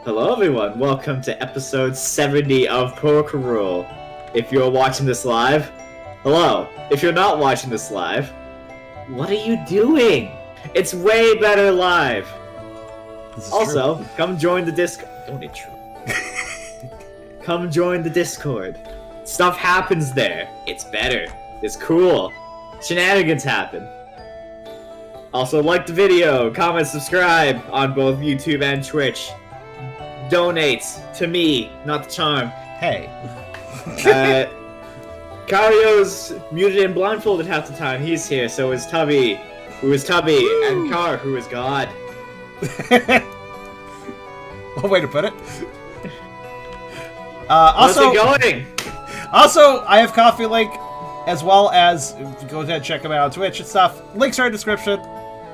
Hello everyone, welcome to episode 70 of Pokerole. If you're watching this live, hello. If you're not watching this live, what are you doing? It's way better live. Also, come join the Discord. Don't it true? Come join the Discord. Stuff happens there. It's better. It's cool. Shenanigans happen. Also, like the video, comment, subscribe on both YouTube and Twitch. Donate to me, not the charm. Hey. Kyrio's muted and blindfolded half the time. He's here, so is Tubby, who is Tubby, and Kar, who is God. One way to put it. How's it going? Also, I have Coffee Link, as well as go ahead and check them out on Twitch and stuff. Links are in the description.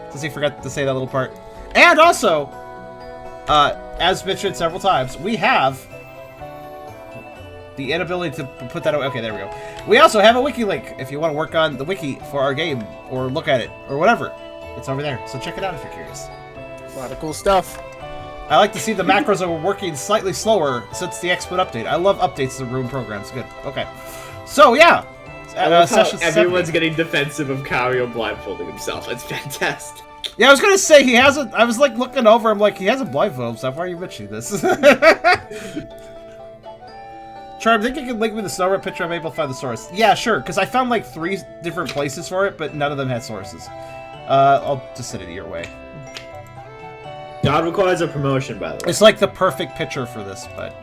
Since he forgot to say that little part. And also, as mentioned several times, we have the inability to put that away. Okay, there we go. We also have a wiki link if you want to work on the wiki for our game or look at it or whatever. It's over there, so check it out if you're curious. A lot of cool stuff. I like to see the macros are working slightly slower since the export update. I love updates to ruin programs. Good. Okay. So, yeah. Everyone's getting defensive of Kyrio blindfolding himself. It's fantastic. Yeah, I was gonna say he hasn't. I was like looking over. I'm like, he hasn't blindfolded himself. Why are you mentioning this? Charem, think you can link me the snowbird picture? I'm able to find the source. Yeah, sure. Because I found like 3 different places for it, but none of them had sources. I'll just send it your way. God requires a promotion, by the way. It's like the perfect picture for this, but.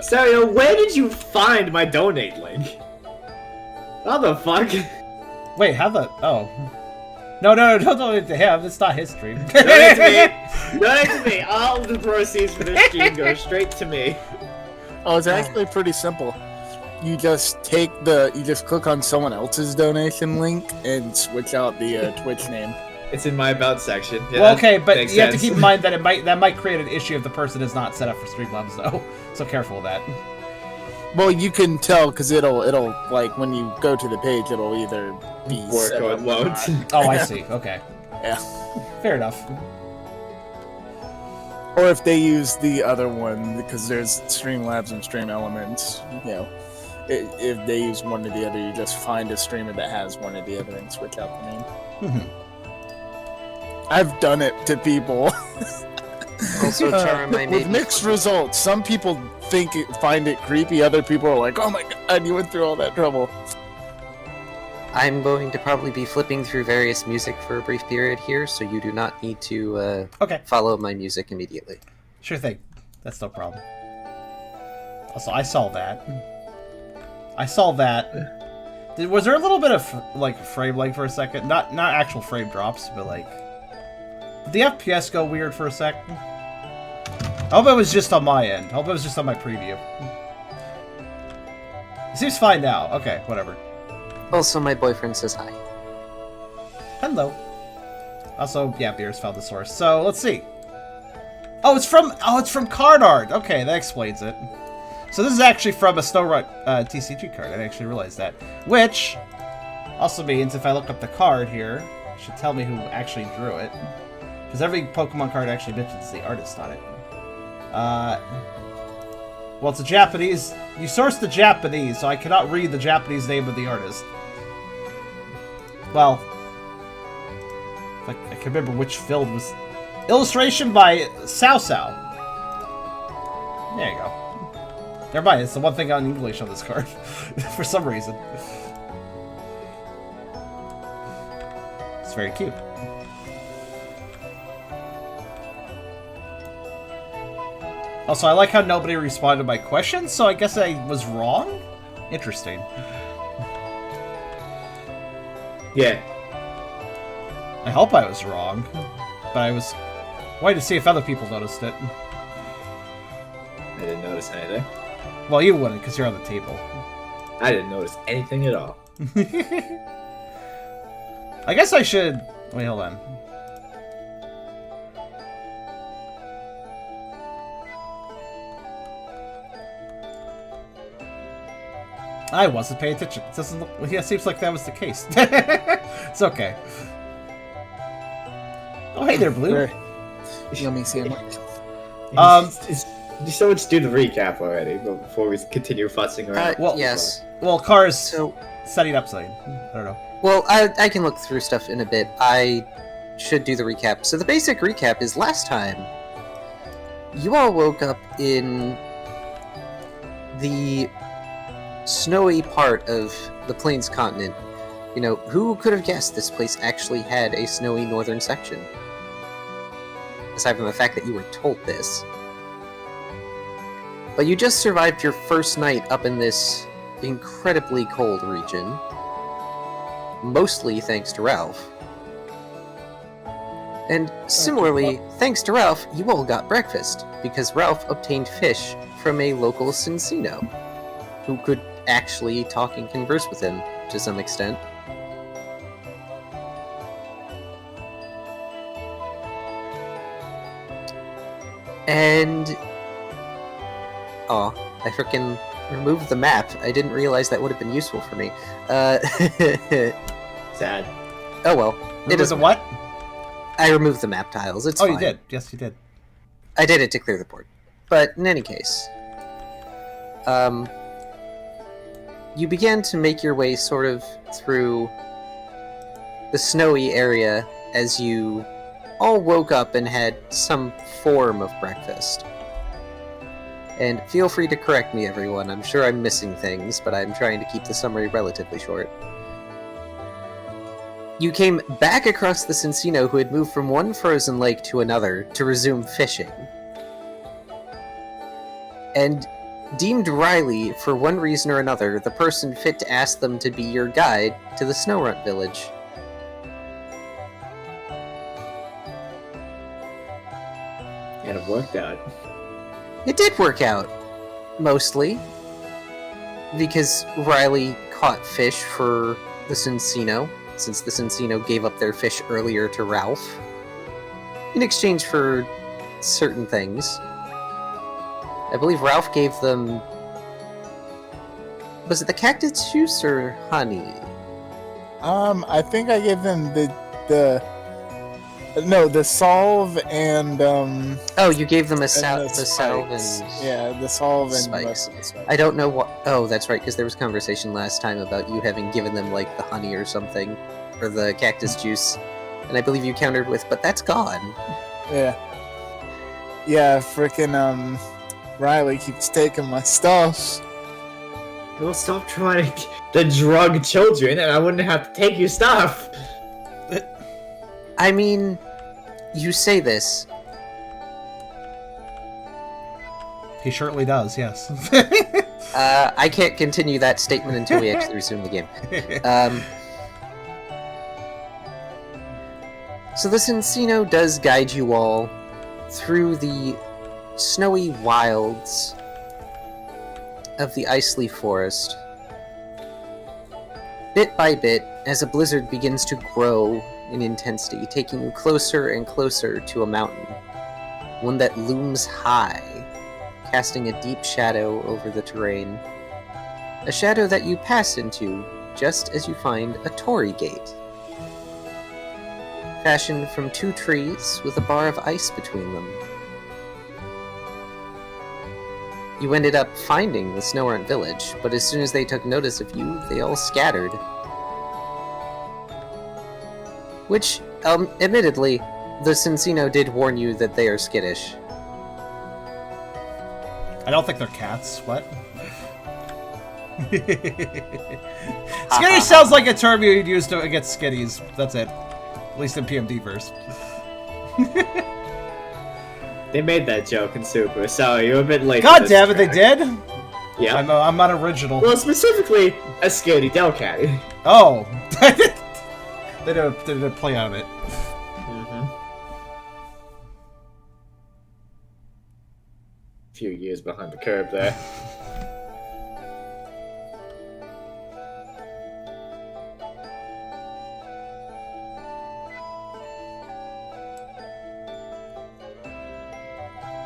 Stereo, where did you find my donate link? How the fuck? Wait, how the... Oh. No, don't donate to him. It's not his stream. Donate to me. Donate to me. All the proceeds for this stream go straight to me. Oh, it's actually pretty simple. You just click on someone else's donation link and switch out the Twitch name. It's in my about section. Yeah, well, okay, but you have to keep in mind that that might create an issue if the person is not set up for Streamlabs, though. So careful of that. Well, you can tell because it'll like when you go to the page, it'll either be work or it won't. Oh, I see. Okay. Yeah. Fair enough. Or if they use the other one, because there's Streamlabs and Stream Elements, you know, if they use one or the other, you just find a streamer that has one or the other and switch out the name. I've done it to people. Also, Charem, I with mixed results. Some people find it creepy. Other people are like, "Oh my god, you went through all that trouble." I'm going to probably be flipping through various music for a brief period here, so you do not need to follow my music immediately. Sure thing. That's no problem. Also, I saw that. Was there a little bit of like frame lag for a second? Not actual frame drops, but like. Did the FPS go weird for a sec? I hope it was just on my end. I hope it was just on my preview. It seems fine now. Okay, whatever. Also, my boyfriend says hi. Hello. Also, yeah, Beers found the source. So, let's see. Oh, it's from card art. Okay, that explains it. So this is actually from a Snowrun TCG card. I didn't actually realize that. Which also means if I look up the card here, it should tell me who actually drew it. Because every Pokemon card actually mentions the artist on it. Well, it's a Japanese. You sourced the Japanese, so I cannot read the Japanese name of the artist. Well, I can remember which field was. Illustration by Sao Sao. There you go. Never mind, it's the one thing on English on this card. For some reason. It's very cute. Also, I like how nobody responded to my questions, so I guess I was wrong? Interesting. Yeah. I hope I was wrong, but I was waiting to see if other people noticed it. I didn't notice anything. Well, you wouldn't, because you're on the table. I didn't notice anything at all. I guess I should... Wait, hold on. I wasn't paying attention. It doesn't look... Yeah, it seems like that was the case. It's okay. Oh, hey there, Blue. Yummy sandwich. So let's do the recap already before we continue fussing around. Yes. Well, Cars setting up something. I don't know. Well, I can look through stuff in a bit. I should do the recap. So the basic recap is last time, you all woke up in the snowy part of the Plains continent. You know, who could have guessed this place actually had a snowy northern section? Aside from the fact that you were told this. But you just survived your first night up in this incredibly cold region. Mostly thanks to Ralph. And similarly, thanks to Ralph, you all got breakfast, because Ralph obtained fish from a local Cincino, who could actually talk and converse with him, to some extent. And... oh, I frickin' removed the map. I didn't realize that would have been useful for me. Sad. Oh well. It doesn't what? I removed the map tiles. It's fine. You did. Yes, you did. I did it to clear the board. But in any case, you began to make your way sort of through the snowy area as you all woke up and had some form of breakfast. And feel free to correct me, everyone. I'm sure I'm missing things, but I'm trying to keep the summary relatively short. You came back across the Cincino, who had moved from one frozen lake to another to resume fishing. And deemed Riley, for one reason or another, the person fit to ask them to be your guide to the Snowrunt village. And it worked out. It did work out, mostly, because Riley caught fish for the Cincino, since the Cincino gave up their fish earlier to Ralph, in exchange for certain things. I believe Ralph gave them... was it the cactus juice or honey? I think I gave them the salve and oh, you gave them the salve spikes. and yeah, the salve and spikes. the spikes. I don't know what. Oh, that's right, because there was conversation last time about you having given them like the honey or something, or the cactus juice, and I believe you countered with, "But that's gone." Yeah, frickin' Riley keeps taking my stuff. Well, stop trying to drug children, and I wouldn't have to take your stuff. I mean, you say this. He surely does, yes. I can't continue that statement until we actually resume the game. So the Cincino does guide you all through the snowy wilds of the Iceleaf Forest. Bit by bit, as a blizzard begins to grow in intensity, taking you closer and closer to a mountain, one that looms high, casting a deep shadow over the terrain. A shadow that you pass into just as you find a torii gate, fashioned from 2 trees with a bar of ice between them. You ended up finding the Snowrunt village, but as soon as they took notice of you, they all scattered. Which, admittedly, the Cincino did warn you that they are skittish. I don't think they're cats. What? Skittish sounds like a term you'd use against skitties. That's it. At least in PMD verse. They made that joke in Super, so you're a bit late. God damn it, they did? Yeah. I'm not original. Well, specifically, a scaredy Delcat. Oh. They did a play on it. Mm-hmm. A few years behind the curve there.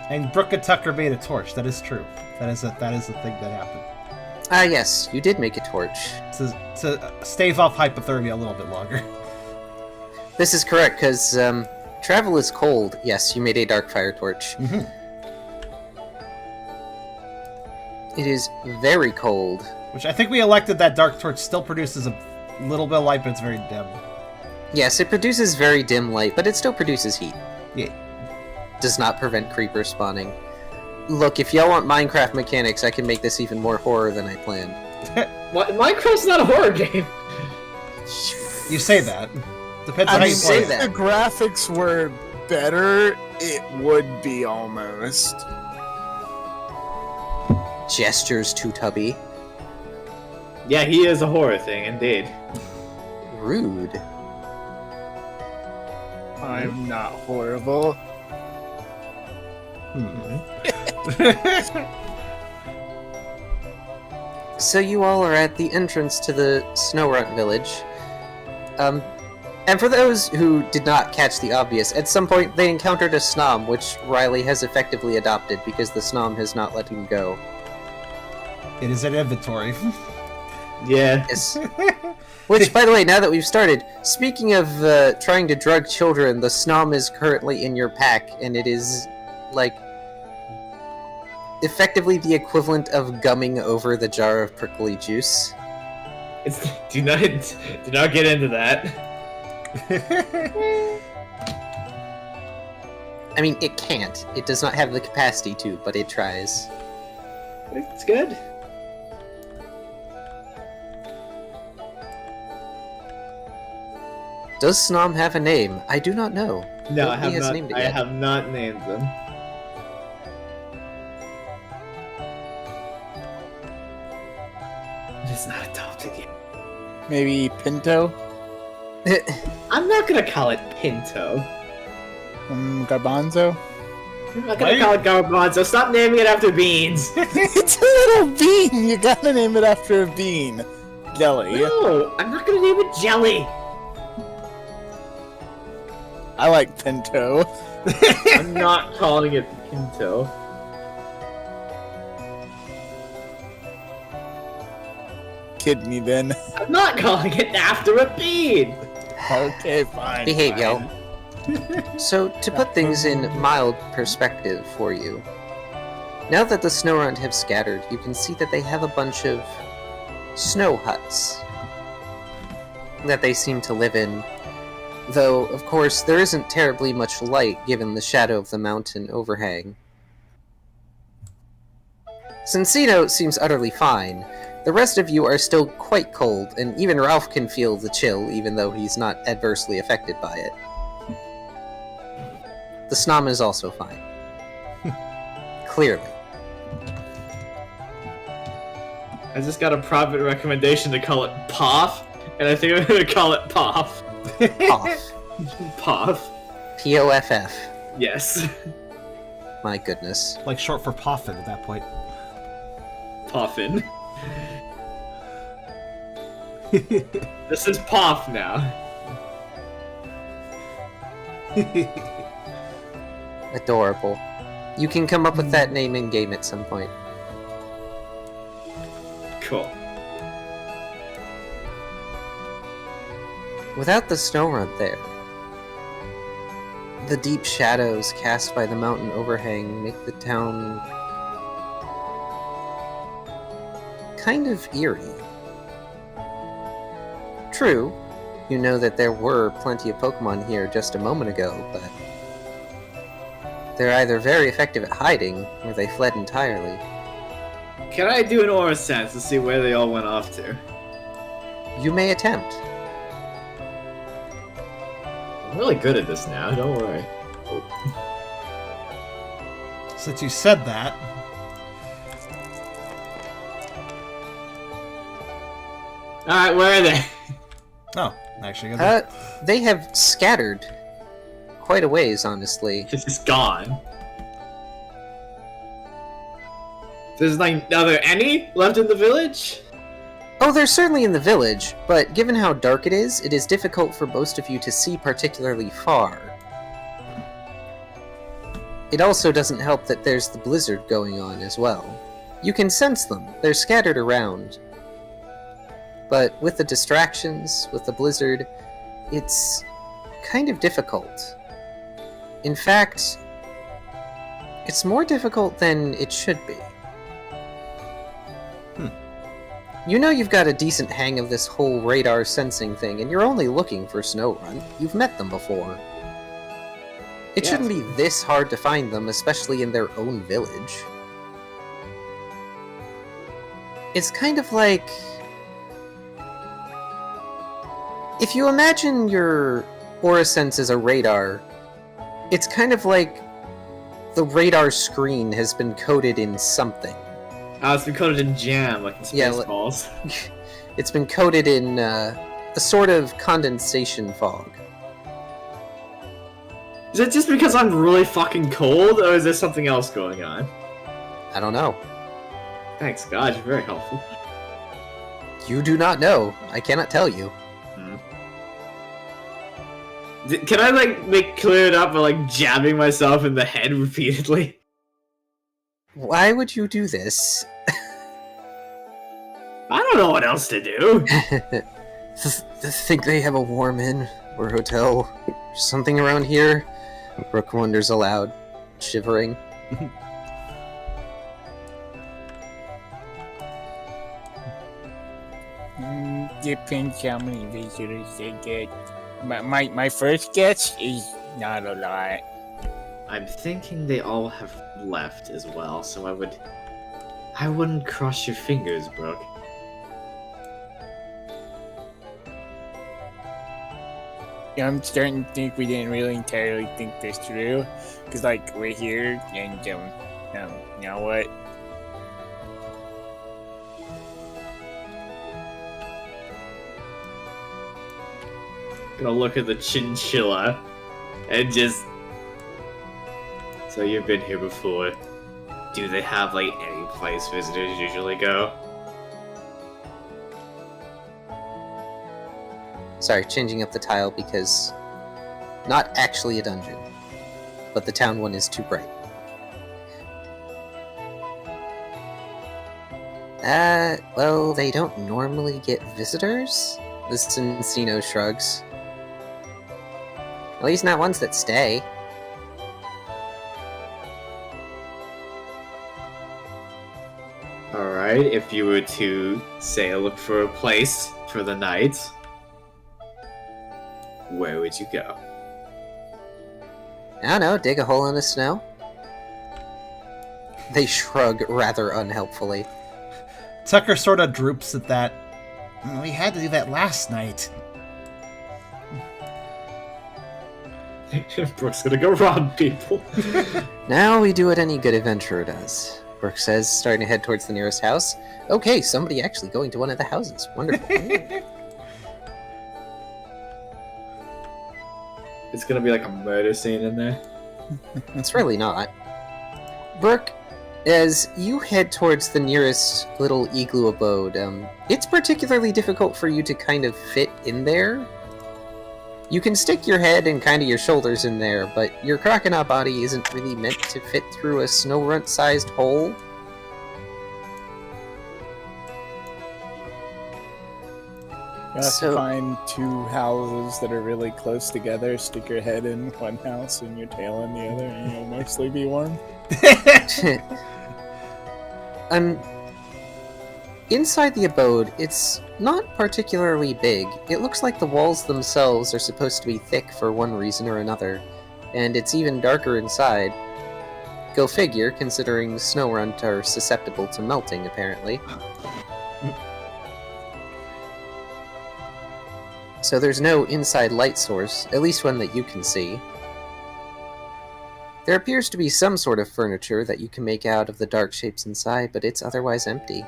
And Brooke and Tucker made a torch. That is true. That is a thing that happened. Yes, you did make a torch. To stave off hypothermia a little bit longer. This is correct, because Travel is cold. Yes, you made a dark fire torch. Mhm. It is very cold. Which I think we elected that dark torch still produces a little bit of light, but it's very dim. Yes, it produces very dim light, but it still produces heat. Yeah. Does not prevent creepers spawning. Look, if y'all want Minecraft mechanics, I can make this even more horror than I planned. Minecraft's not a horror game. You say that. Depends on I how mean, you play if it. that. the graphics were better, it would be almost. Gestures to Tubby. Yeah, he is a horror thing, indeed. Rude. I'm not horrible. So you all are at the entrance to the Snowrunt village. And for those who did not catch the obvious, at some point they encountered a snom, which Riley has effectively adopted because the snom has not let him go. It is an inventory. Yeah. Yes. Which, by the way, now that we've started, speaking of trying to drug children, the snom is currently in your pack, and it is, like, effectively the equivalent of gumming over the jar of prickly juice. It's, do not get into that. I mean, it can't. It does not have the capacity to, but it tries. It's good. Does Snom have a name? I do not know. No, I Nobody has have named it not. I yet. have not named them. It's not adopted yet. Maybe Pinto? I'm not gonna call it Pinto. Garbanzo? I'm not gonna call it Garbanzo. Stop naming it after beans. It's a little bean! You gotta name it after a bean. Jelly. No, I'm not gonna name it Jelly. I like Pinto. I'm not calling it Pinto. Kid me then. I'm not calling it after a bean. Okay, fine. Behave, fine. y'all. So, to put things in mild perspective for you, now that the Snowrunt have scattered, you can see that they have a bunch of snow huts that they seem to live in. Though, of course, there isn't terribly much light given the shadow of the mountain overhang. Cincino seems utterly fine. The rest of you are still quite cold, and even Ralph can feel the chill, even though he's not adversely affected by it. The Snom is also fine. Clearly. I just got a private recommendation to call it Poff, and I think I'm gonna call it Poff. Poff. Poff. P-O-F-F. Yes. My goodness. Like short for Poffin at that point. Poffin. This is Poff now. Adorable. You can come up with that name in-game at some point. Cool. Without the Snowrunt there, the deep shadows cast by the mountain overhang make the town kind of eerie. True, you know that there were plenty of Pokemon here just a moment ago, but they're either very effective at hiding, or they fled entirely. Can I do an aura sense to see where they all went off to? You may attempt. I'm really good at this now, don't worry. Since you said that, Alright, where are they? oh, actually, good. They have scattered quite a ways, honestly. This is gone. There's like, are there any left in the village? Oh, they're certainly in the village, but given how dark it is difficult for most of you to see particularly far. It also doesn't help that there's the blizzard going on as well. You can sense them, they're scattered around. But with the distractions, with the blizzard, it's kind of difficult. In fact, it's more difficult than it should be. You know you've got a decent hang of this whole radar sensing thing, and you're only looking for Snowrun. You've met them before. It shouldn't be this hard to find them, especially in their own village. It's kind of like... if you imagine your aura sense as a radar, it's kind of like the radar screen has been coated in something. It's been coated in jam, like in Spaceballs. It's been coated in a sort of condensation fog. Is it just because I'm really fucking cold, or is there something else going on? I don't know. Thanks, God, you're very helpful. You do not know. I cannot tell you. Can I, like, clear it up by, like, jabbing myself in the head repeatedly? Why would you do this? I don't know what else to do. Think they have a warm inn or hotel or something around here? Brooke wonders aloud, shivering. Depends how many visitors they get. My first guess is not a lot. I'm thinking they all have left as well, so I wouldn't cross your fingers, Brooke. I'm starting to think we didn't really entirely think this through, because like we're here and now what? Gonna look at the chinchilla and just... So you've been here before. Do they have, like, any place visitors usually go? Sorry, changing up the tile because... not actually a dungeon, but the town one is too bright. Well, they don't normally get visitors? This Encino shrugs. At least not ones that stay. Alright, if you were to, say, look for a place for the night, where would you go? I don't know, dig a hole in the snow? They shrug rather unhelpfully. Tucker sort of droops at that. We had to do that last night. Brooke's gonna go rob people. Now we do what any good adventurer does, Brooke says, starting to head towards the nearest house. Okay, somebody actually going to one of the houses. Wonderful. It's gonna be like a murder scene in there. It's really not. Brooke, as you head towards the nearest little igloo abode, it's particularly difficult for you to kind of fit in there. You can stick your head and kind of your shoulders in there, but your crocodile body isn't really meant to fit through a snow runt-sized hole. You have to find two houses that are really close together, stick your head in one house and your tail in the other, and you'll mostly be warm. Inside the abode, it's not particularly big. It looks like the walls themselves are supposed to be thick for one reason or another, and it's even darker inside. Go figure, considering Snowrunt are susceptible to melting, apparently. So there's no inside light source, at least one that you can see. There appears to be some sort of furniture that you can make out of the dark shapes inside, but it's otherwise empty.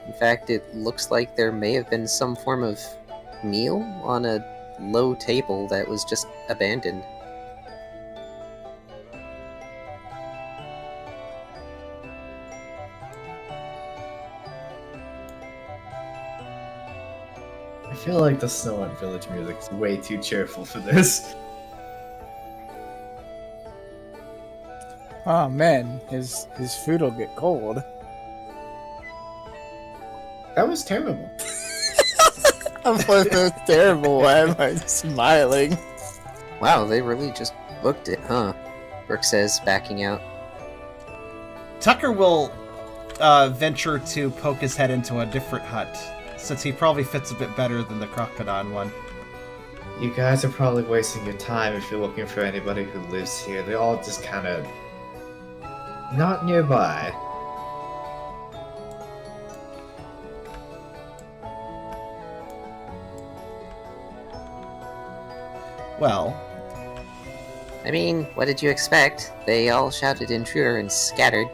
In fact, it looks like there may have been some form of meal on a low table that was just abandoned. I feel like the Snow and Village music is way too cheerful for this. Oh man, his food will get cold. That was terrible. Of course, that's terrible. Why am I smiling? Wow, they really just booked it, huh? Brooke says, backing out. Tucker will venture to poke his head into a different hut, since he probably fits a bit better than the Crocodon one. You guys are probably wasting your time if you're looking for anybody who lives here. They're all just kind of not nearby. Well, I mean, what did you expect? They all shouted intruder and scattered.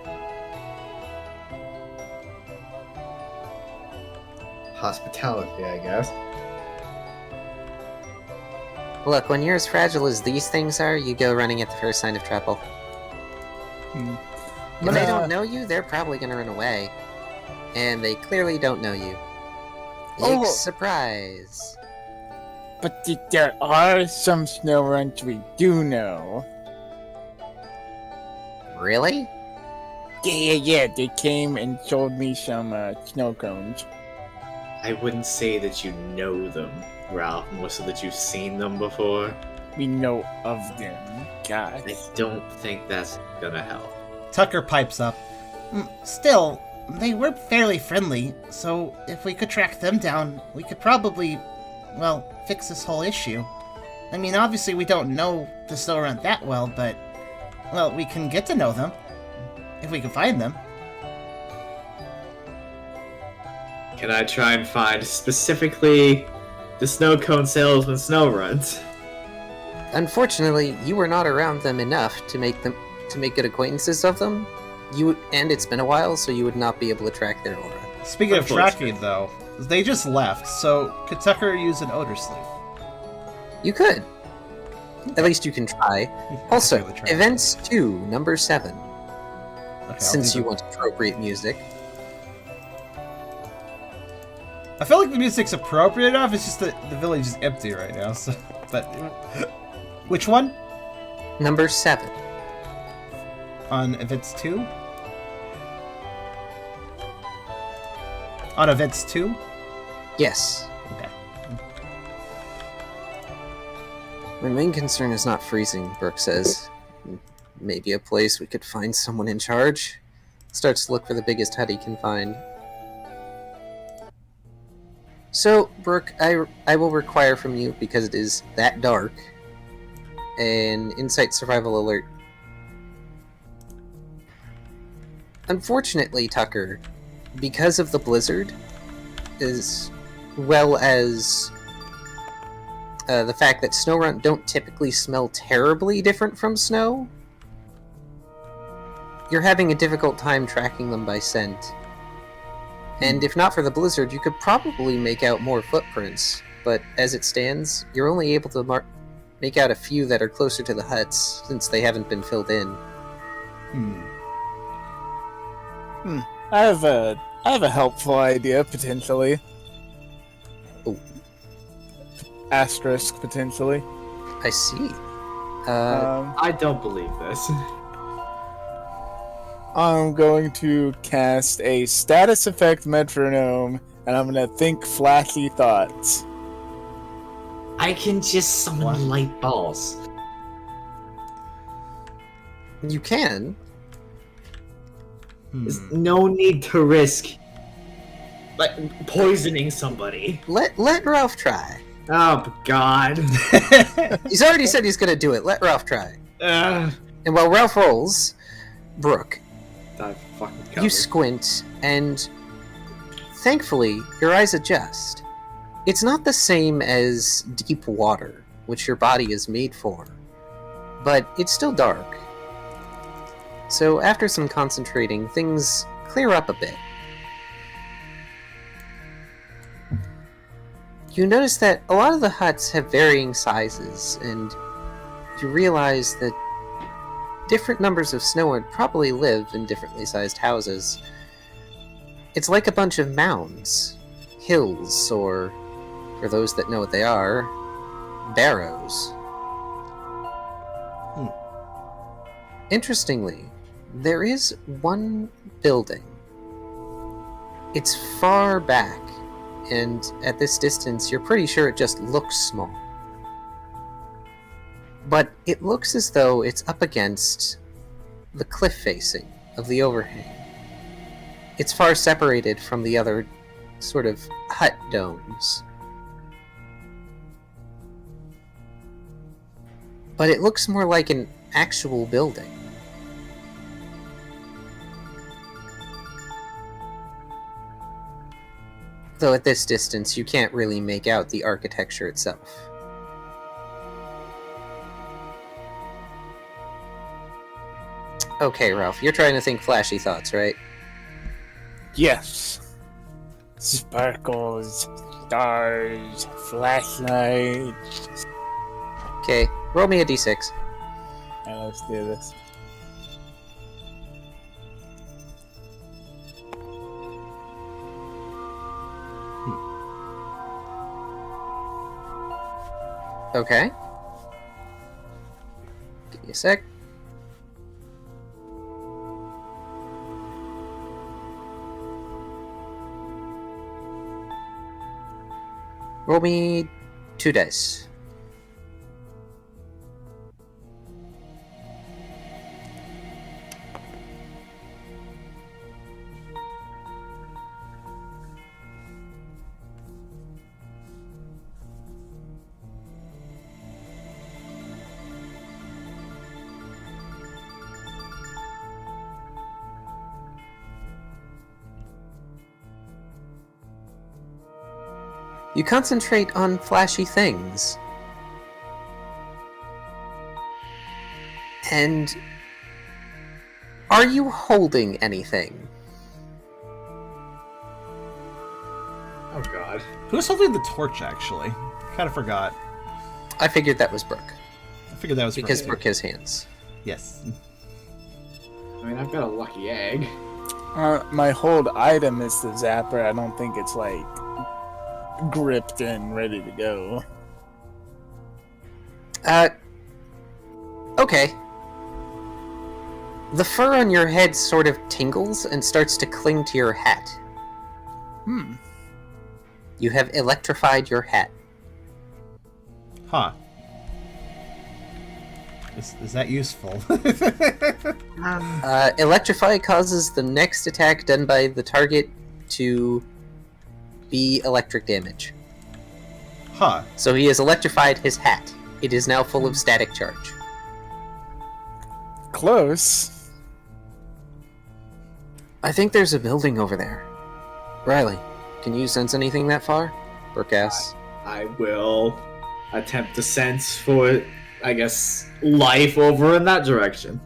Hospitality, I guess. Look, when you're as fragile as these things are, you go running at the first sign of trouble. If they don't know you, they're probably gonna run away. And they clearly don't know you. Big surprise. But there are some snow runs we do know. Really? Yeah. They came and sold me some snow cones. I wouldn't say that you know them, Ralph, more so that you've seen them before. We know of them. God. I don't think that's gonna help. Tucker pipes up. Still, they were fairly friendly, so if we could track them down, we could probably, well, fix this whole issue. I mean, obviously we don't know the snow run that well, but, well, we can get to know them, if we can find them. Can I try and find specifically the snow cone salesman snow runs? Unfortunately, you were not around them enough to make good acquaintances of them. And it's been a while, so you would not be able to track their aura. Speaking of tracking, though, they just left, so could Tucker use an odor sleeve? You could. At least you can try. Also, try. Events 2, number 7. Okay, Since you want appropriate music. I feel like the music's appropriate enough, it's just that the village is empty right now, so... But... Which one? Number 7. On Events 2? On Events 2? Yes. Okay. My main concern is not freezing, Brooke says. Maybe a place we could find someone in charge. Starts to look for the biggest hut he can find. So, Brooke, I will require from you, because it is that dark, an insight survival alert. Unfortunately, Tucker, because of the blizzard, as well as the fact that snow runt don't typically smell terribly different from snow, you're having a difficult time tracking them by scent. And if not for the blizzard, you could probably make out more footprints, but as it stands, you're only able to make out a few that are closer to the huts, since they haven't been filled in. I have a helpful idea, potentially. Oh. Asterisk, potentially. I see. I don't believe this. I'm going to cast a status effect metronome, and I'm going to think flashy thoughts. I can just summon light balls. You can. There's no need to risk poisoning somebody. Let Ralph try. Oh God. He's already said he's gonna do it. Let Ralph try. And And while Ralph rolls, Brooke, fucking you squint, and thankfully, your eyes adjust. It's not the same as deep water, which your body is made for, but it's still dark. So after some concentrating, things clear up a bit. You notice that a lot of the huts have varying sizes, and you realize that different numbers of snowmen probably live in differently sized houses. It's like a bunch of mounds, hills, or, for those that know what they are, barrows. Interestingly, there is one building. It's far back, and at this distance, you're pretty sure it just looks small. but it looks as though it's up against the cliff facing of the overhang. It's far separated from the other sort of hut domes. But it looks more like an actual building. Though at this distance, you can't really make out the architecture itself. Okay, Ralph, you're trying to think flashy thoughts, right? Yes. Sparkles, stars, flashlights. Okay, roll me a d6. Alright, let's do this. Okay. Give me a sec. Roll me 2 dice. You concentrate on flashy things. And are you holding anything? Oh god. Who's holding the torch, actually? Kind of forgot. I figured that was Brooke. I figured that was Because Brooke. Brooke has hands. Yes. I mean, I've got a lucky egg. My hold item is the zapper. I don't think it's like gripped and ready to go. Okay. The fur on your head sort of tingles and starts to cling to your hat. You have electrified your hat. Huh. Is that useful? Electrify causes the next attack done by the target to be electric damage. Huh. So he has electrified his hat. It is now full of static charge. Close. I think there's a building over there. Riley, can you sense anything that far? Brooke asks. I will attempt to sense for, I guess, life over in that direction.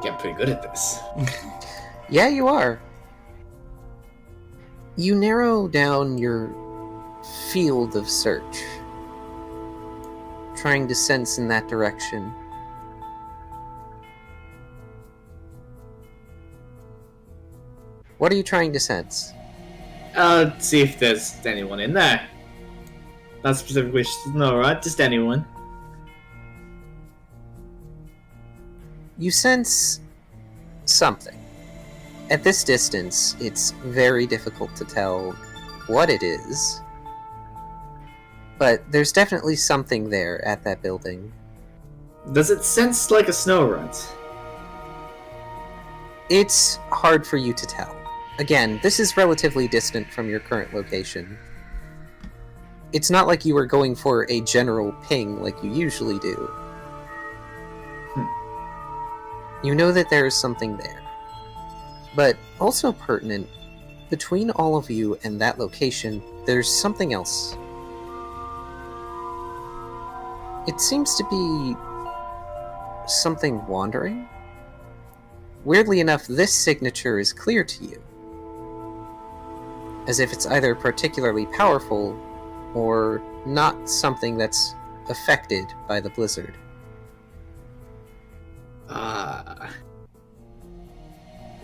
Get pretty good at this. Yeah, you are. You narrow down your field of search, trying to sense in that direction. What are you trying to sense? See if there's anyone in there. Not specific wish to know, right? Just anyone. You sense something. At this distance, it's very difficult to tell what it is, but there's definitely something there at that building. Does it sense like a snow runt? It's hard for you to tell. Again, this is relatively distant from your current location. It's not like you were going for a general ping like you usually do. You know that there is something there. But also pertinent, between all of you and that location, there's something else. It seems to be something wandering. Weirdly enough, this signature is clear to you. As if it's either particularly powerful or not something that's affected by the blizzard.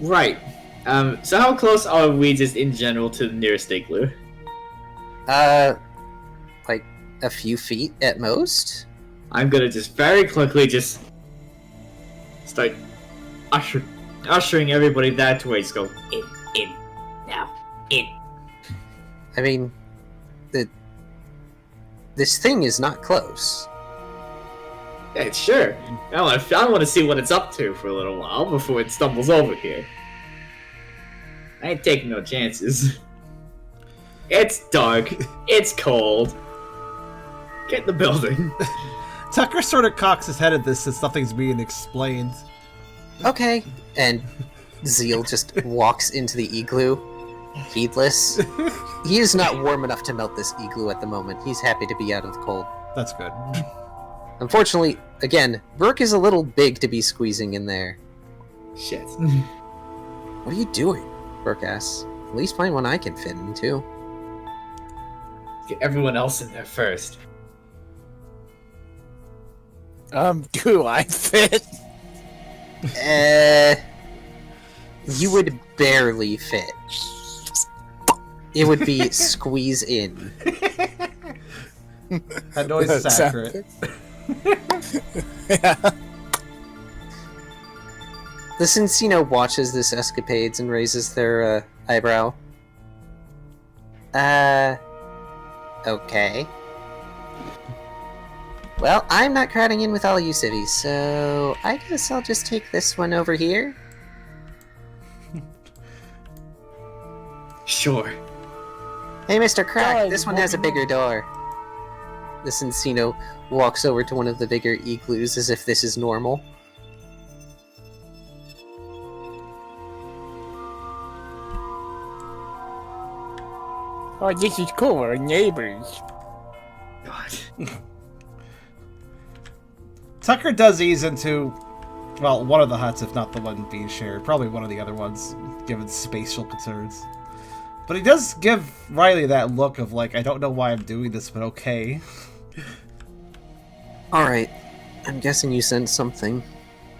Right. So how close are we just in general to the nearest igloo? Like a few feet at most. I'm gonna just very quickly just start ushering everybody that way. Just go in, now, in. I mean, this thing is not close. Yeah, sure. I want to see what it's up to for a little while before it stumbles over here. I ain't taking no chances. It's dark. It's cold. Get in the building. Tucker sort of cocks his head at this since nothing's being explained. Okay. And Zeal just walks into the igloo, heedless. He is not warm enough to melt this igloo at the moment. He's happy to be out of the cold. That's good. Unfortunately, again, Brooke is a little big to be squeezing in there. Shit. What are you doing? Brooke asks. At least find one I can fit into. Get everyone else in there first. Do I fit? You would barely fit. It would be squeeze in. That noise is accurate. Yeah. The Cincino watches this escapades and raises their eyebrow. Okay. Well, I'm not crowding in with all you civvies, so I guess I'll just take this one over here. Sure. Hey, Mr. Crack, Guys, this one has a bigger door. The Cincino walks over to one of the bigger igloos as if this is normal. Oh, this is cool. We're neighbors. God. Tucker does ease into, well, one of the huts, if not the one being shared. Probably one of the other ones, given spatial concerns. But he does give Riley that look of, like, I don't know why I'm doing this, but okay. Alright, I'm guessing you sent something,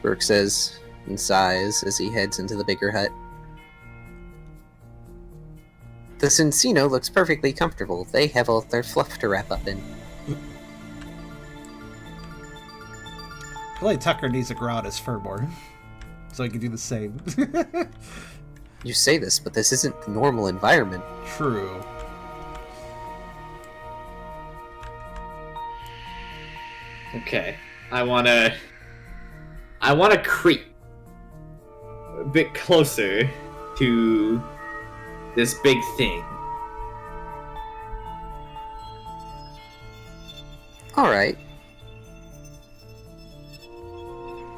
Burke says, and sighs as he heads into the bigger hut. The Cincino looks perfectly comfortable. They have all their fluff to wrap up in. I feel like Tucker needs to grow out his fur more, so he can do the same. You say this, but this isn't the normal environment. True. Okay. I wanna creep a bit closer to this big thing. Alright.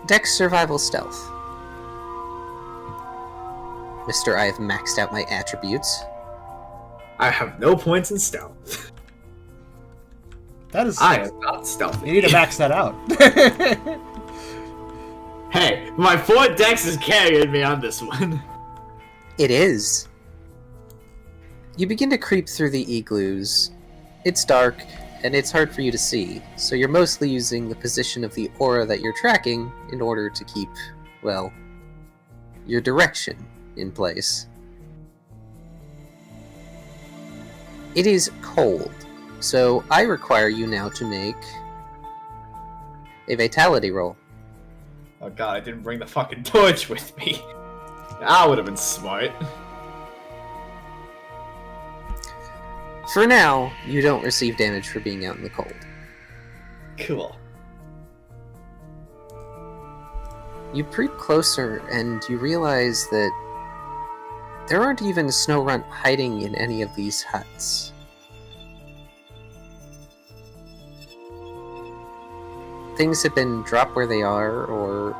Dex Survival Stealth. Mister, I have maxed out my attributes. I have no points in stealth. That is... I am not stealthy. You need to max that out. Hey, my 4 dex is carrying me on this one. It is. You begin to creep through the igloos. It's dark, and it's hard for you to see, so you're mostly using the position of the aura that you're tracking in order to keep, well, your direction in place. It is cold, so I require you now to make a vitality roll. Oh god, I didn't bring the fucking torch with me. That would have been smart. For now, you don't receive damage for being out in the cold. Cool. You creep closer and you realize that there aren't even snow runt hiding in any of these huts. Things have been dropped where they are, or,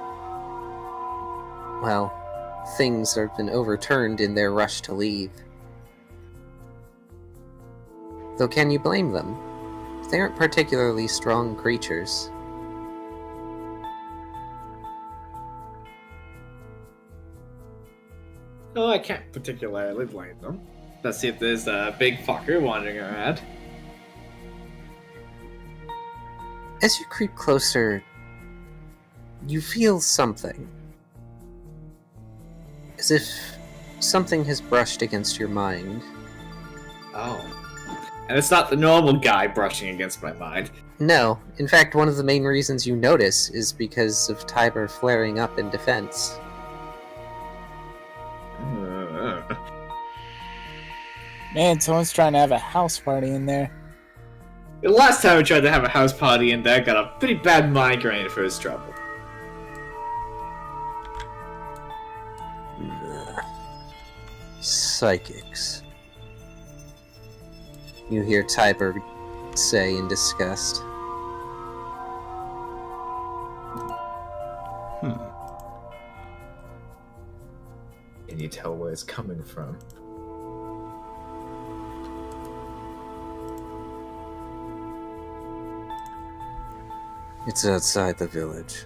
well, things have been overturned in their rush to leave. Though can you blame them? They aren't particularly strong creatures. No, I can't particularly blame them. Let's see if there's a big fucker wandering around. As you creep closer, you feel something. As if something has brushed against your mind. Oh. And it's not the normal guy brushing against my mind. No. In fact, one of the main reasons you notice is because of Tiber flaring up in defense. Man, someone's trying to have a house party in there. The last time I tried to have a house party in there, got a pretty bad migraine for his trouble. Psychics. You hear Tiber say in disgust. Can you tell where it's coming from? It's outside the village.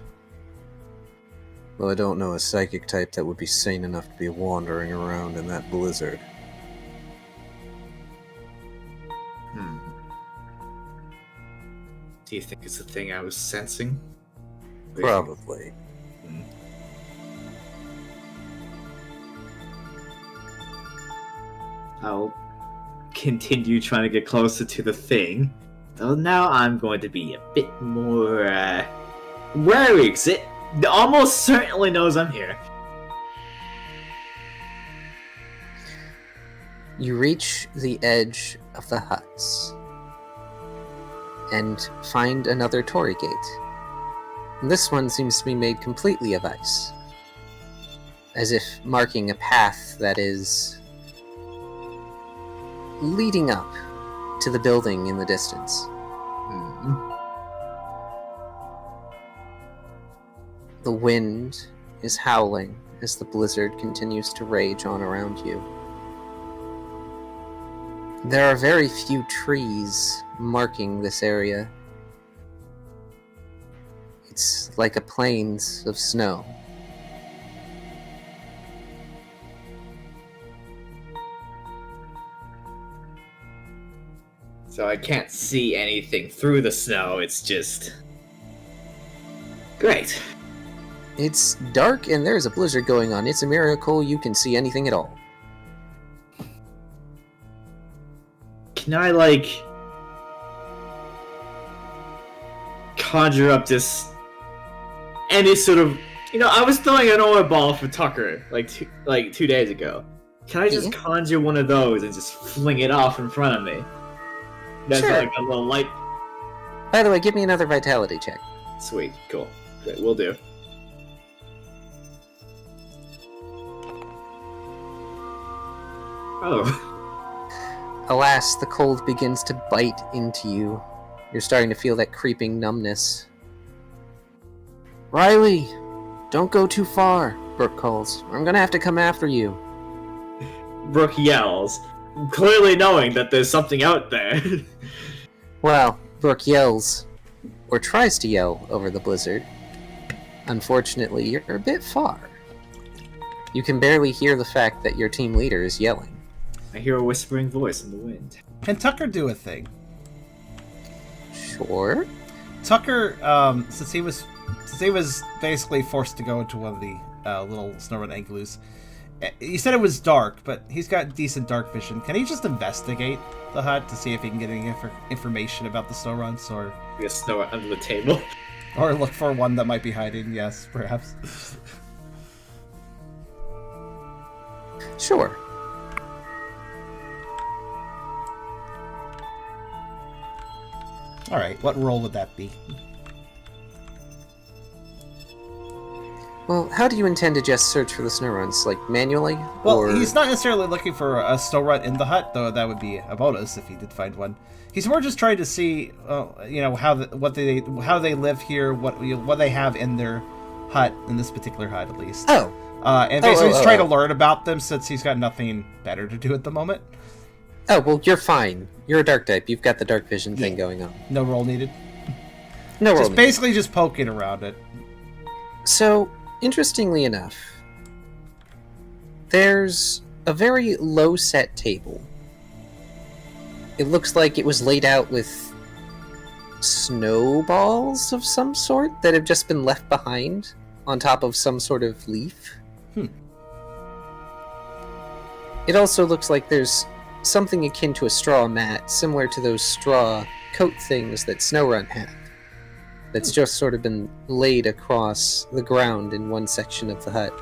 Well, I don't know a psychic type that would be sane enough to be wandering around in that blizzard. Do you think it's the thing I was sensing? Probably. I'll continue trying to get closer to the thing. Though now I'm going to be a bit more, wary, 'cause it almost certainly knows I'm here. You reach the edge of the huts and find another torii gate. And this one seems to be made completely of ice, as if marking a path that is leading up to the building in the distance. The wind is howling as the blizzard continues to rage on around you. There are very few trees marking this area. It's like a plains of snow. So I can't see anything through the snow, it's just... Great. It's dark and there's a blizzard going on. It's a miracle you can see anything at all. Can I, like... conjure up this... any sort of... You know, I was throwing an ore ball for Tucker, like 2 days ago. Can I just conjure one of those and just fling it off in front of me? That's Sure. like a little light... By the way, give me another vitality check. Sweet, cool. Good, will do. Oh. Alas, the cold begins to bite into you. You're starting to feel that creeping numbness. Riley! Don't go too far, Brooke calls. I'm gonna have to come after you. Brooke yells, clearly knowing that there's something out there. Well, Brooke yells, or tries to yell, over the blizzard. Unfortunately, you're a bit far. You can barely hear the fact that your team leader is yelling. I hear a whispering voice in the wind. Can Tucker do a thing? Sure. Tucker, since he was basically forced to go into one of the little snowrun igloos, he said it was dark, but he's got decent dark vision. Can he just investigate the hut to see if he can get any information about the snowruns, or Be a snow under the table. or look for one that might be hiding? Yes, perhaps. Sure. Alright, what role would that be? Well, how do you intend to just search for the snow runs? Like, manually? Well, or... he's not necessarily looking for a snow run in the hut, though that would be a bonus if he did find one. He's more just trying to see, how they live here, what they have in their hut, in this particular hut at least. Oh. And basically he's trying to learn about them since he's got nothing better to do at the moment. Oh, well, you're fine. You're a dark type. You've got the dark vision thing going on. No roll needed. No roll Just needed. basically just poking around it. So, interestingly enough, there's a very low-set table. It looks like it was laid out with snowballs of some sort that have just been left behind on top of some sort of leaf. It also looks like there's something akin to a straw mat, similar to those straw coat things that SnowRun have. That's just sort of been laid across the ground in one section of the hut.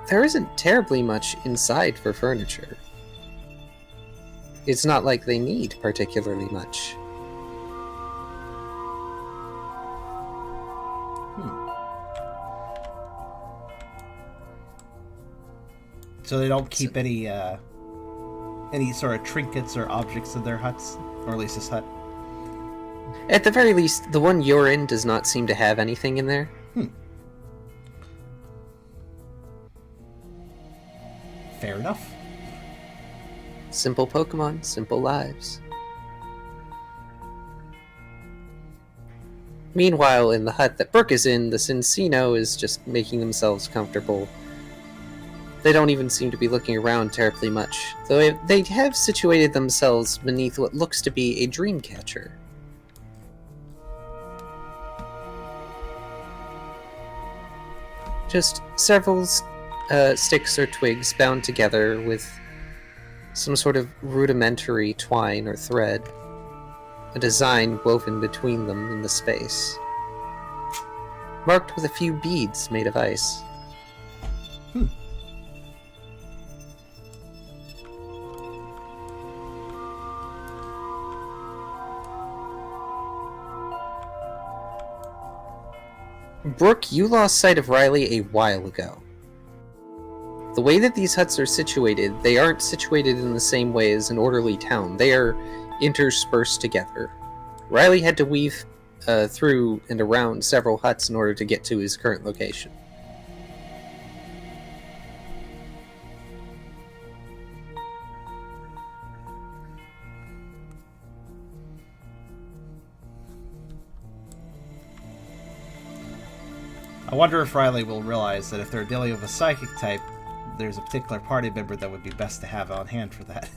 There isn't terribly much inside for furniture. It's not like they need particularly much. So they don't keep any sort of trinkets or objects in their huts, or at least this hut. At the very least, the one you're in does not seem to have anything in there. Fair enough. Simple Pokemon, simple lives. Meanwhile, in the hut that Brooke is in, the Cincino is just making themselves comfortable. They don't even seem to be looking around terribly much, though they have situated themselves beneath what looks to be a dream catcher. Just several sticks or twigs bound together with some sort of rudimentary twine or thread, a design woven between them in the space, marked with a few beads made of ice. Brooke, you lost sight of Riley a while ago. The way that these huts are situated, they aren't situated in the same way as an orderly town. They are interspersed together. Riley had to weave through and around several huts in order to get to his current location. I wonder if Riley will realize that if they're dealing with a psychic type, there's a particular party member that would be best to have on hand for that.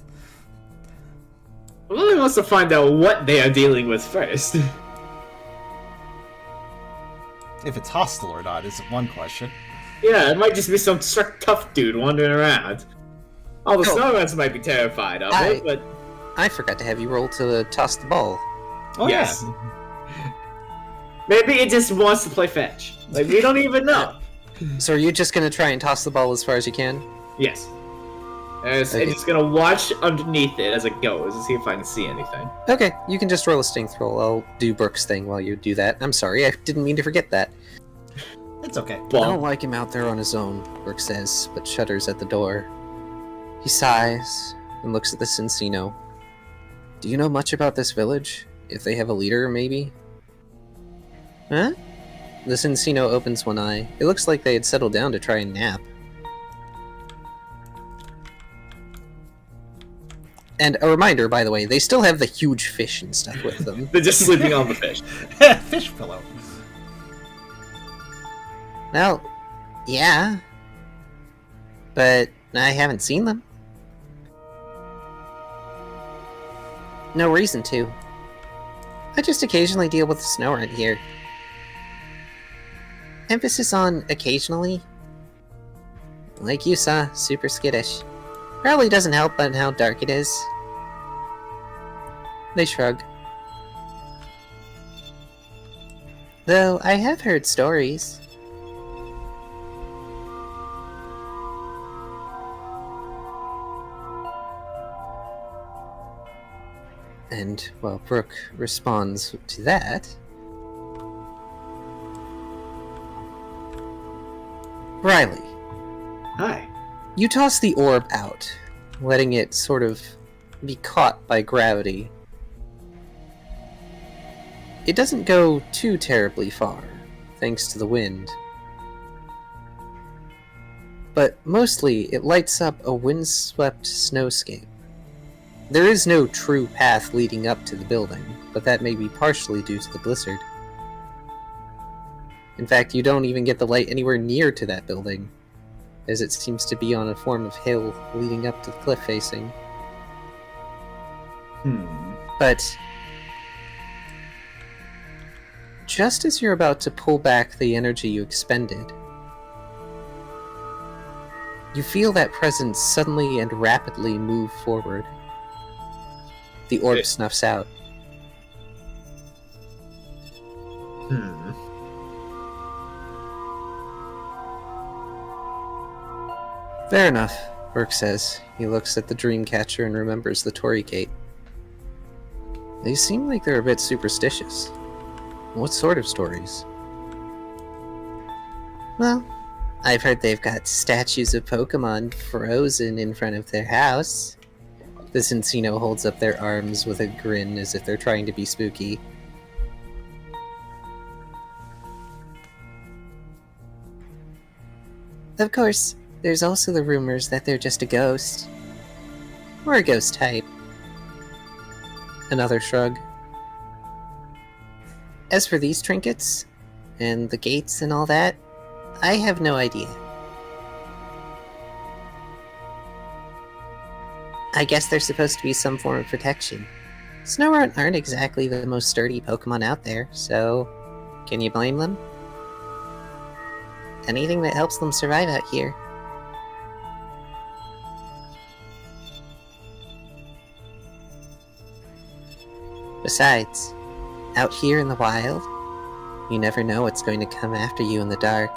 Riley wants to find out what they are dealing with first. If it's hostile or not is one question. Yeah, it might just be some tough dude wandering around. All the snowruns might be terrified of it, but... I forgot to have you roll to toss the ball. Oh, yes. Yeah. Maybe it just wants to play fetch. Like, we don't even know. So are you just going to try and toss the ball as far as you can? Yes. It's just going to watch underneath it as it goes and see if I can see anything. Okay, you can just roll a strength roll. I'll do Brooke's thing while you do that. I'm sorry, I didn't mean to forget that. It's okay. I don't like him out there on his own, Brooke says, but shudders at the door. He sighs and looks at the Cincino. Do you know much about this village? If they have a leader, maybe? Huh? The Cincino opens one eye. It looks like they had settled down to try and nap. And a reminder, by the way, they still have the huge fish and stuff with them. They're just sleeping on the fish. Fish pillow. Well, yeah. But I haven't seen them. No reason to. I just occasionally deal with the snow right here. Emphasis on occasionally. Like you saw, super skittish. Probably doesn't help on how dark it is. They shrug. Though I have heard stories. And while Brooke responds to that, Riley. Hi. You toss the orb out, letting it sort of be caught by gravity. It doesn't go too terribly far, thanks to the wind. But mostly, it lights up a windswept snowscape. There is no true path leading up to the building, but that may be partially due to the blizzard. In fact, you don't even get the light anywhere near to that building, as it seems to be on a form of hill leading up to the cliff facing. But just as you're about to pull back the energy you expended, You feel that presence suddenly and rapidly move forward. The orb snuffs out. Fair enough, Burke says. He looks at the Dreamcatcher and remembers the Torii Gate. They seem like they're a bit superstitious. What sort of stories? Well, I've heard they've got statues of Pokemon frozen in front of their house. The Cincino holds up their arms with a grin as if they're trying to be spooky. Of course, there's also the rumors that they're just a ghost. Or a ghost type. Another shrug. As for these trinkets, and the gates and all that, I have no idea. I guess they're supposed to be some form of protection. Snorunt aren't exactly the most sturdy Pokemon out there, so can you blame them? Anything that helps them survive out here. Besides, out here in the wild, you never know what's going to come after you in the dark.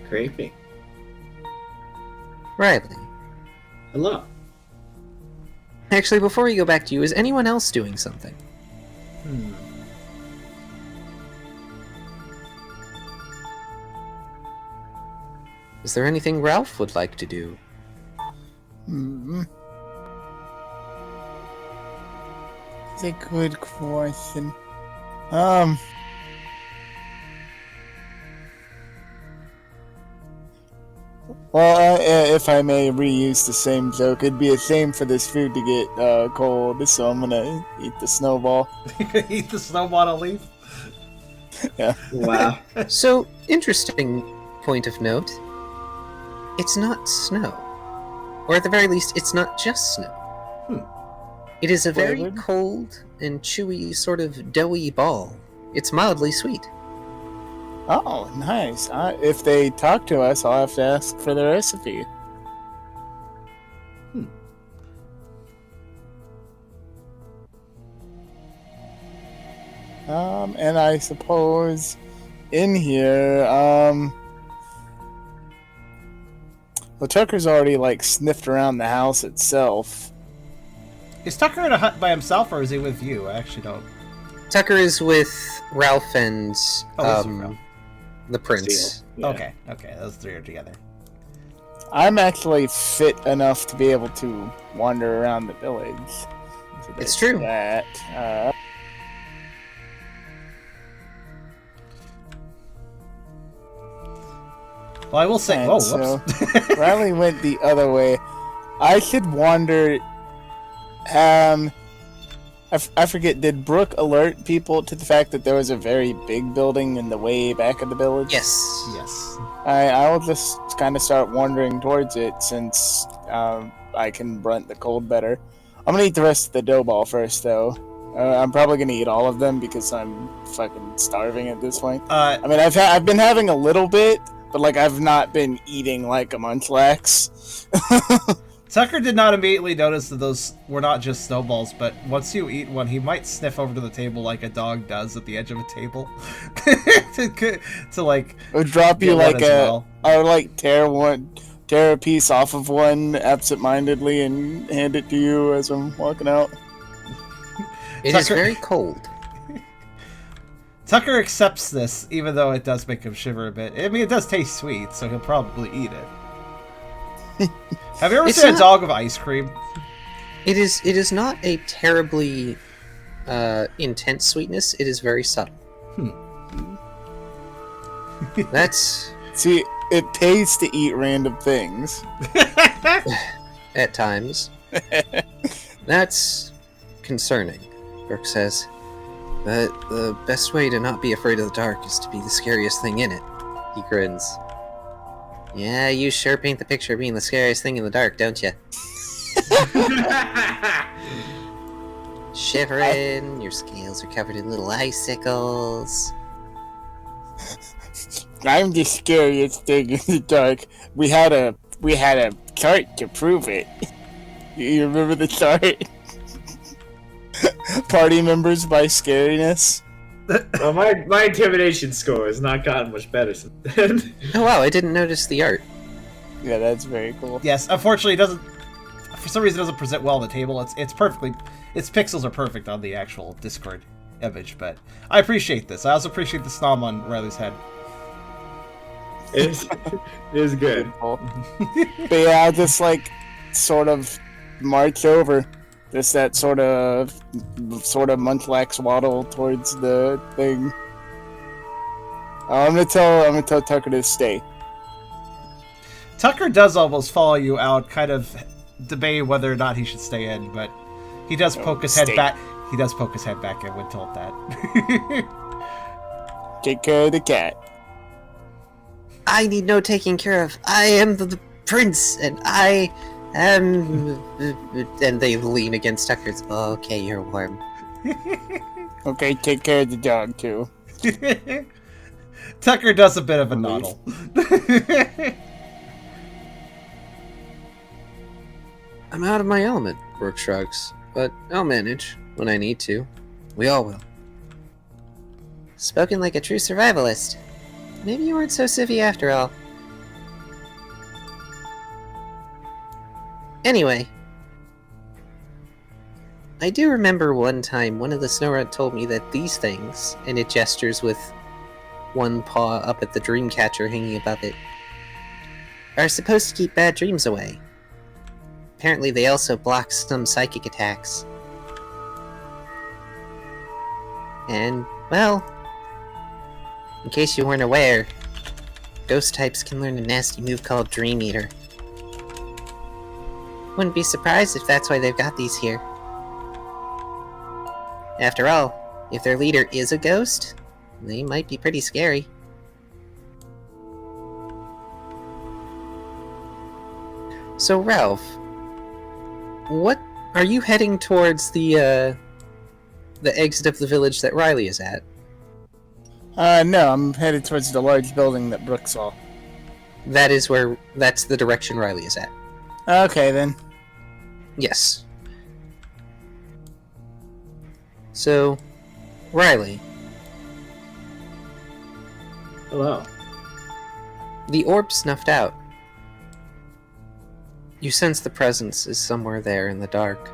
Creepy. Riley. Hello. Actually, before we go back to you, is anyone else doing something? Is there anything Ralph would like to do? It's a good question. Well, if I may reuse the same joke, it'd be a shame for this food to get cold, so I'm gonna eat the snowball. Eat the snowball and leaf? Yeah. Wow. So, interesting point of note. It's not snow. Or at the very least, it's not just snow. It is a very Flavored? cold and chewy sort of doughy ball. It's mildly sweet. Oh, nice. If they talk to us, I'll have to ask for the recipe. And I suppose in here, well, Tucker's already, like, sniffed around the house itself. Is Tucker in a hut by himself, or is he with you? I actually don't. Tucker is with Ralph and he's with Ralph. the prince. Seal. Yeah. Okay, those three are together. I'm actually fit enough to be able to wander around the village. So It's there's true. That. Well, I will say... And Oh, so whoops. Riley went the other way. I should wander... I forget, did Brooke alert people to the fact that there was a very big building in the way back of the village? Yes. Yes. I will just kind of start wandering towards it since I can brunt the cold better. I'm gonna eat the rest of the dough ball first, though. I'm probably gonna eat all of them because I'm fucking starving at this point. I mean, I've been having a little bit, but like I've not been eating like a munchlax. Tucker did not immediately notice that those were not just snowballs, but once you eat one, he might sniff over to the table like a dog does at the edge of a table. to like... Or drop you get one like as a... well. Or like tear a piece off of one absentmindedly and hand it to you as I'm walking out. It is Tucker- very cold. Tucker accepts this, even though it does make him shiver a bit. I mean, it does taste sweet, so he'll probably eat it. Have you ever It's seen a not- dog with ice cream? It is not a terribly intense sweetness. It is very subtle. That's See, it pays to eat random things. at times. That's concerning, Brooke says. But the best way to not be afraid of the dark is to be the scariest thing in it. He grins. Yeah, you sure paint the picture of being the scariest thing in the dark, don't you? Shivering, your scales are covered in little icicles. I'm the scariest thing in the dark. We had a chart to prove it. You remember the chart? Party members by scariness. Well, my intimidation score has not gotten much better since then. Oh wow, I didn't notice the art. Yeah, that's very cool. Yes, unfortunately, it doesn't. For some reason, it doesn't present well on the table. It's perfectly. Its pixels are perfect on the actual Discord image, but I appreciate this. I also appreciate the snom on Riley's head. It is good. But yeah, I'll just like sort of march over. Just that sort of munchlax waddle towards the thing. I'm gonna tell Tucker to stay. Tucker does almost follow you out, kind of debating whether or not he should stay in, but he does poke his head back. He does poke his head back and would told that. Take care of the cat. I need no taking care of. I am the prince, and I am... And they lean against Tucker's. Okay, you're warm. Okay, take care of the dog too. Tucker does a bit of a noddle. I'm out of my element, Brooke shrugs. But I'll manage when I need to. We all will. Spoken like a true survivalist. Maybe you weren't so civvy after all. Anyway. I do remember one time one of the Snowrat told me that these things, and it gestures with one paw up at the Dreamcatcher hanging above it, are supposed to keep bad dreams away. Apparently they also block some psychic attacks. And, well, in case you weren't aware, ghost types can learn a nasty move called Dream Eater. Wouldn't be surprised if that's why they've got these here. After all, if their leader is a ghost, they might be pretty scary. So, Ralph, what are you heading towards the exit of the village that Riley is at? No, I'm headed towards the large building that Brooke saw. That's the direction Riley is at. Okay, then. Yes. So, Riley. Hello. The orb snuffed out. You sense the presence is somewhere there in the dark.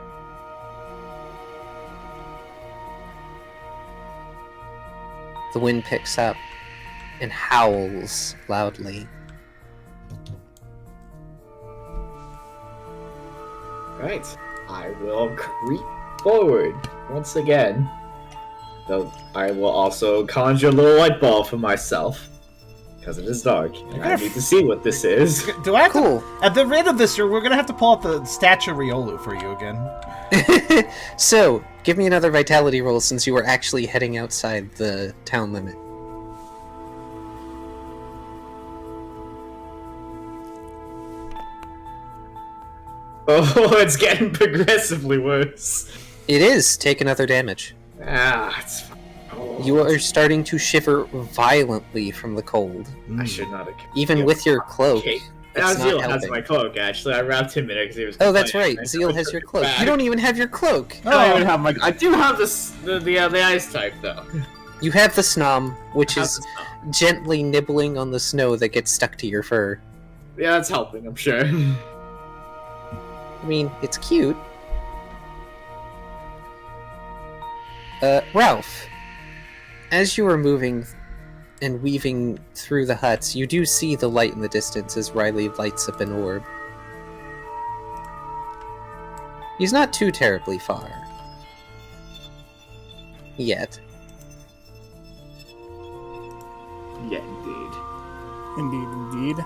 The wind picks up and howls loudly. Right. I will creep forward once again. Though I will also conjure a little light ball for myself. Because it is dark, and I need to see what this is. Do I have Cool. to, at the end of this year, we're gonna have to pull out the statue Riolu for you again. So, give me another vitality roll since you were actually heading outside the town limit. Oh, it's getting progressively worse. It is. Take another damage. It's fine. Oh, You are starting to shiver violently from the cold. I should not have. Even with your cloak. Okay. It's Now not Zeal has helping. my cloak, actually. I wrapped him in it because he was. Oh, that's complaining. right. Zeal has your cloak. Back. You don't even have your cloak. I don't even have my. I do have the ice type though. You have the snom, which I have is the stuff. gently nibbling on the snow that gets stuck to your fur. Yeah, that's helping. I'm sure. I mean, it's cute. Ralph, as you are moving and weaving through the huts, you do see the light in the distance as Riley lights up an orb. He's not too terribly far. Yet. Yeah, indeed. Indeed.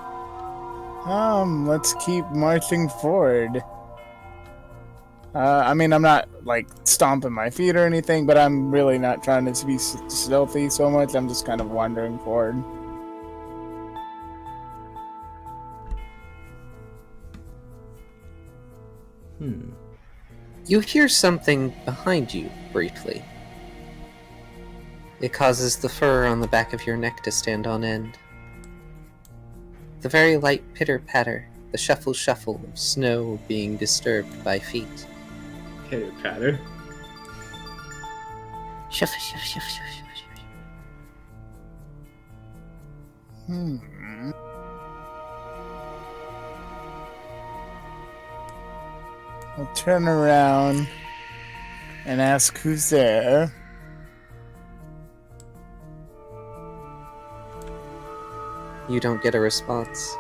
Let's keep marching forward. I mean, I'm not like stomping my feet or anything, but I'm really not trying to be stealthy so much. I'm just kind of wandering forward. You hear something behind you briefly. It causes the fur on the back of your neck to stand on end. The very light pitter-patter, the shuffle-shuffle of snow being disturbed by feet. Pitter-patter? Shuffle, shuffle, shuffle, shuffle, shuffle. I'll turn around and ask who's there. You don't get a response.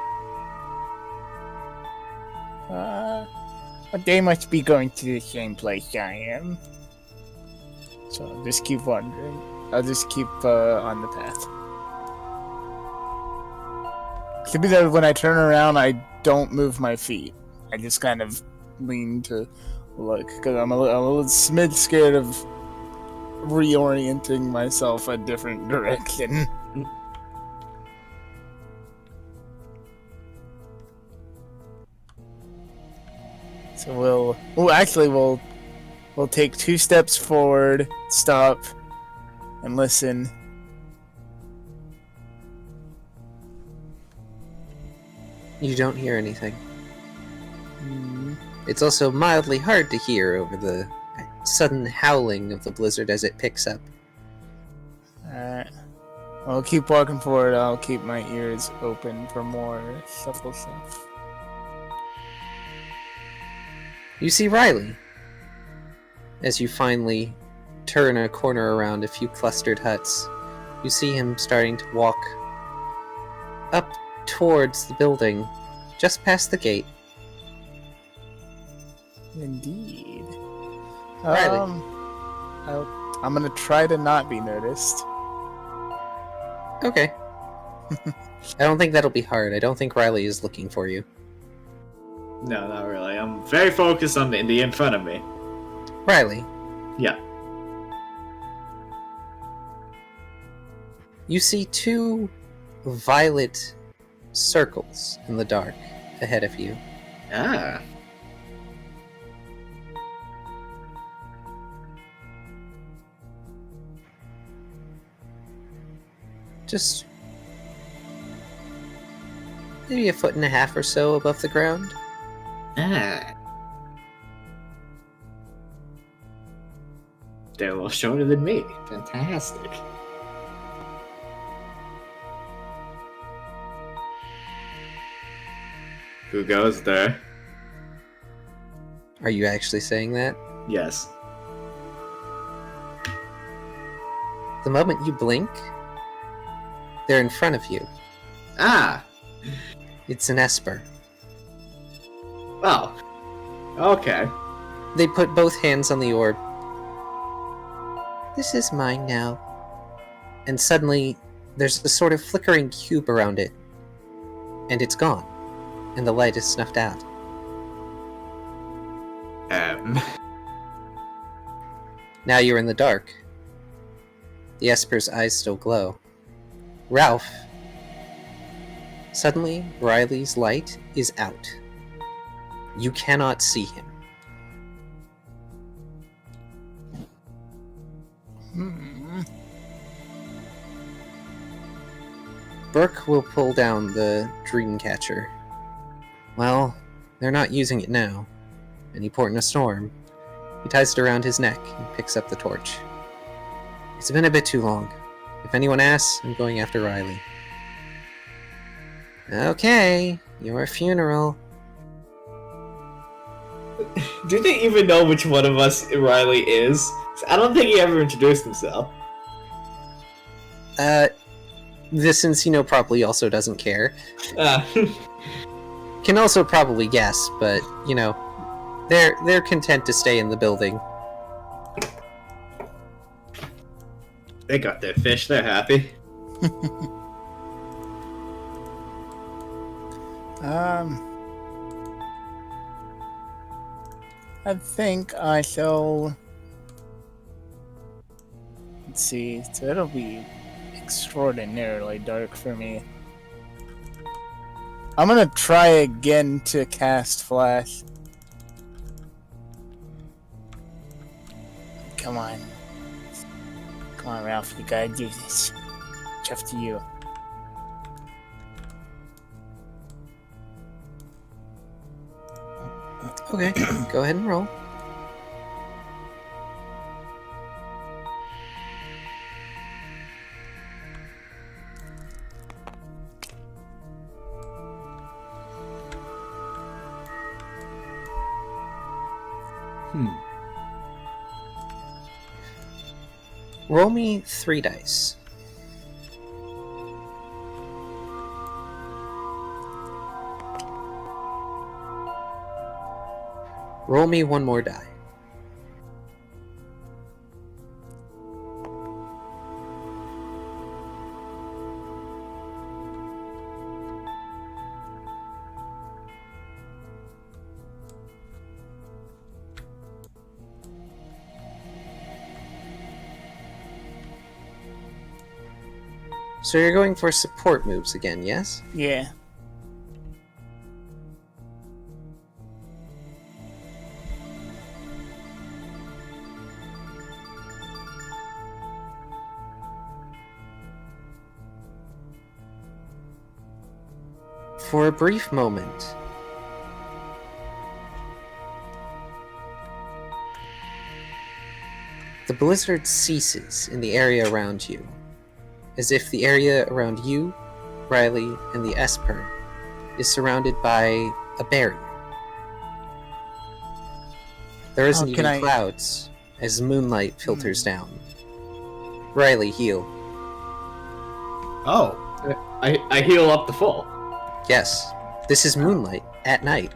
But they must be going to the same place I am. So I'll just keep wandering. I'll just keep on the path. Could be that when I turn around, I don't move my feet. I just kind of lean to look, because I'm a little smidge scared of reorienting myself a different direction. So we'll take 2 steps forward, stop, and listen. You don't hear anything. It's also mildly hard to hear over the sudden howling of the blizzard as it picks up. Alright. I'll keep walking forward. I'll keep my ears open for more shuffle stuff. You see Riley. As you finally turn a corner around a few clustered huts, you see him starting to walk up towards the building, just past the gate. Indeed. Riley. I'm gonna try to not be noticed. Okay. I don't think that'll be hard. I don't think Riley is looking for you. No, not really. I'm very focused on the Indian in front of me. Riley. Yeah. You see 2 violet circles in the dark ahead of you. Ah. Just maybe 1.5 feet or so above the ground. Ah. They're a little shorter than me. Fantastic. Who goes there? Are you actually saying that? Yes. The moment you blink, they're in front of you. Ah. It's an Esper. Oh. Okay. They put both hands on the orb. This is mine now. And suddenly, there's a sort of flickering cube around it. And it's gone. And the light is snuffed out. Now you're in the dark. The Esper's eyes still glow. Ralph. Suddenly, Riley's light is out. You cannot see him. Burke will pull down the Dreamcatcher. Well, they're not using it now. Any port in a storm. He ties it around his neck and picks up the torch. It's been a bit too long. If anyone asks, I'm going after Riley. Okay, your funeral. Do they even know which one of us Riley is? 'Cause I don't think he ever introduced himself. This Encino probably also doesn't care. Ah. Can also probably guess, but, you know, they're content to stay in the building. They got their fish, they're happy. I think I shall. Let's see. So it'll be extraordinarily dark for me. I'm gonna try again to cast Flash. Come on. Come on, Ralph. You gotta do this. It's up to you. Okay, go ahead and roll. Roll me 3 dice. Roll me 1 more die. So you're going for support moves again, yes? Yeah. For a brief moment, the blizzard ceases in the area around you, as if the area around you, Riley, and the Esper is surrounded by a barrier. There isn't even clouds, as moonlight filters down. Riley, heal. Oh. I heal up to full. Yes, this is moonlight at night.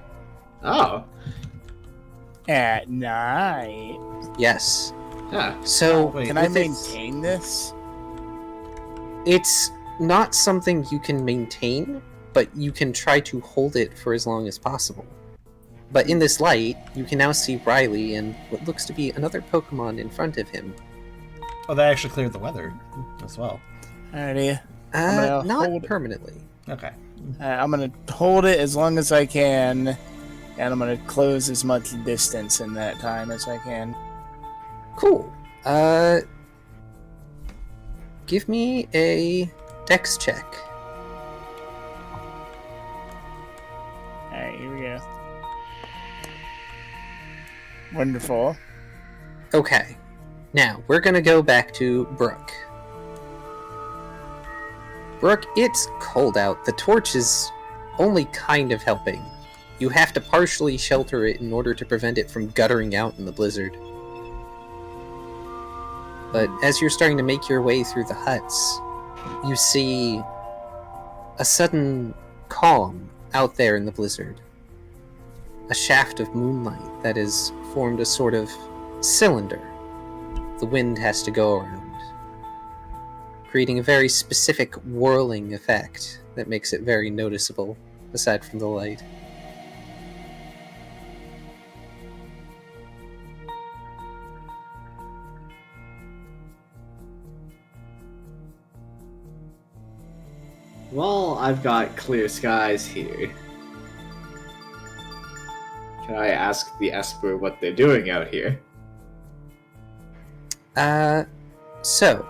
Oh. At night. Yes. Yeah. So, Wait, Can I maintain this? It's not something you can maintain, but you can try to hold it for as long as possible. But in this light, you can now see Riley and what looks to be another Pokemon in front of him. Oh, that actually cleared the weather as well. Alrighty. Not permanently. Okay. I'm gonna hold it as long as I can, and I'm gonna close as much distance in that time as I can. Cool. Give me a dex check. Alright, here we go. Wonderful. Okay. Now, we're gonna go back to Brooke. Brooke, it's cold out. The torch is only kind of helping. You have to partially shelter it in order to prevent it from guttering out in the blizzard. But as you're starting to make your way through the huts, you see a sudden calm out there in the blizzard. A shaft of moonlight that has formed a sort of cylinder the wind has to go around, creating a very specific whirling effect that makes it very noticeable, aside from the light. Well, I've got clear skies here. Can I ask the Esper what they're doing out here? So,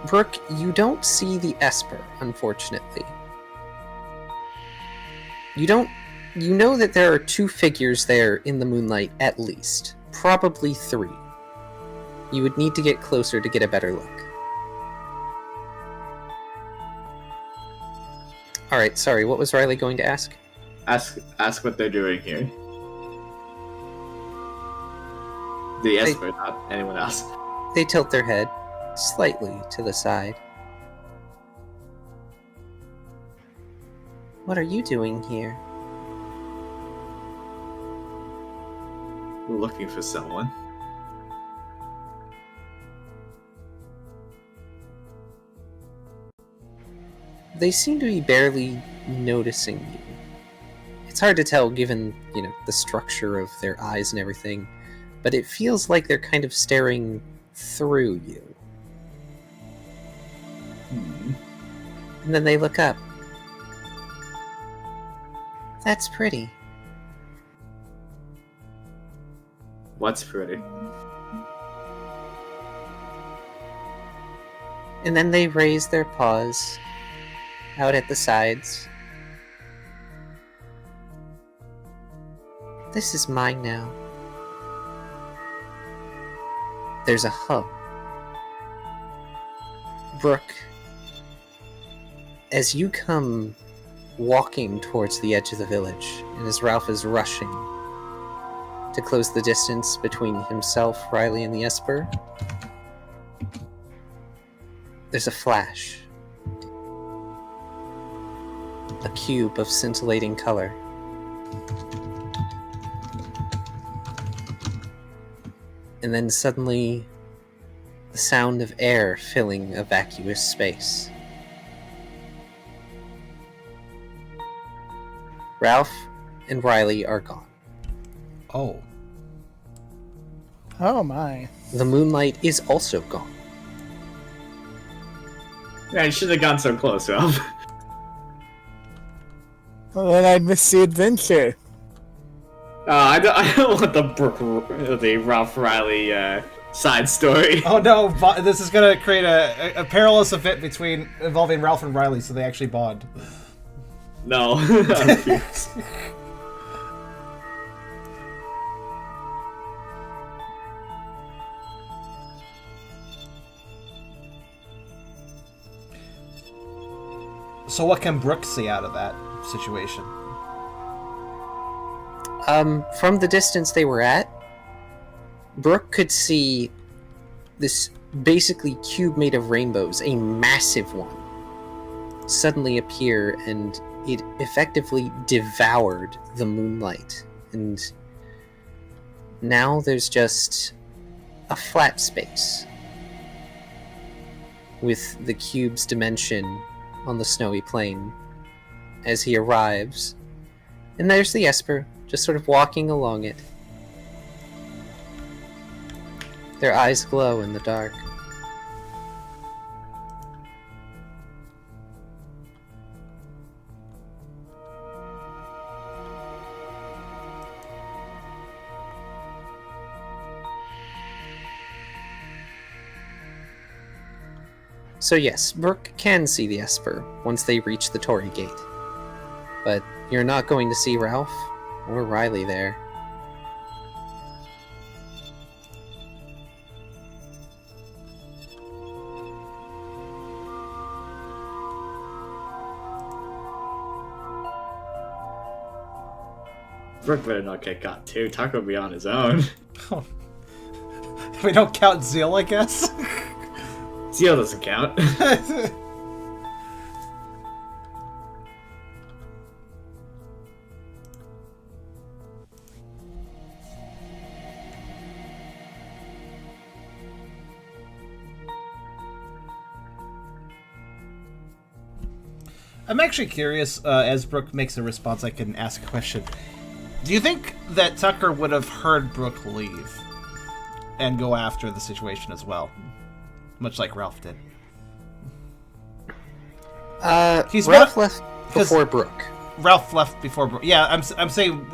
Brooke, you don't see the Esper, unfortunately. You know that there are 2 figures there in the moonlight, at least. Probably 3. You would need to get closer to get a better look. Alright, sorry, what was Riley going to ask? Ask what they're doing here. The Esper, not anyone else. They tilt their head slightly to the side. What are you doing here? We're looking for someone. They seem to be barely noticing you. It's hard to tell given, the structure of their eyes and everything, but it feels like they're kind of staring through you. And then they look up. That's pretty. What's pretty? And then they raise their paws out at the sides. This is mine now. There's a hub. Brooke, as you come walking towards the edge of the village, and as Ralph is rushing to close the distance between himself, Riley, and the Esper, there's a flash. A cube of scintillating color. And then suddenly, the sound of air filling a vacuous space. Ralph and Riley are gone. Oh. Oh my. The moonlight is also gone. Yeah, you shouldn't have gone so close, Ralph. Well, then I'd miss the adventure. I don't want the Ralph Riley side story. Oh no, this is gonna create a perilous event involving Ralph and Riley, so they actually bond. No. So what can Brooke see out of that situation? From the distance they were at, Brooke could see this basically cube made of rainbows, a massive one, suddenly appear, and it effectively devoured the moonlight. And now there's just a flat space with the cube's dimension on the snowy plain as he arrives. And there's the Esper, just sort of walking along it. Their eyes glow in the dark. So yes, Brooke can see the Esper once they reach the Torii Gate. But you're not going to see Ralph or Riley there. Brooke better not get caught too. Tucker will be on his own. We don't count Zeal, I guess. Zeal doesn't count. I'm actually curious, as Brooke makes a response, I can ask a question. Do you think that Tucker would have heard Brooke leave and go after the situation as well? Much like Ralph did. Ralph left before Brooke. Ralph left before Brooke. Yeah, I'm saying,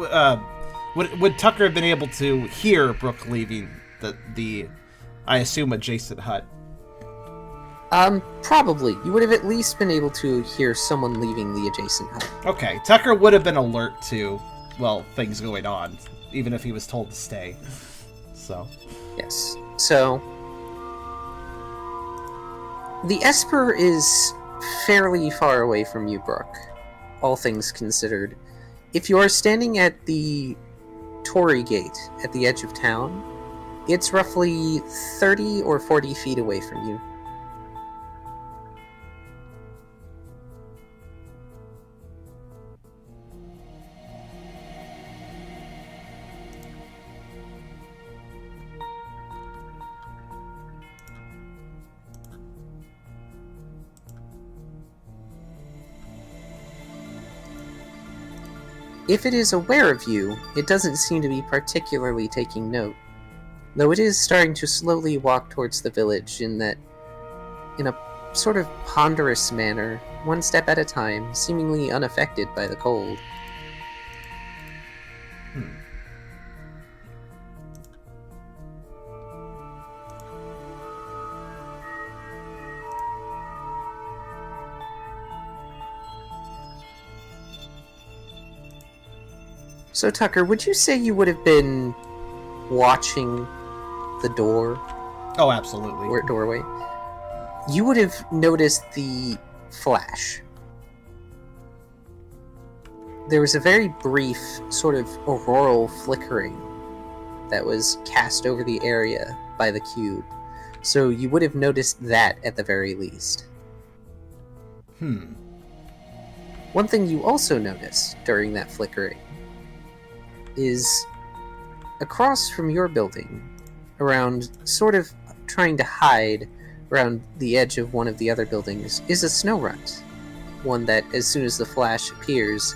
would Tucker have been able to hear Brooke leaving the I assume, adjacent hut? Probably. You would have at least been able to hear someone leaving the adjacent hut. Okay, Tucker would have been alert to, well, things going on, even if he was told to stay. So. Yes. So, the Esper is fairly far away from you, Brooke, all things considered. If you are standing at the Torii Gate at the edge of town, it's roughly 30 or 40 feet away from you. If it is aware of you, it doesn't seem to be particularly taking note, though it is starting to slowly walk towards the village in a sort of ponderous manner, one step at a time, seemingly unaffected by the cold. So, Tucker, would you say you would have been watching the door? Oh, absolutely. Or doorway? You would have noticed the flash. There was a very brief sort of auroral flickering that was cast over the area by the cube. So you would have noticed that at the very least. One thing you also noticed during that flickering is across from your building, around sort of trying to hide around the edge of one of the other buildings, is a snow runt. One that, as soon as the flash appears,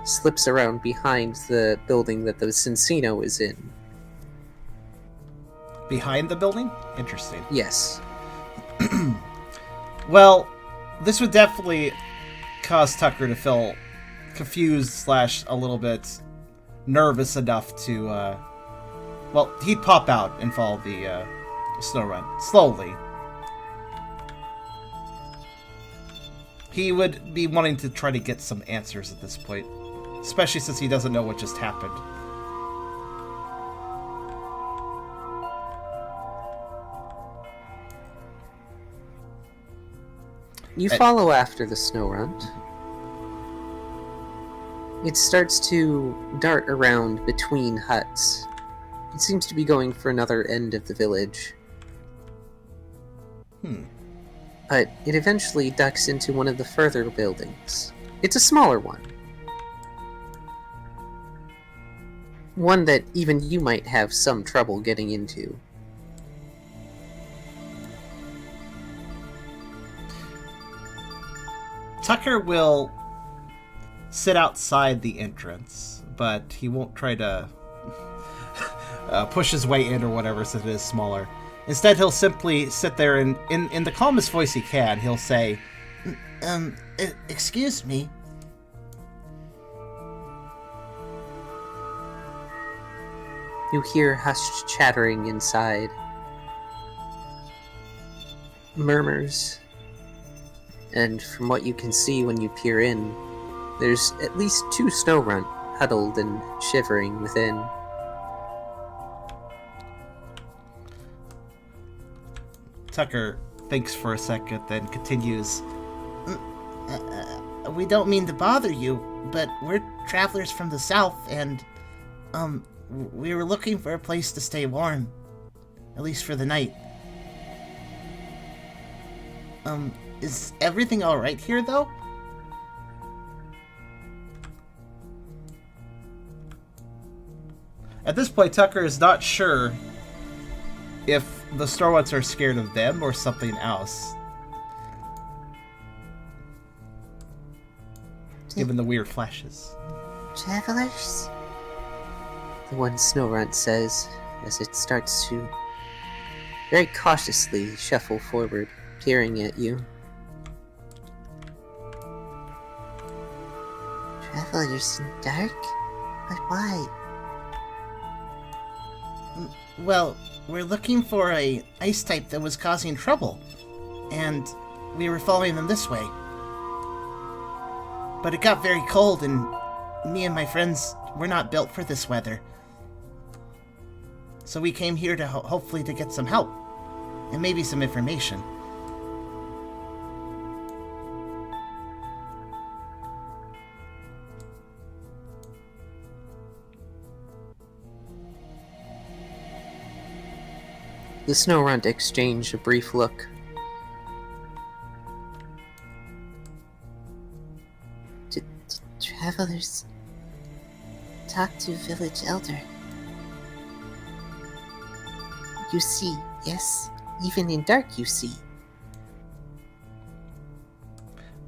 slips around behind the building that the Cincino is in. Behind the building? Interesting. Yes. Well, this would definitely cause Tucker to feel confused / a little bit nervous enough to, well, he'd pop out and follow the snow run slowly. He would be wanting to try to get some answers at this point, especially since he doesn't know what just happened. You follow after the snow runt. It starts to dart around between huts. It seems to be going for another end of the village. But it eventually ducks into one of the further buildings. It's a smaller one. One that even you might have some trouble getting into. Tucker will sit outside the entrance, but he won't try to push his way in or whatever since it is smaller. Instead, he'll simply sit there and, in the calmest voice he can, he'll say, excuse me. You hear hushed chattering inside. Murmurs. And from what you can see when you peer in, there's at least 2 snow runt huddled and shivering within. Tucker thinks for a second, then continues. We don't mean to bother you, but we're travelers from the south, and, we were looking for a place to stay warm. At least for the night. Is everything alright here, though? At this point, Tucker is not sure if the snow runts are scared of them or something else. Given the weird flashes. Travelers? The one snow runt says, as it starts to very cautiously shuffle forward, peering at you. Travelers in dark? But why? Well, we're looking for a ice type that was causing trouble, and we were following them this way. But it got very cold, and me and my friends were not built for this weather. So we came here to hopefully to get some help, and maybe some information. The snow runt exchange a brief look. Travelers talk to village elder. You see, yes? Even in dark you see.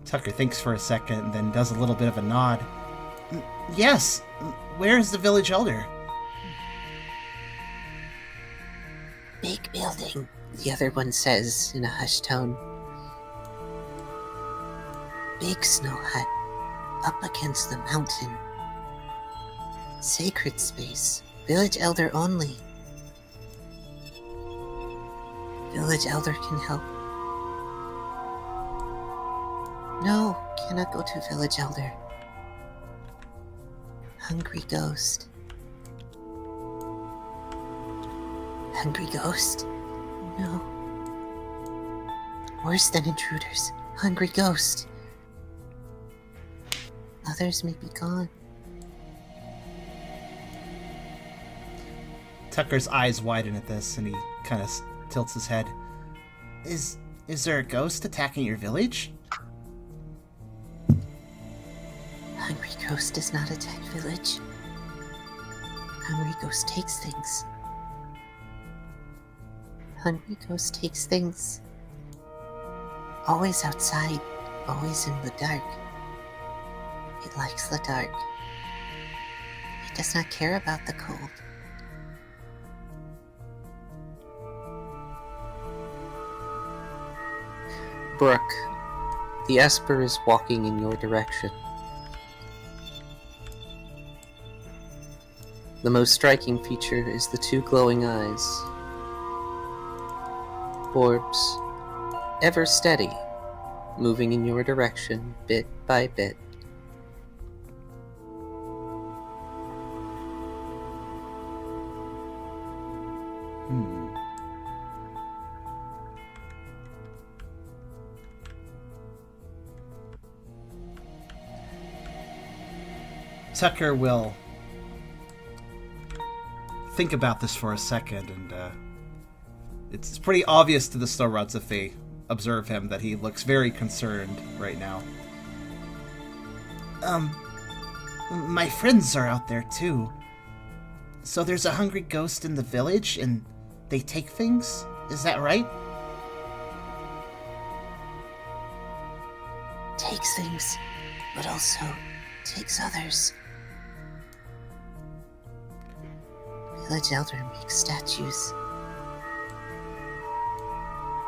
Tucker thinks for a second and then does a little bit of a nod. Yes. Where is the village elder? Big building, the other one says in a hushed tone. Big snow hut, up against the mountain. Sacred space, village elder only. Village elder can help. No, cannot go to village elder. Hungry ghost. Hungry ghost? No. Worse than intruders. Hungry ghost. Others may be gone. Tucker's eyes widen at this, and he kind of tilts his head. Is there a ghost attacking your village? Hungry ghost does not attack village. Hungry ghost takes things. Hungry ghost takes things. Always outside, always in the dark. It likes the dark. It does not care about the cold. Brooke, the Esper is walking in your direction. The most striking feature is the two glowing eyes. Orbs, ever steady, moving in your direction bit by bit. Tucker will think about this for a second, and it's pretty obvious to the Snow Rods if they observe him that he looks very concerned right now. My friends are out there too. So there's a hungry ghost in the village and they take things? Is that right? Takes things, but also takes others. Village elder makes statues.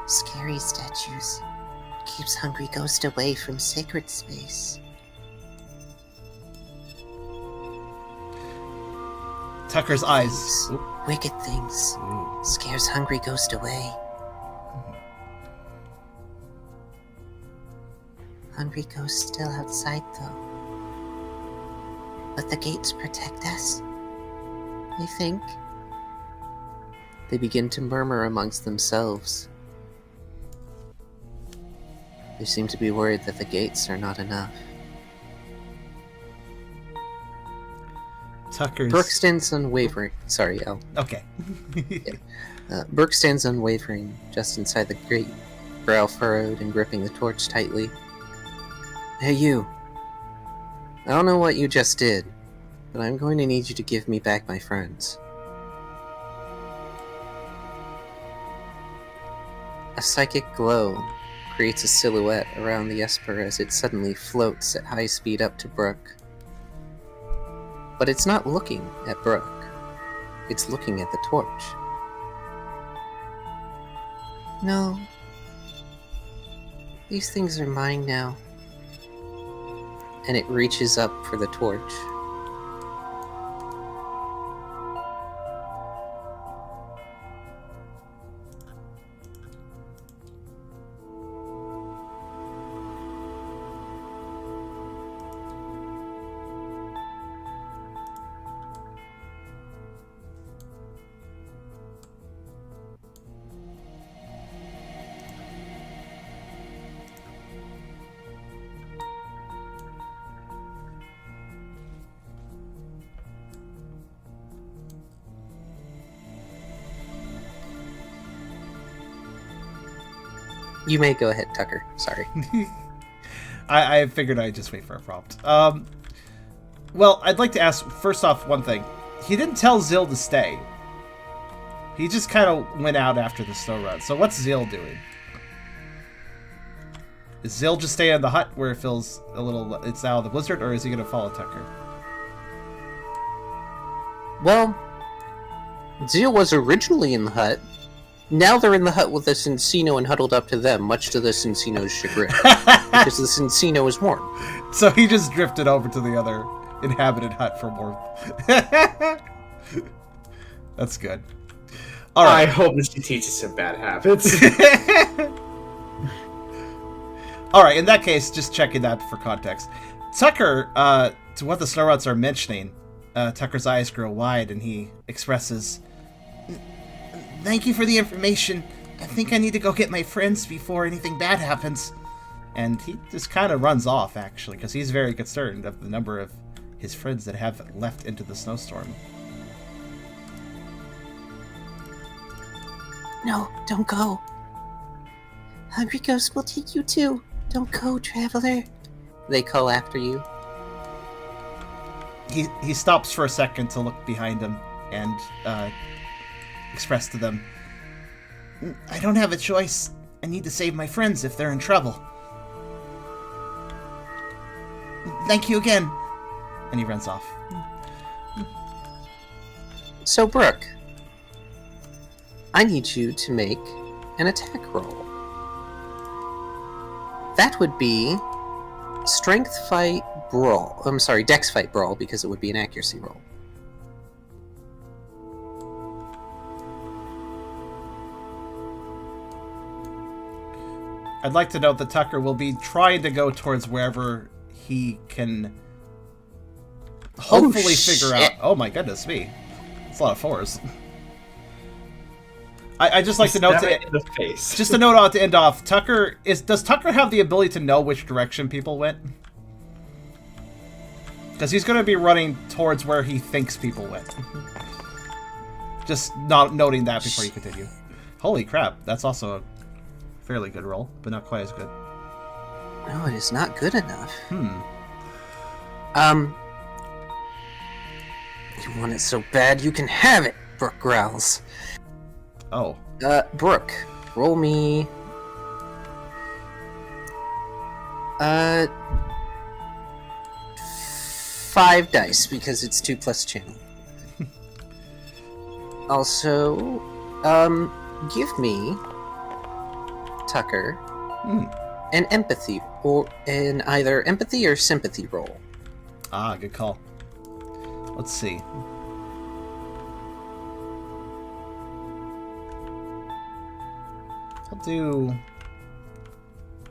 Scary statues. Keeps hungry ghost away from sacred space. Tucker's eyes. Things, wicked things. Scares hungry ghost away. Hungry ghost still outside though. But the gates protect us, I think. They begin to murmur amongst themselves. They seem to be worried that the gates are not enough. Tucker's... Brooke stands unwavering. Sorry, Al. Okay. Brooke stands unwavering, just inside the grate, brow furrowed and gripping the torch tightly. Hey, you. I don't know what you just did, but I'm going to need you to give me back my friends. A psychic glow creates a silhouette around the Esper as it suddenly floats at high speed up to Brooke. But it's not looking at Brooke. It's looking at the torch. No. These things are mine now. And it reaches up for the torch. You may go ahead, Tucker. Sorry. I figured I'd just wait for a prompt. Well, I'd like to ask, first off, one thing. He didn't tell Zill to stay. He just kind of went out after the snow run. So what's Zill doing? Is Zill just staying in the hut where it feels a little... it's out of the blizzard, or is he going to follow Tucker? Well, Zeal was originally in the hut. Now they're in the hut with the Cincino and huddled up to them, much to the Cincino's chagrin. Because the Cincino is warm. So he just drifted over to the other inhabited hut for warmth. That's good. All right. I hope this teaches some bad habits. All right, in that case, just checking that for context. Tucker, to what the Snow Routes are mentioning, Tucker's eyes grow wide and he expresses, Thank you for the information. I think I need to go get my friends before anything bad happens. and he just kind of runs off, actually, because he's very concerned of the number of his friends that have left into the snowstorm. No, don't go. Hungry Ghost will take you too. Don't go, traveler. They call after you. He stops for a second to look behind him and express to them, I don't have a choice. I need to save my friends if they're in trouble. Thank you again. and he runs off. So, Brooke, I need you to make an attack roll. That would be Strength Fight Brawl. I'm sorry, Dex Fight Brawl, because it would be an accuracy roll. I'd like to note that Tucker will be trying to go towards wherever he can hopefully figure out... Oh my goodness me. It's a lot of fours. I just like to note in the face. Just a note to end off. Does Tucker have the ability to know which direction people went? Because he's going to be running towards where he thinks people went. Just not noting that before you continue. Holy crap, that's also a fairly good roll, but not quite as good. No, it is not good enough. You want it so bad, you can have it, Brooke growls. Oh. Brooke, roll me... 5 dice, because it's 2 plus channel. Also, give me, Tucker, an empathy, or an either empathy or sympathy roll. Ah, good call. Let's see. I'll do...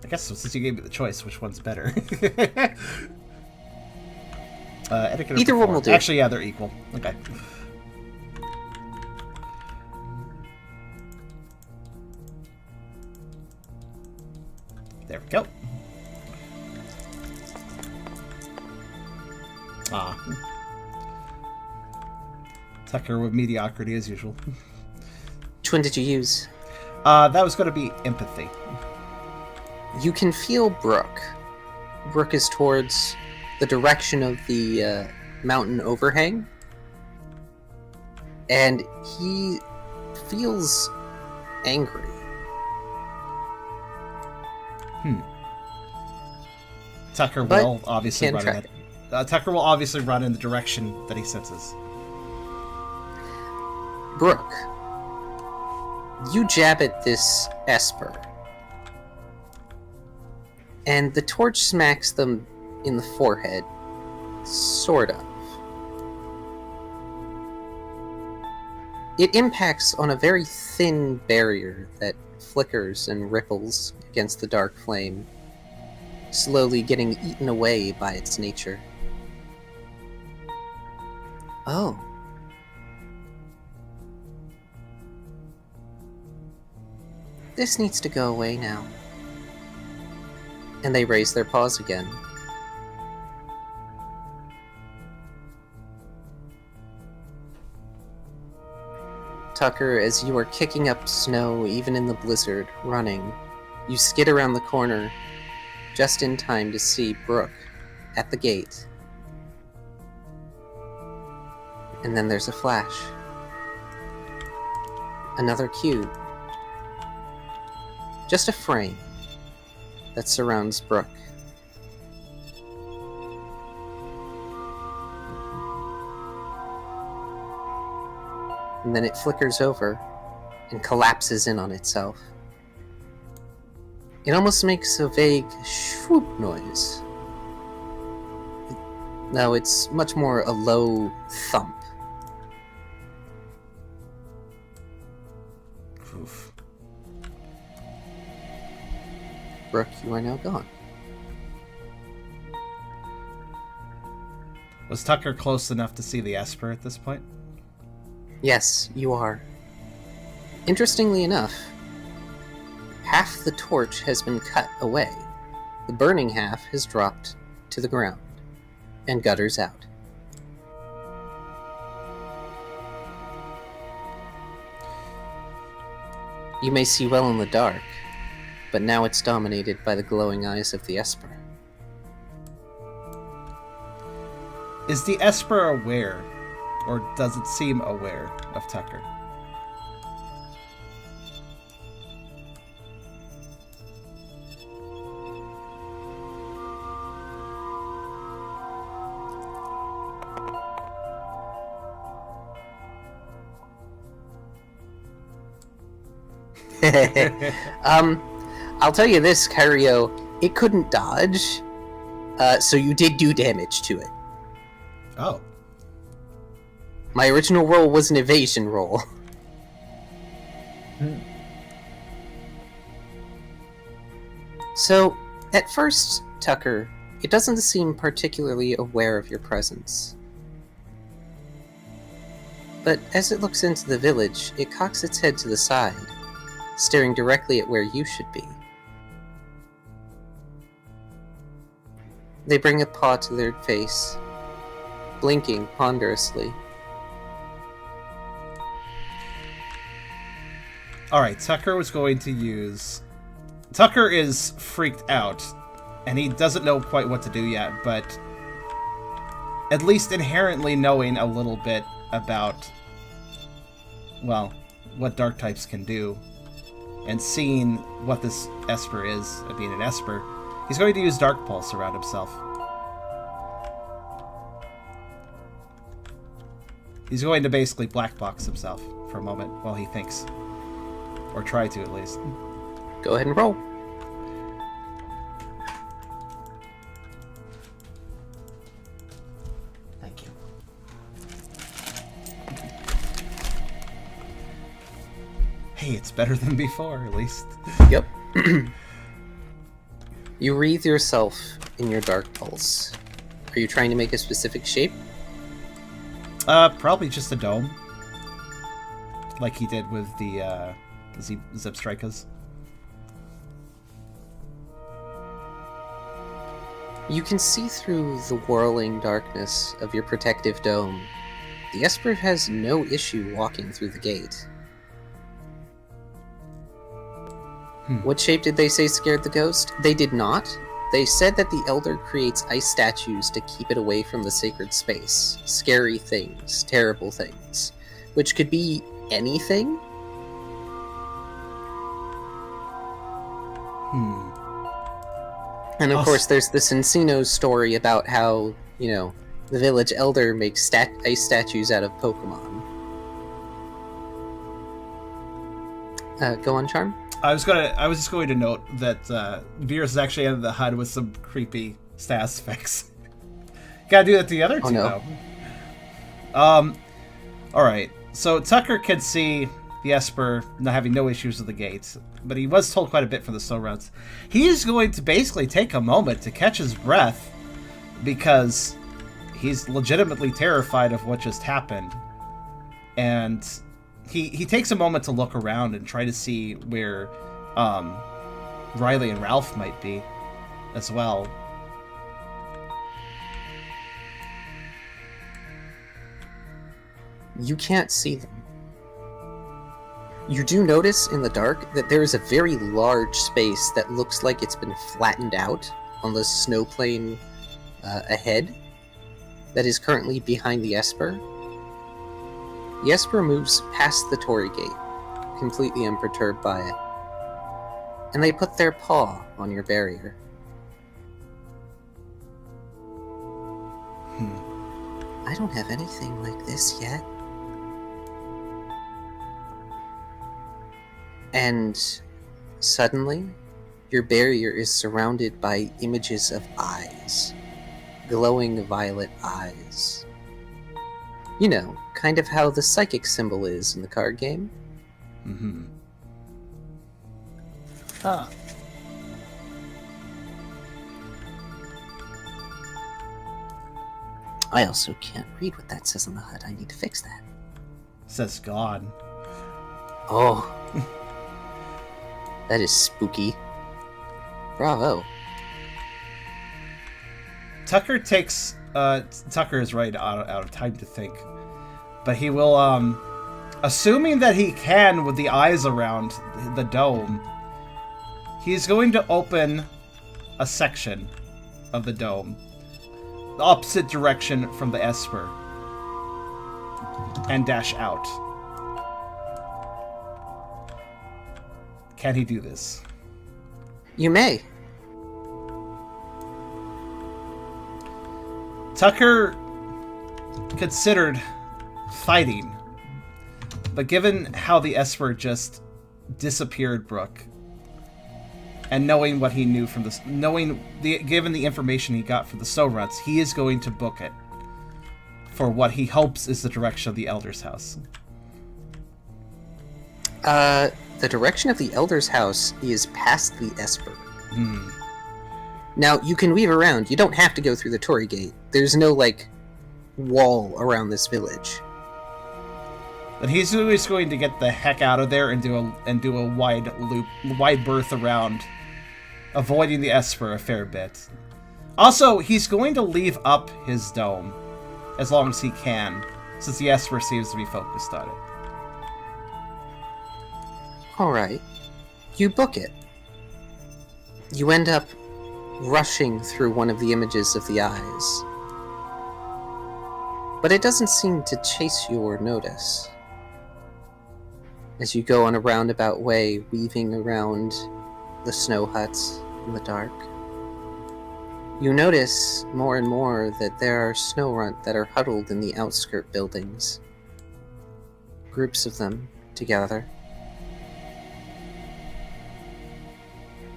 I guess since you gave me the choice, which one's better? Etiquette Either one will do. Actually, yeah, they're equal. Okay. There we go. Ah. Tucker with mediocrity as usual. Which one did you use? That was going to be empathy. You can feel Brooke. Brooke is towards the direction of the mountain overhang. And he feels angry. Tucker But will obviously can run try. in that. Tucker will obviously run in the direction that he senses. Brooke, you jab at this Esper. And the torch smacks them in the forehead. Sort of. It impacts on a very thin barrier that flickers and ripples against the dark flame, slowly getting eaten away by its nature. Oh. This needs to go away now. And they raise their paws again. Tucker, as you are kicking up snow, even in the blizzard, running, you skid around the corner, just in time to see Brooke at the gate. And then there's a flash. Another cube. Just a frame that surrounds Brooke. and then it flickers over and collapses in on itself. It almost makes a vague swoop noise. No, it's much more a low thump. Oof. Brooke, you are now gone. Was Tucker close enough to see the Esper at this point? Yes, you are. Interestingly enough, half the torch has been cut away. The burning half has dropped to the ground and gutters out. You may see well in the dark, but now it's dominated by the glowing eyes of the Esper. Is the Esper aware, or does it seem aware of Tucker? I'll tell you this, Kyrio, it couldn't dodge, so you did do damage to it. Oh. My original roll was an evasion roll. So, at first, Tucker, it doesn't seem particularly aware of your presence. But as it looks into the village, it cocks its head to the side, staring directly at where you should be. They bring a paw to their face, blinking ponderously. Alright, Tucker was going to use... Tucker is freaked out, and he doesn't know quite what to do yet, but at least inherently knowing a little bit about, well, what dark types can do, and seeing what this Esper is, being an Esper, he's going to use Dark Pulse around himself. He's going to basically black box himself for a moment while he thinks. Or try to, at least. Go ahead and roll. Thank you. Hey, it's better than before, at least. Yep. You wreathe yourself in your Dark Pulse. Are you trying to make a specific shape? Probably just a dome. Like he did with the Zebstrikers. You can see through the whirling darkness of your protective dome. The Esper has no issue walking through the gate. What shape did they say scared the ghost? They did not. They said that the Elder creates ice statues to keep it away from the sacred space. Scary things, terrible things. Which could be anything? And of course, there's the Cincino's story about how, you know, the village elder makes ice statues out of Pokemon. Go on, Charm? I was just going to note that Beers is actually under the HUD with some creepy stats effects. Gotta do that to the other two, no. though. Alright, so Tucker can see the Esper not having no issues with the gates, but he was told quite a bit from the snow runs. He's going to basically take a moment to catch his breath because he's legitimately terrified of what just happened. And he takes a moment to look around and try to see where Riley and Ralph might be as well. You can't see them. You do notice in the dark that there is a very large space that looks like it's been flattened out on the snow plain ahead that is currently behind the Esper. The Esper moves past the Torii Gate, completely unperturbed by it, and they put their paw on your barrier. I don't have anything like this yet. And suddenly, your barrier is surrounded by images of eyes. Glowing violet eyes. You know, kind of how the psychic symbol is in the card game. Mm-hmm. Huh. I also can't read what that says on the HUD. I need to fix that. Says God. Oh. That is spooky. Bravo. Tucker takes... Tucker is right out of time to think. But he will, assuming that he can with the eyes around the dome, he's going to open a section of the dome. The opposite direction from the Esper. And dash out. Can he do this? You may. Tucker considered fighting, but given how the Esper just disappeared Brooke, and knowing what he knew from this, given the information he got from the snow runs, he is going to book it for what he hopes is the direction of the Elder's house. The direction of the Elder's house is past the Esper. Now, you can weave around. You don't have to go through the Torii Gate. There's no, wall around this village. Then he's always going to get the heck out of there and do a wide berth around, avoiding the Esper a fair bit. Also, he's going to leave up his dome as long as he can, since the Esper seems to be focused on it. Alright. You book it. You end up rushing through one of the images of the eyes. But it doesn't seem to chase you or notice. As you go on a roundabout way, weaving around the snow huts in the dark, you notice more and more that there are snow runt that are huddled in the outskirt buildings. Groups of them together.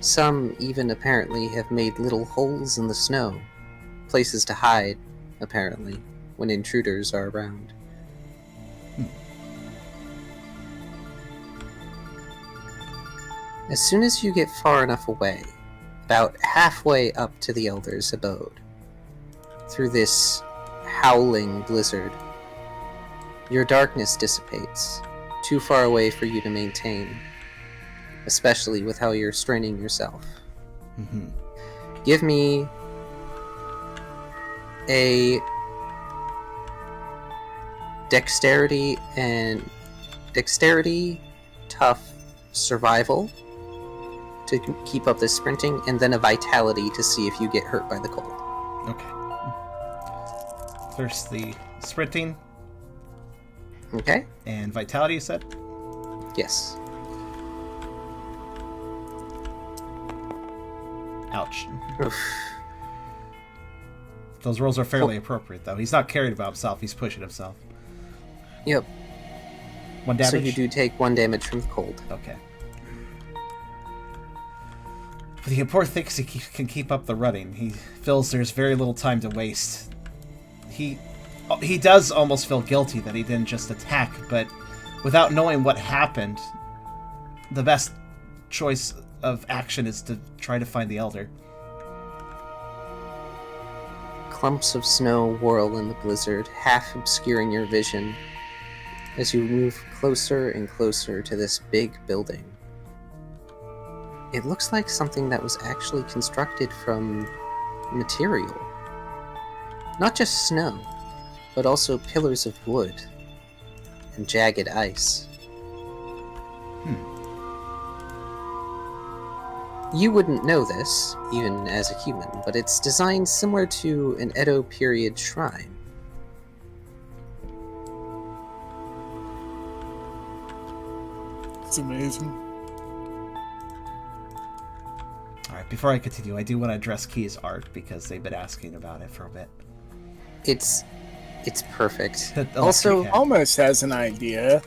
Some even apparently have made little holes in the snow, places to hide, apparently, when intruders are around. As soon as you get far enough away, about halfway up to the Elder's abode, through this howling blizzard, your darkness dissipates, too far away for you to maintain, especially with how you're straining yourself. Give me a dexterity, tough, survival to keep up this sprinting, and then a vitality to see if you get hurt by the cold. Okay. First the sprinting. Okay. And vitality, you said? Yes. Ouch. Oof. Those rolls are fairly appropriate, though. He's not carried by himself, he's pushing himself. Yep. 1 damage? So you do take 1 damage from the cold. Okay. But the poor thinks he can keep up the running. He feels there's very little time to waste. He does almost feel guilty that he didn't just attack, but without knowing what happened, the best choice of action is to try to find the Elder. Clumps of snow whirl in the blizzard, half obscuring your vision as you move closer and closer to this big building. It looks like something that was actually constructed from material. Not just snow, but also pillars of wood and jagged ice. You wouldn't know this, even as a human, but it's designed similar to an Edo period shrine. It's amazing. Alright, before I continue, I do want to address Key's art, because they've been asking about it for a bit. It's perfect. Unless Also, you can. Almost has an idea.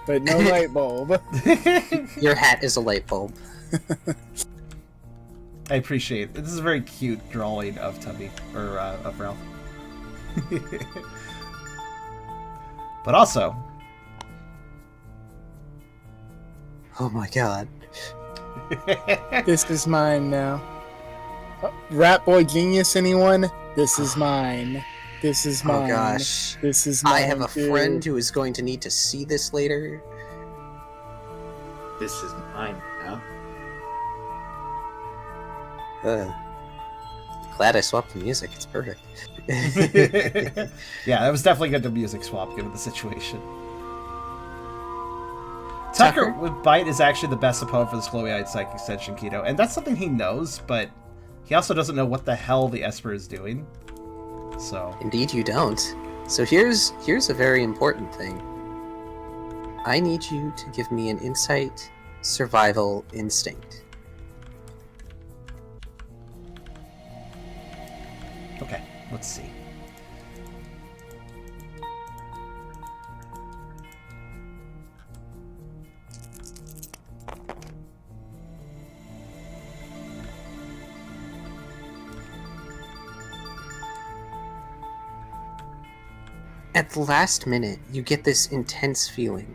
but no light bulb. Your hat is a light bulb. I appreciate it. This is a very cute drawing of Tubby, or of Ralph. But also... Oh my god. This is mine now. Rat Boy Genius, anyone? This is mine. This is mine. Oh gosh. This is mine. I have a too. friend who is going to need to see this later. This is mine now. Glad I swapped the music. It's perfect. Yeah, that was definitely good to music swap given the situation. Tucker with Bite is actually the best opponent for this Chloe-eyed Psychic Extension Keto, and that's something he knows, but he also doesn't know what the hell the Esper is doing. So Indeed you don't. So here's a very important thing. I need you to give me an insight survival instinct. okay, let's see. At the last minute, you get this intense feeling.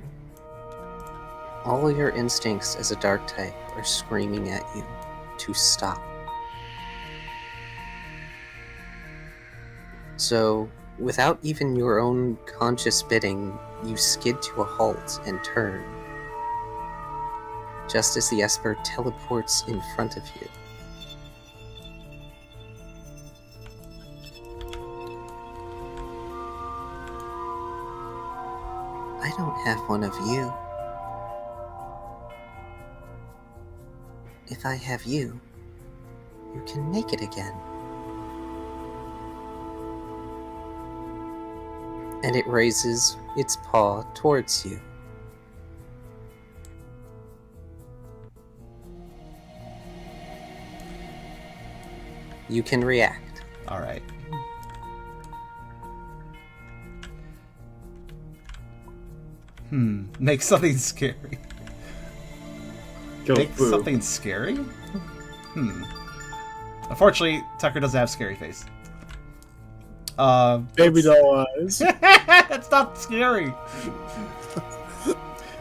All your instincts as a dark type are screaming at you to stop. So, without even your own conscious bidding, you skid to a halt and turn, just as the Esper teleports in front of you. I don't have one of you. If I have you, you can make it again. And it raises its paw towards you. You can react. All right. Make something scary. Go Make boo. something scary? Unfortunately, Tucker doesn't have scary face. Baby doll eyes. That's not scary.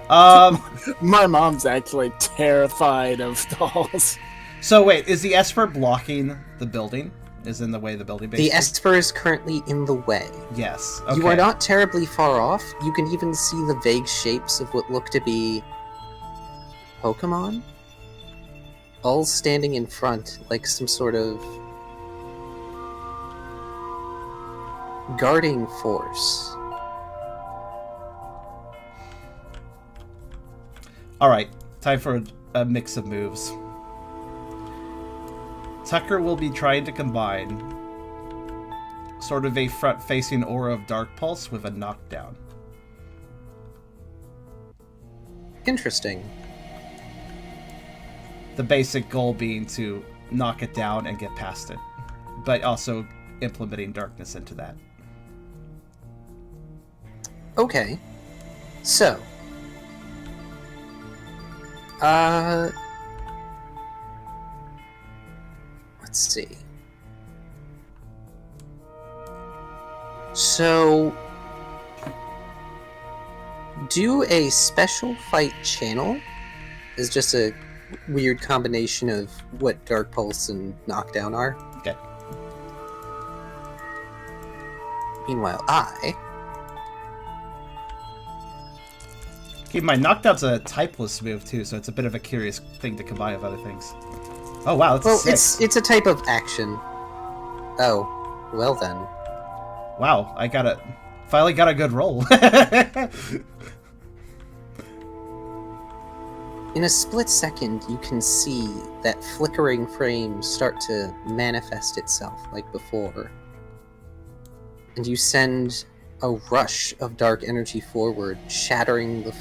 My mom's actually terrified of dolls. So wait, is the Esper blocking the building? Is in the way of the building, basically? The Esper is currently in the way. Yes. Okay. You are not terribly far off. You can even see the vague shapes of what look to be Pokemon, all standing in front like some sort of guarding force. Alright, time for a mix of moves. Tucker will be trying to combine sort of a front-facing aura of Dark Pulse with a knockdown. Interesting. The basic goal being to knock it down and get past it, but also implementing darkness into that. Okay. So. Let's see. So. Do a special fight channel is just a weird combination of what Dark Pulse and Knockdown are. Okay. Meanwhile, Keep in mind, Knockdown's a typeless move too, so it's a bit of a curious thing to combine with other things. Oh wow, that's well, a 6. it's a type of action. Oh, well then. Wow, finally got a good roll. In a split second, you can see that flickering frame start to manifest itself like before. And you send a rush of dark energy forward, shattering the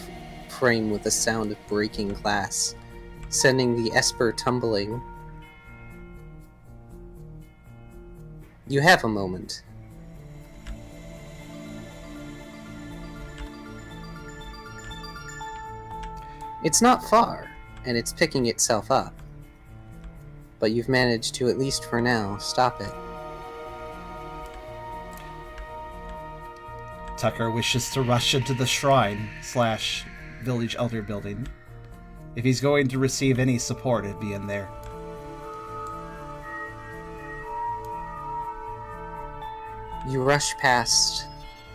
frame with the sound of breaking glass, sending the Esper tumbling. You have a moment. It's not far, and it's picking itself up. But you've managed to, at least for now, stop it. Tucker wishes to rush into the shrine / village elder building. If he's going to receive any support, it'd be in there. You rush past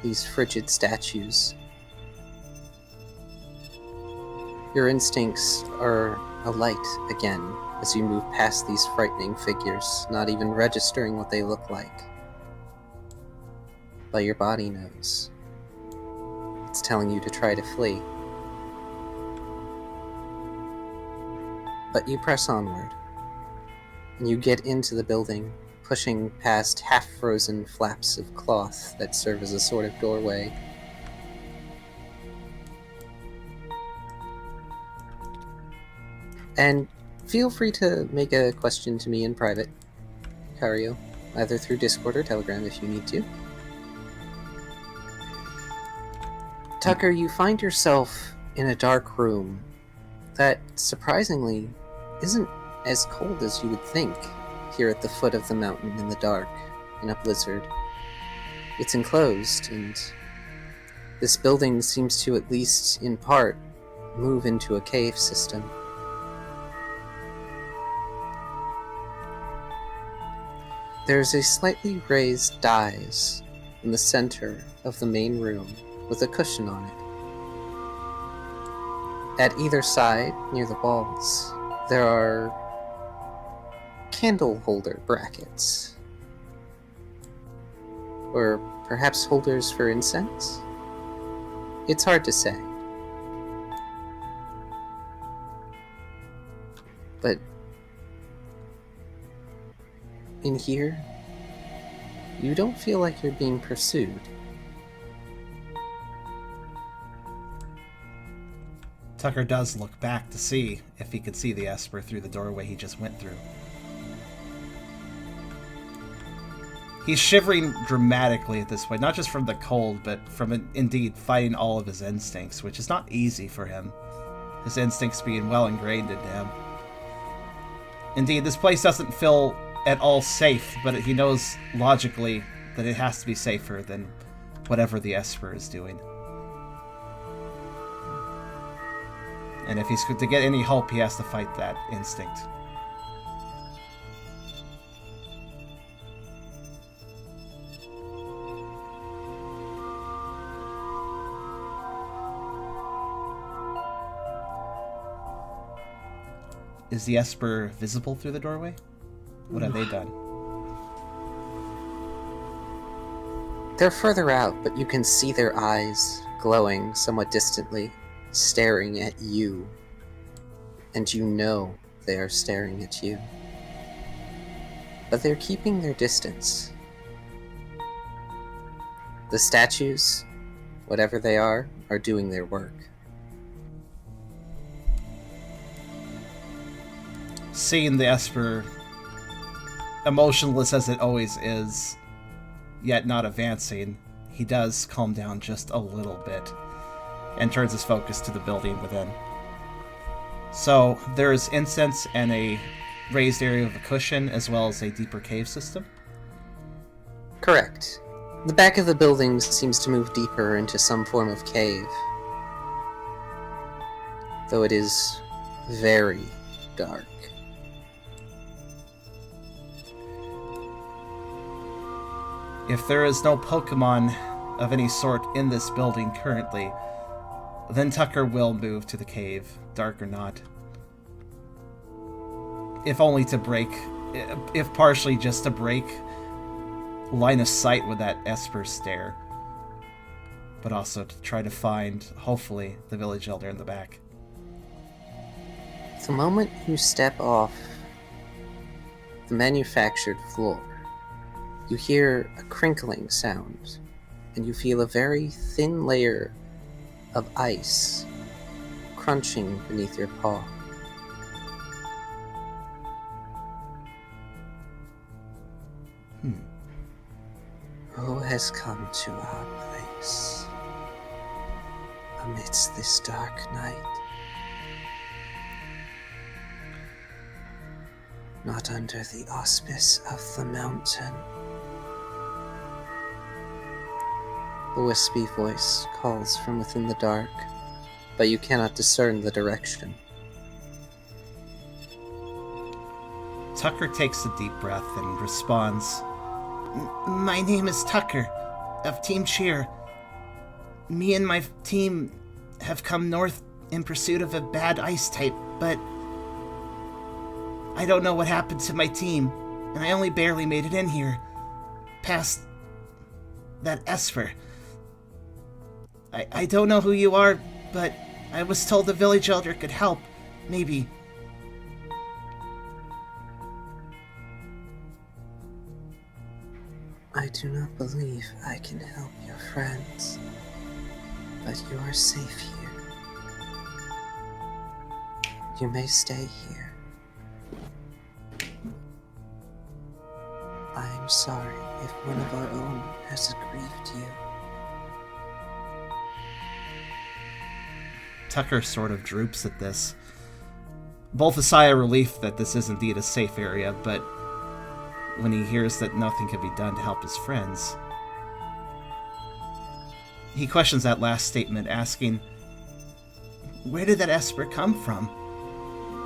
these frigid statues. Your instincts are alight again as you move past these frightening figures, not even registering what they look like. But your body knows. It's telling you to try to flee. But you press onward, and you get into the building, pushing past half-frozen flaps of cloth that serve as a sort of doorway. And feel free to make a question to me in private, Kyrio, either through Discord or Telegram if you need to. Tucker, you find yourself in a dark room that, surprisingly, isn't as cold as you would think here at the foot of the mountain in the dark, in a blizzard. It's enclosed, and this building seems to, at least in part, move into a cave system. There's a slightly raised dais in the center of the main room with a cushion on it. At either side, near the walls, there are candle holder brackets. Or perhaps holders for incense? It's hard to say. But in here, you don't feel like you're being pursued. Tucker does look back to see if he could see the Esper through the doorway he just went through. He's shivering dramatically at this point, not just from the cold, but from indeed fighting all of his instincts, which is not easy for him. His instincts being well ingrained into him. Indeed, this place doesn't feel at all safe, but he knows logically that it has to be safer than whatever the Esper is doing. And if he's to get any hope, he has to fight that instinct. Is the Esper visible through the doorway? What have they done? They're further out, but you can see their eyes glowing somewhat distantly, staring at you. And you know they are staring at you. But they're keeping their distance. The statues, whatever they are doing their work. Seeing the Esper, emotionless as it always is, yet not advancing, he does calm down just a little bit and turns his focus to the building within. So there is incense and a raised area of a cushion, as well as a deeper cave system? Correct. The back of the building seems to move deeper into some form of cave. Though it is very dark. If there is no Pokemon of any sort in this building currently, then Tucker will move to the cave, dark or not. If only to break, if partially just to break line of sight with that Esper stare. But also to try to find, hopefully, the village elder in the back. The moment you step off the manufactured floor, you hear a crinkling sound, and you feel a very thin layer of ice crunching beneath your paw. Who has come to our place amidst this dark night? Not under the auspice of the mountain. The wispy voice calls from within the dark, but you cannot discern the direction. Tucker takes a deep breath and responds, My name is Tucker, of Team Cheer. Me and my team have come north in pursuit of a bad ice type, but I don't know what happened to my team, and I only barely made it in here, past that Esper. I don't know who you are, but I was told the village elder could help, maybe. I do not believe I can help your friends, but you are safe here. You may stay here. I am sorry if one of our own has aggrieved you. Tucker sort of droops at this. Both a sigh of relief that this is indeed a safe area, but when he hears that nothing can be done to help his friends, he questions that last statement, asking, Where did that Esper come from?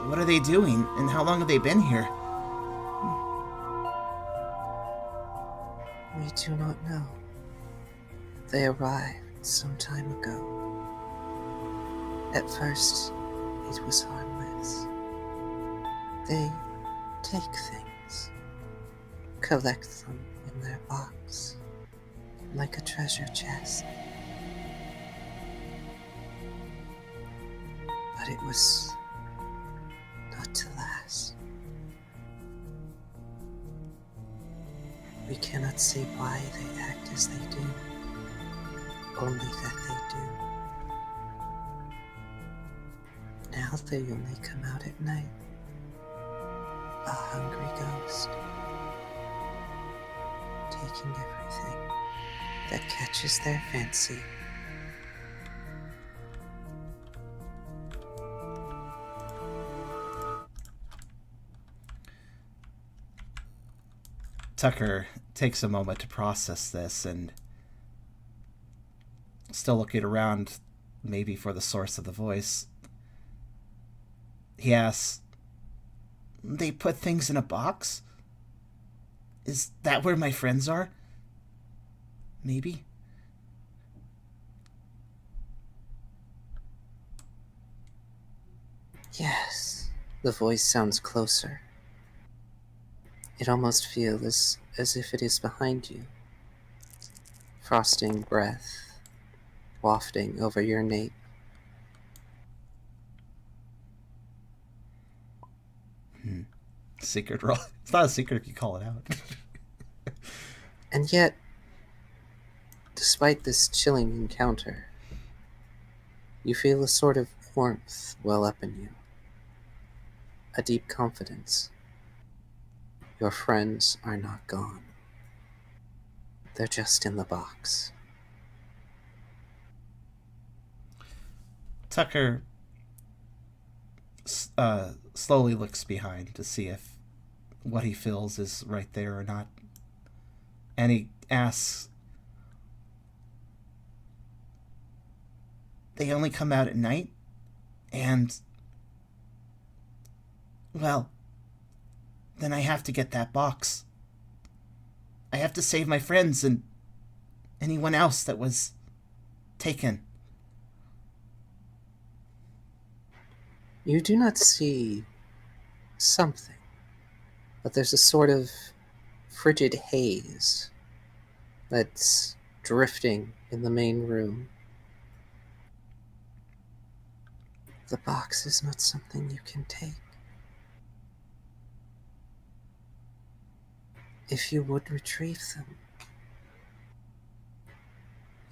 What are they doing, and how long have they been here? We do not know. They arrived some time ago. At first, it was harmless. They take things, collect them in their box, like a treasure chest. But it was not to last. We cannot say why they act as they do, only that they do. Now they only come out at night. A hungry ghost, taking everything that catches their fancy. Tucker takes a moment to process this and, still looking around, maybe for the source of the voice, he asks, They put things in a box? Is that where my friends are? Maybe? Yes, the voice sounds closer. It almost feels as if it is behind you. Frosting breath, wafting over your nape. secret roll. It's not a secret if you call it out. And yet, despite this chilling encounter, you feel a sort of warmth well up in you. A deep confidence. Your friends are not gone. They're just in the box. Tucker slowly looks behind to see if what he feels is right there or not. And he asks, They only come out at night? And... well, then I have to get that box. I have to save my friends and anyone else that was taken. You do not see something, but there's a sort of frigid haze that's drifting in the main room. The box is not something you can take. If you would retrieve them,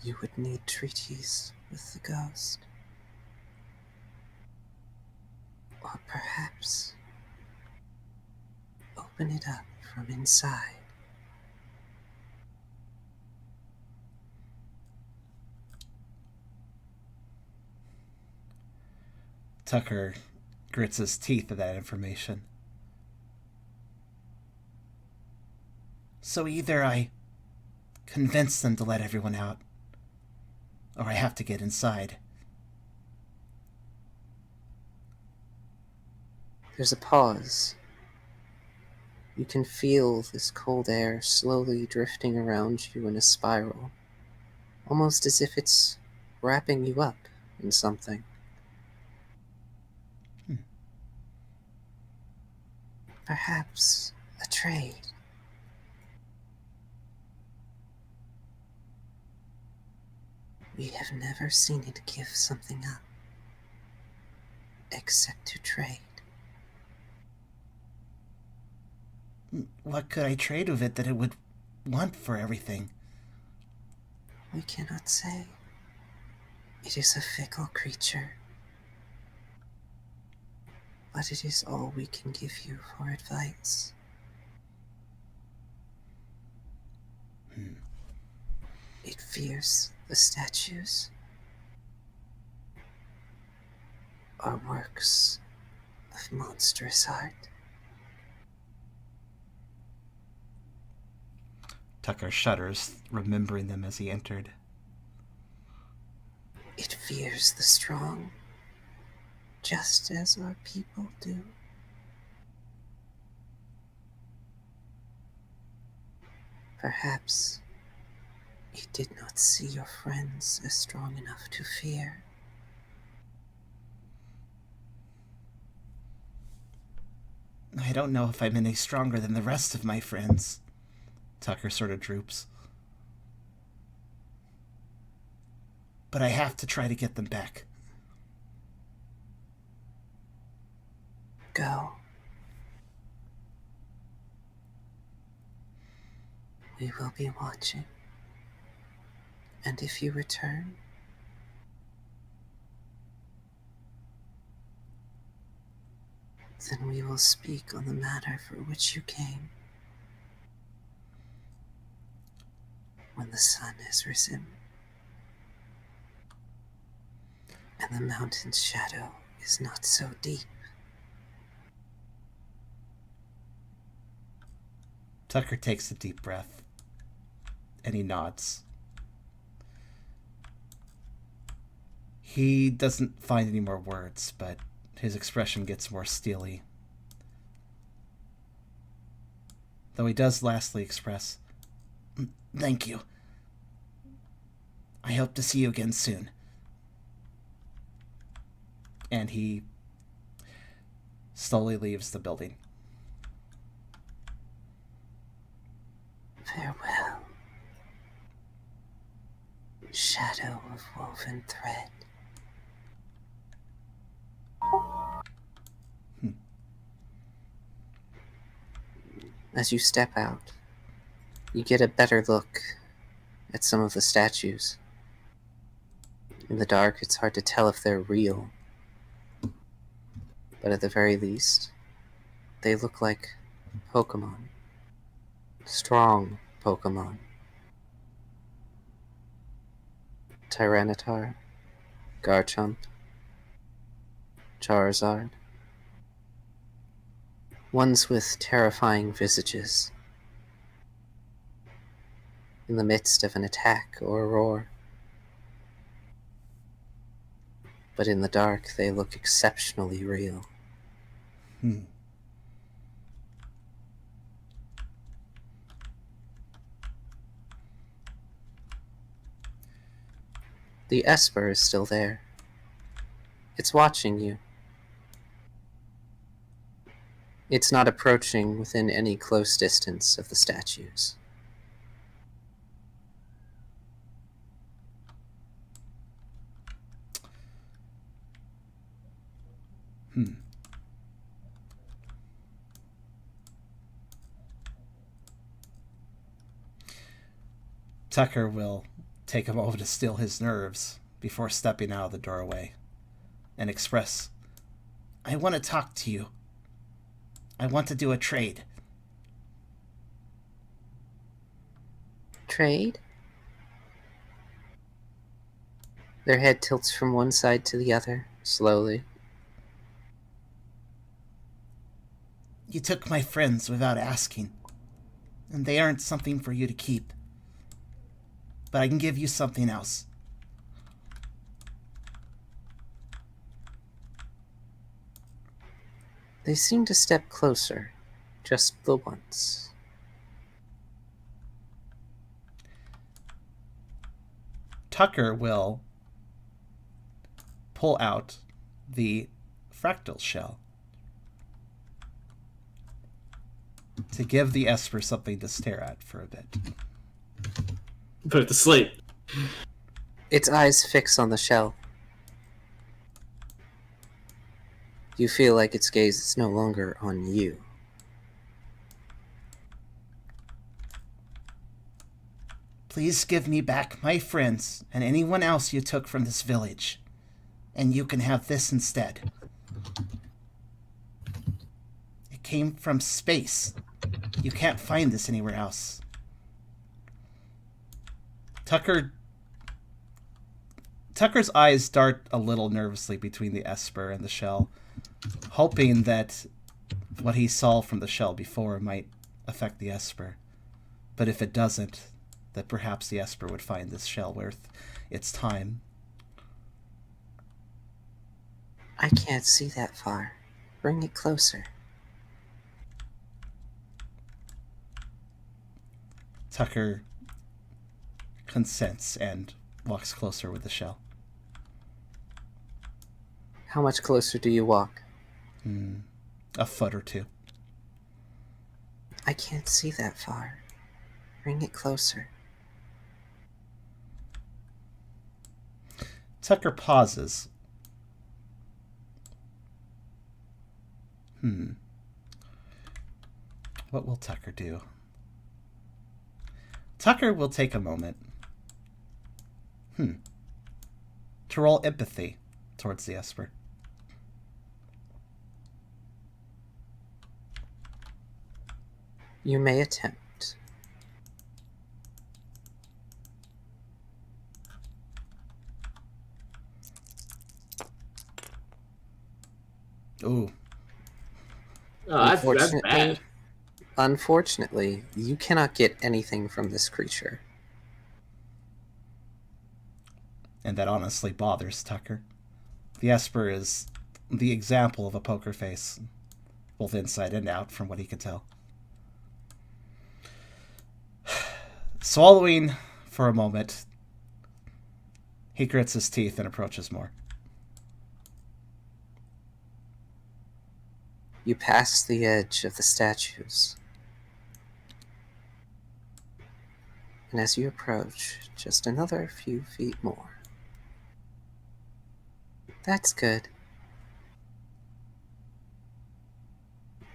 you would need treaties with the ghost. Or perhaps open it up from inside. Tucker grits his teeth at that information. So either I convince them to let everyone out, or I have to get inside. There's a pause. You can feel this cold air slowly drifting around you in a spiral, almost as if it's wrapping you up in something. Perhaps a trade. We have never seen it give something up, except to trade. What could I trade with it that it would want for everything? We cannot say. It is a fickle creature. But it is all we can give you for advice. It fears the statues. Are works of monstrous art. Tucker shudders, remembering them as he entered. It fears the strong, just as our people do. Perhaps it did not see your friends as strong enough to fear. I don't know if I'm any stronger than the rest of my friends. Tucker sort of droops. But I have to try to get them back. Go. We will be watching. And if you return, then we will speak on the matter for which you came. When the sun has risen, and the mountain's shadow is not so deep. Tucker takes a deep breath, and he nods. He doesn't find any more words, but his expression gets more steely. Though he does lastly express, Thank you. I hope to see you again soon. and he slowly leaves the building. Farewell, shadow of woven thread. As you step out, you get a better look at some of the statues. In the dark, it's hard to tell if they're real. But at the very least, they look like Pokemon. Strong Pokemon. Tyranitar, Garchomp, Charizard. Ones with terrifying visages. In the midst of an attack or a roar. But in the dark, they look exceptionally real. The Esper is still there. It's watching you. It's not approaching within any close distance of the statues. Tucker will take a moment to still his nerves before stepping out of the doorway and express, I want to talk to you. I want to do a trade. Trade? Their head tilts from one side to the other, slowly. You took my friends without asking. and they aren't something for you to keep. But I can give you something else. They seem to step closer, just the once. Tucker will pull out the fractal shell to give the Esper something to stare at for a bit. Put it to sleep. Its eyes fix on the shell. You feel like its gaze is no longer on you. Please give me back my friends and anyone else you took from this village. And you can have this instead. It came from space. You can't find this anywhere else. Tucker's eyes dart a little nervously between the Esper and the shell, hoping that what he saw from the shell before might affect the Esper. But if it doesn't, that perhaps the Esper would find this shell worth its time. I can't see that far. Bring it closer. Tucker consents and walks closer with the shell. How much closer do you walk? A foot or two. I can't see that far. Bring it closer. Tucker pauses. What will Tucker do? Tucker will take a moment. To roll empathy towards the Esper. You may attempt. Ooh. Oh, that's bad. Unfortunately, you cannot get anything from this creature. And that honestly bothers Tucker. The Esper is the example of a poker face, both inside and out, from what he can tell. Swallowing for a moment, he grits his teeth and approaches more. You pass the edge of the statues. And as you approach, just another few feet more. That's good.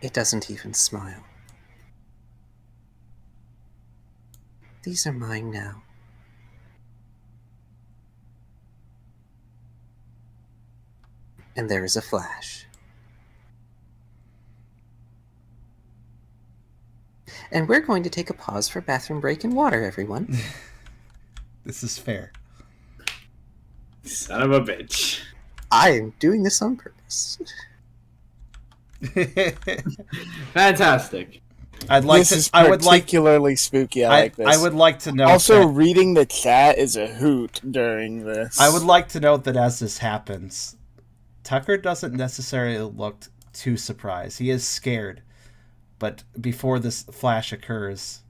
It doesn't even smile. These are mine now. And there is a flash. And we're going to take a pause for bathroom break and water, everyone. This is fair. Son of a bitch. I am doing this on purpose. Fantastic. I'd like This to. is I would like. particularly spooky. I like this. I would like to note. Also, that, reading the chat is a hoot during this. I would like to note that as this happens, Tucker doesn't necessarily look too surprised. He is scared, but before this flash occurs,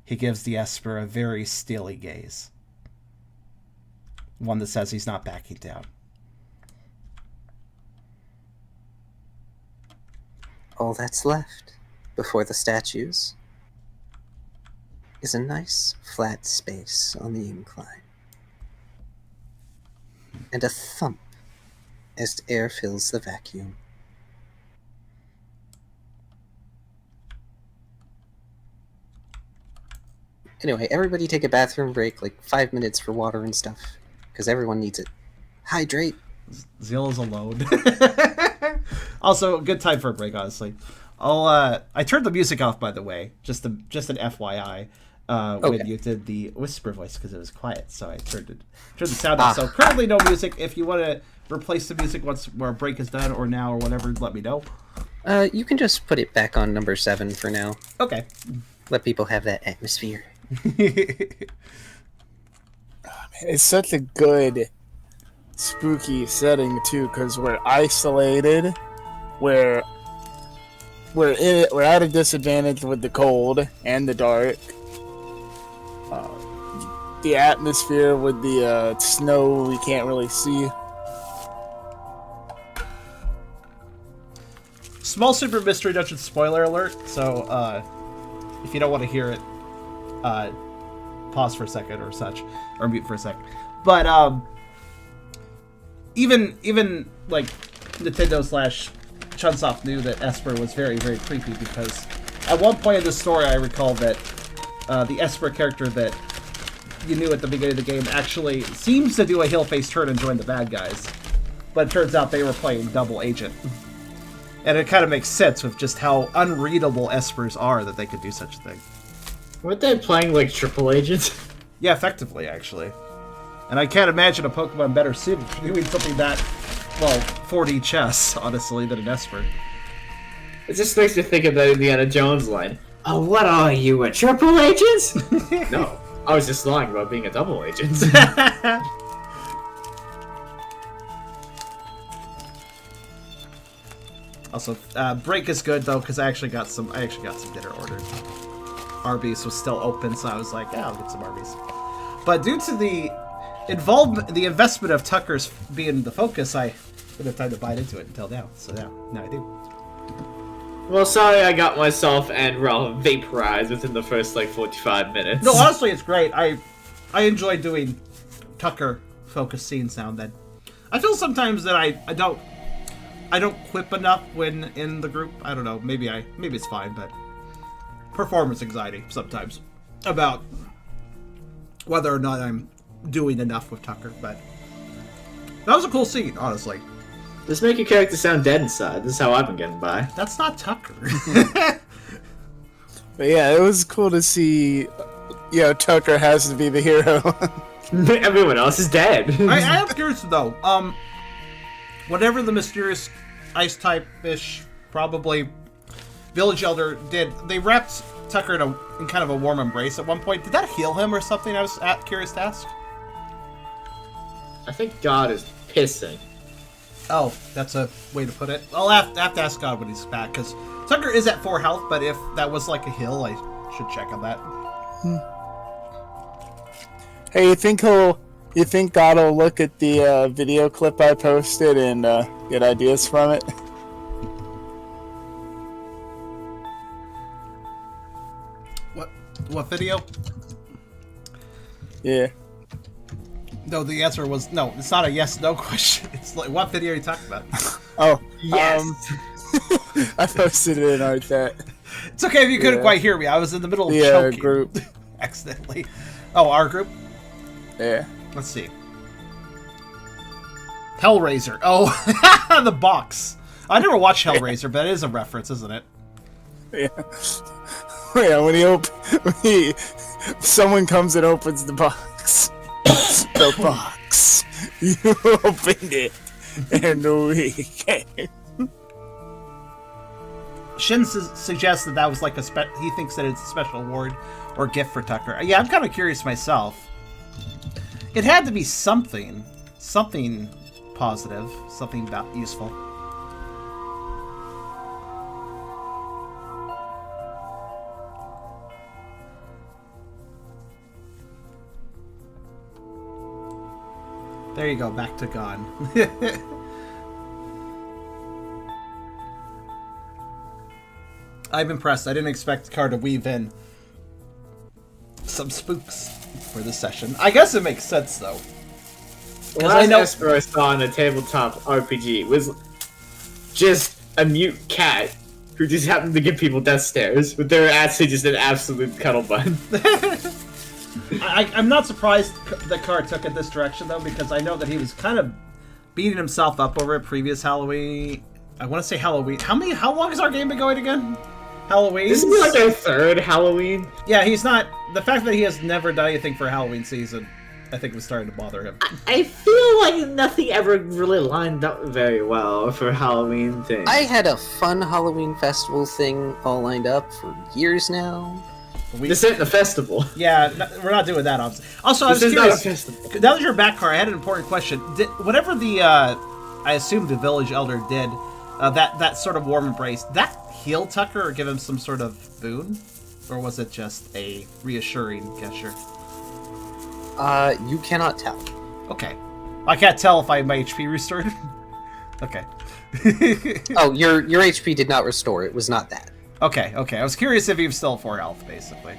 he gives the Esper a very steely gaze. One that says he's not backing down. All that's left before the statues is a nice flat space on the incline. And a thump as air fills the vacuum. Anyway, everybody take a bathroom break, like 5 minutes for water and stuff, because everyone needs it. Hydrate. Zeal is alone. Also, good time for a break, honestly. I turned the music off, by the way, just an FYI, when you did the whisper voice, because it was quiet, so I turned the sound off. So currently no music. If you want to replace the music once our break is done, or now, or whatever, let me know. You can just put it back on number 7 for now. Okay. Let people have that atmosphere. It's such a good spooky setting too, because we're isolated, we're at a disadvantage with the cold and the dark. The atmosphere with the snow we can't really see. Small Super Mystery Dungeon spoiler alert. So, if you don't want to hear it, pause for a second or such, or mute for a sec. But even like Nintendo / Chunsoft knew that Esper was very, very creepy, because at one point in the story I recall that the Esper character that you knew at the beginning of the game actually seems to do a heel face turn and join the bad guys. But it turns out they were playing double agent. And it kind of makes sense with just how unreadable Espers are that they could do such a thing. Weren't they playing like triple agents? Yeah, effectively, actually. And I can't imagine a Pokemon better suited for doing something that, well, 4D chess, honestly, than an Esper. It just makes me think of that Indiana Jones line. Oh, what are you, a triple agent? No, I was just lying about being a double agent. Also, break is good though, because I actually got some dinner ordered. Arby's was still open, so I was like, yeah, I'll get some Arby's. But due to the investment of Tucker's being the focus, I didn't have time to bite into it until now. So now I do. Well, sorry I got myself and Ralph vaporized within the first, 45 minutes. No, honestly, it's great. I enjoy doing Tucker-focused scenes now and then. I feel sometimes that I don't quip enough when in the group. I don't know. Maybe it's fine, but performance anxiety sometimes about whether or not I'm doing enough with Tucker. But that was a cool scene, honestly. Just make your character sound dead inside. This is how I've been getting by. That's not Tucker. But yeah, it was cool to see. Tucker has to be the hero. Everyone else is dead. I am curious though. Whatever the mysterious ice type-ish, probably village elder did, they wrapped Tucker in kind of a warm embrace at one point. Did that heal him or something? I was curious to ask. I think God is pissing. Oh, that's a way to put it. I'll have to ask God when he's back, because Tucker is at 4 health, but if that was like a heal, I should check on that. Hey, you think God will look at the video clip I posted and get ideas from it? What video? Yeah. No, the answer was no. It's not a yes/no question. It's like, what video are you talking about? Oh, Yes. I posted it in our chat. It's okay if you couldn't quite hear me. I was in the middle of The choking group. accidentally. Oh, our group? Yeah. Let's see. Hellraiser. Oh, the box. I never watched Hellraiser, but it is a reference, isn't it? Yeah. Yeah, when someone comes and opens the box. The box. You opened it, and we came. Shin suggests that was like he thinks that it's a special award or gift for Tucker. Yeah, I'm kind of curious myself. It had to be something positive, something useful. There you go, back to gone. I'm impressed. I didn't expect Car to weave in some spooks for this session. I guess it makes sense, though. The last Esper I saw in a tabletop RPG was just a mute cat who just happened to give people death stares, but they're actually just an absolute cuddle bun. I'm not surprised that Car took it this direction, though, because I know that he was kind of beating himself up over it previous Halloween. I want to say Halloween. How long has our game been going again? Halloween? This is like our 3rd Halloween. Yeah, he's not... The fact that he has never done anything for Halloween season, I think was starting to bother him. I feel like nothing ever really lined up very well for Halloween things. I had a fun Halloween festival thing all lined up for years now. This ain't the festival. Yeah, we're not doing that. Also, I was This is curious. not a festival. Now that you're back, Car, I had an important question. Whatever the, I assume the village elder did, that sort of warm embrace, that heal Tucker or give him some sort of boon? Or was it just a reassuring gesture? You cannot tell. Okay. I can't tell if my HP restored. Okay. Oh, your HP did not restore. It was not that. Okay. I was curious if he was still 4 health, basically.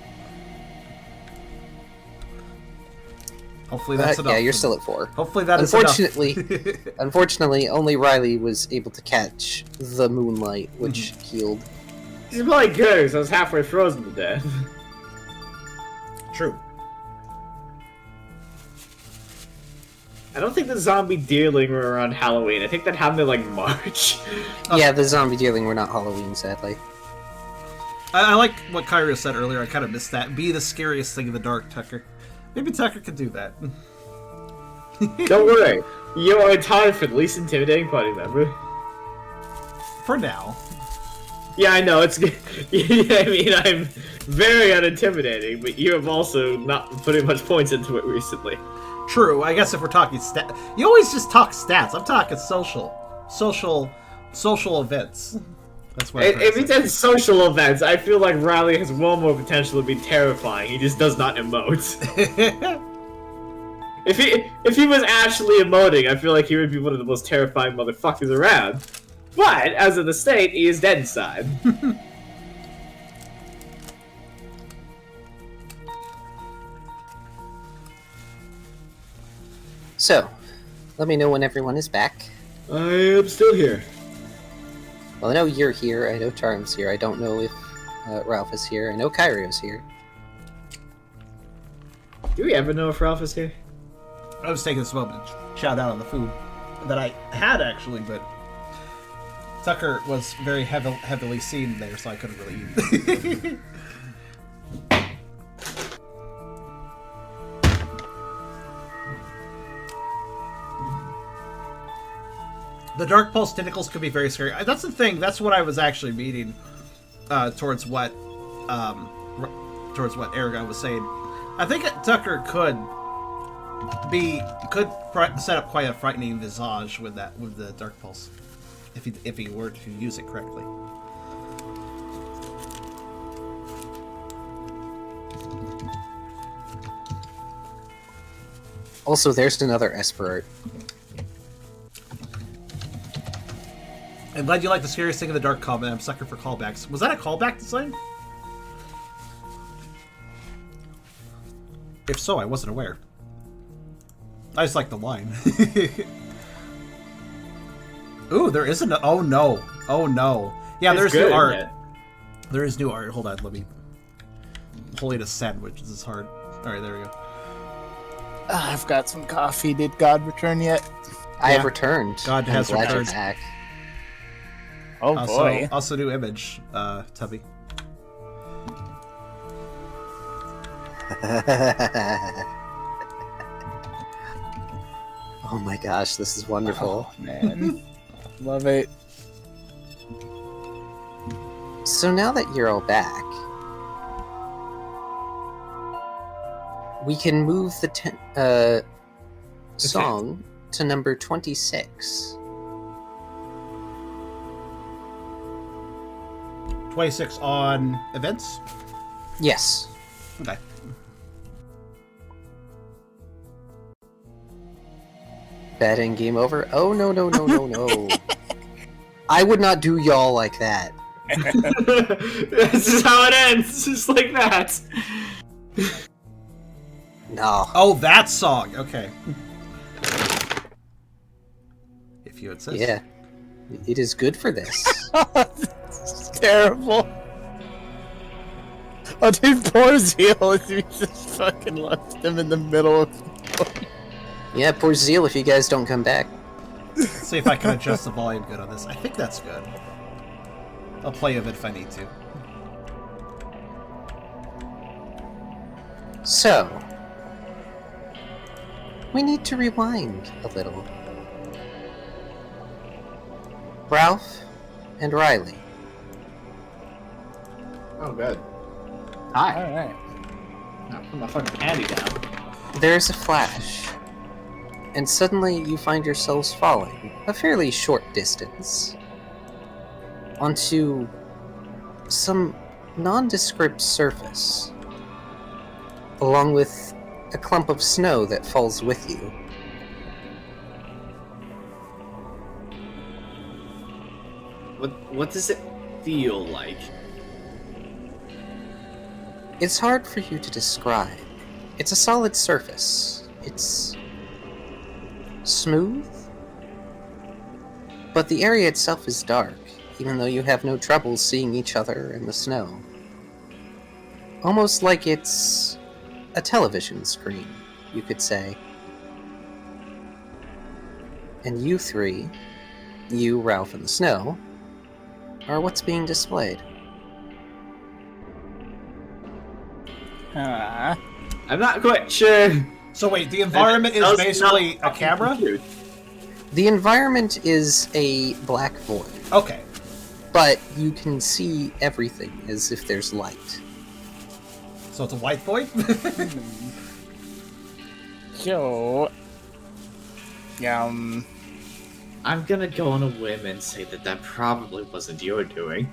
Hopefully that's enough. Yeah, you're still at 4. Hopefully that is enough. Unfortunately, only Riley was able to catch the moonlight, which healed. He's probably good because I was halfway frozen to death. True. I don't think the zombie dealing were around Halloween. I think that happened in, like, March. Yeah, the zombie dealing were not Halloween, sadly. I like what Kyrio said earlier. I kind of missed that. Be the scariest thing in the dark, Tucker. Maybe Tucker could do that. Don't worry. You are entitled for the least intimidating party member. For now. Yeah, I know, it's good. I mean, I'm very unintimidating, but you have also not put much points into it recently. True, I guess if we're talking stats... You always just talk stats. I'm talking social events. That's what If he said social events, I feel like Riley has well more potential to be terrifying. He just does not emote. If he was actually emoting, I feel like he would be one of the most terrifying motherfuckers around. But, as of the state, he is dead inside. So, let me know when everyone is back. I am still here. Well, I know you're here. I know Charem's here. I don't know if Ralph is here. I know Kyrio's here. Do we ever know if Ralph is here? I was taking this moment to shout out on the food that I had, actually, but Tucker was very heavily seen there, so I couldn't really eat. The Dark Pulse tentacles could be very scary. That's the thing. That's what I was actually meaning towards what Eragon was saying. I think Tucker could set up quite a frightening visage with the Dark Pulse if he were to use it correctly. Also, there's another Esper. I'm glad you like the scariest thing in the dark comment. I'm sucker for callbacks. Was that a callback design? If so, I wasn't aware. I just like the line. Ooh, there isn't. Oh no! Oh no! Yeah, there's new art. There is new art. Hold on, let me. Holding a sandwich. This is hard. All right, there we go. I've got some coffee. Did God return yet? I have returned. God has I'm glad returned. you're back. Oh boy! Also new image, Tubby. Oh my gosh, this is wonderful. Oh, man, love it. So now that you're all back, we can move the song to number 26. 26 on events? Yes. Okay. Bad end, game over. Oh no no no no no! I would not do y'all like that. This is how it ends, just like that. No. Oh, that song. Okay. If you insist. Yeah, it is good for this. It's terrible. Oh, dude, poor Zeal. We just fucking left him in the middle of. Yeah, poor Zeal if you guys don't come back. Let's see if I can adjust the volume good on this. I think that's good. I'll play of it if I need to. So, we need to rewind a little. Ralph and Riley. Oh, good. Hi. All right. I'll put my fucking handy down. There's a flash, and suddenly you find yourselves falling a fairly short distance onto some nondescript surface, along with a clump of snow that falls with you. What does it feel like? It's hard for you to describe. It's a solid surface. It's smooth, but the area itself is dark, even though you have no trouble seeing each other in the snow. Almost like it's a television screen, you could say. And you three, you, Ralph, and the snow, are what's being displayed. I'm not quite sure. So wait, the environment is basically a camera? The environment is a black void, Okay. but you can see everything as if there's light. So it's a white void? So, I'm gonna go on a whim and say that probably wasn't your doing.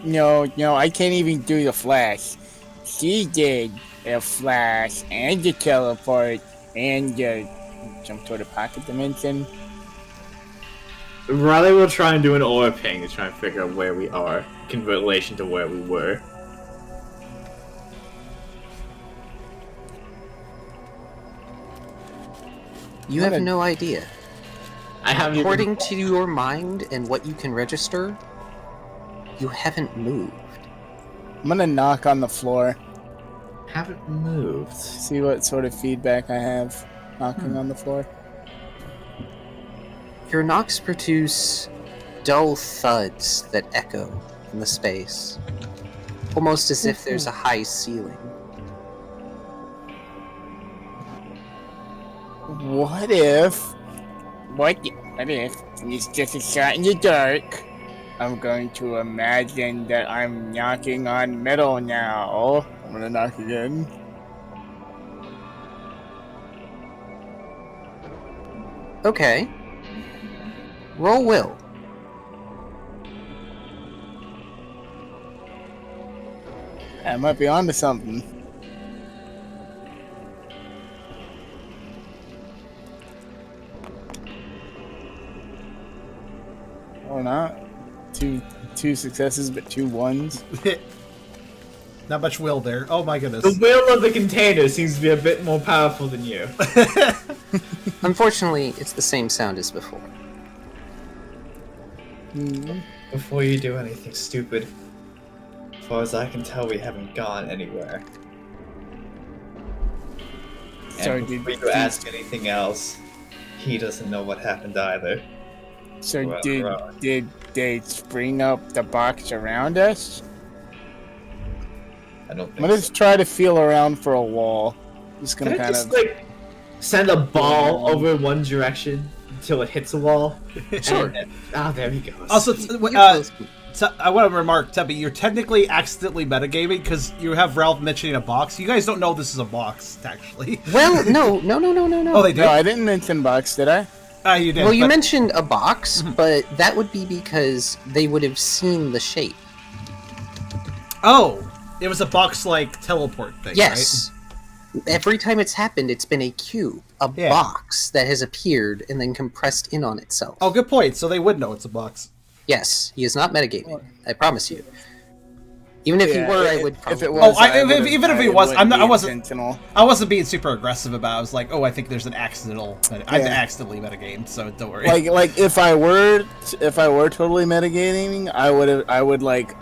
no, I can't even do the flash. She did a flash and the teleport and the jump to the pocket dimension. Riley will try and do an aura ping to try and figure out where we are in relation to where we were. You have no idea. I have According to your mind and what you can register, you haven't moved. I'm gonna knock on the floor, haven't moved. see what sort of feedback I have knocking on the floor. Your knocks produce dull thuds that echo in the space, almost as if there's a high ceiling. What if it's just a shot in the dark? I'm going to imagine that I'm knocking on metal now. I'm gonna knock again. Okay. Roll will. I might be onto something. Or not. Two successes, but 2 1s. Not much will there. Oh my goodness. The will of the container seems to be a bit more powerful than you. Unfortunately, it's the same sound as before. Before you do anything stupid, as far as I can tell, we haven't gone anywhere. So And before you ask anything else, he doesn't know what happened either. So Well, did they spring up the box around us? I don't I'm think gonna so. try to feel around for a wall. Just Can gonna I kind just, of. like, send a ball over one direction until it hits a wall? Sure. There he goes. Also, You're close. I want to remark, Tubby, you're technically accidentally metagaming because you have Ralph mentioning a box. You guys don't know this is a box, actually. Well, no. Oh, they did? No, I didn't mention box, did I? You did. Well, you but- mentioned a box, but that would be because they would have seen the shape. Oh, it was a box-like teleport thing, Yes. Every time it's happened, it's been a cube, a Yeah. box that has appeared and then compressed in on itself. right? Oh, good point. So they would know it's a box. Yes, he is not metagaming. I promise you. Even if he were, I would probably. If it was, Oh, even if he was, I wasn't. intentional. I wasn't being super aggressive about it. I was like, oh, I think there's an accidental. I've accidentally metagamed, so don't worry. Like if I were totally metagaming, I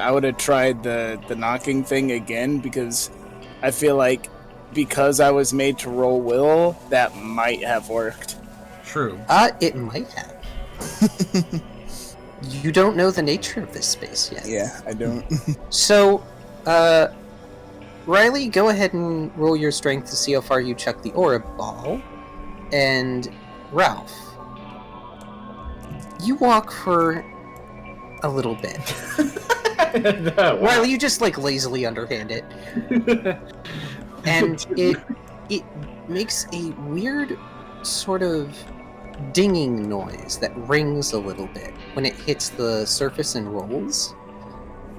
would have tried the knocking thing again, because I feel like because I was made to roll will, that might have worked. True. It might have. You don't know the nature of this space yet. Yeah, I don't. So, Riley, go ahead and roll your strength to see how far you chuck the aura ball. And Ralph, you walk for a little bit. No, Well, you just like lazily underhand it, and it makes a weird sort of dinging noise that rings a little bit when it hits the surface and rolls,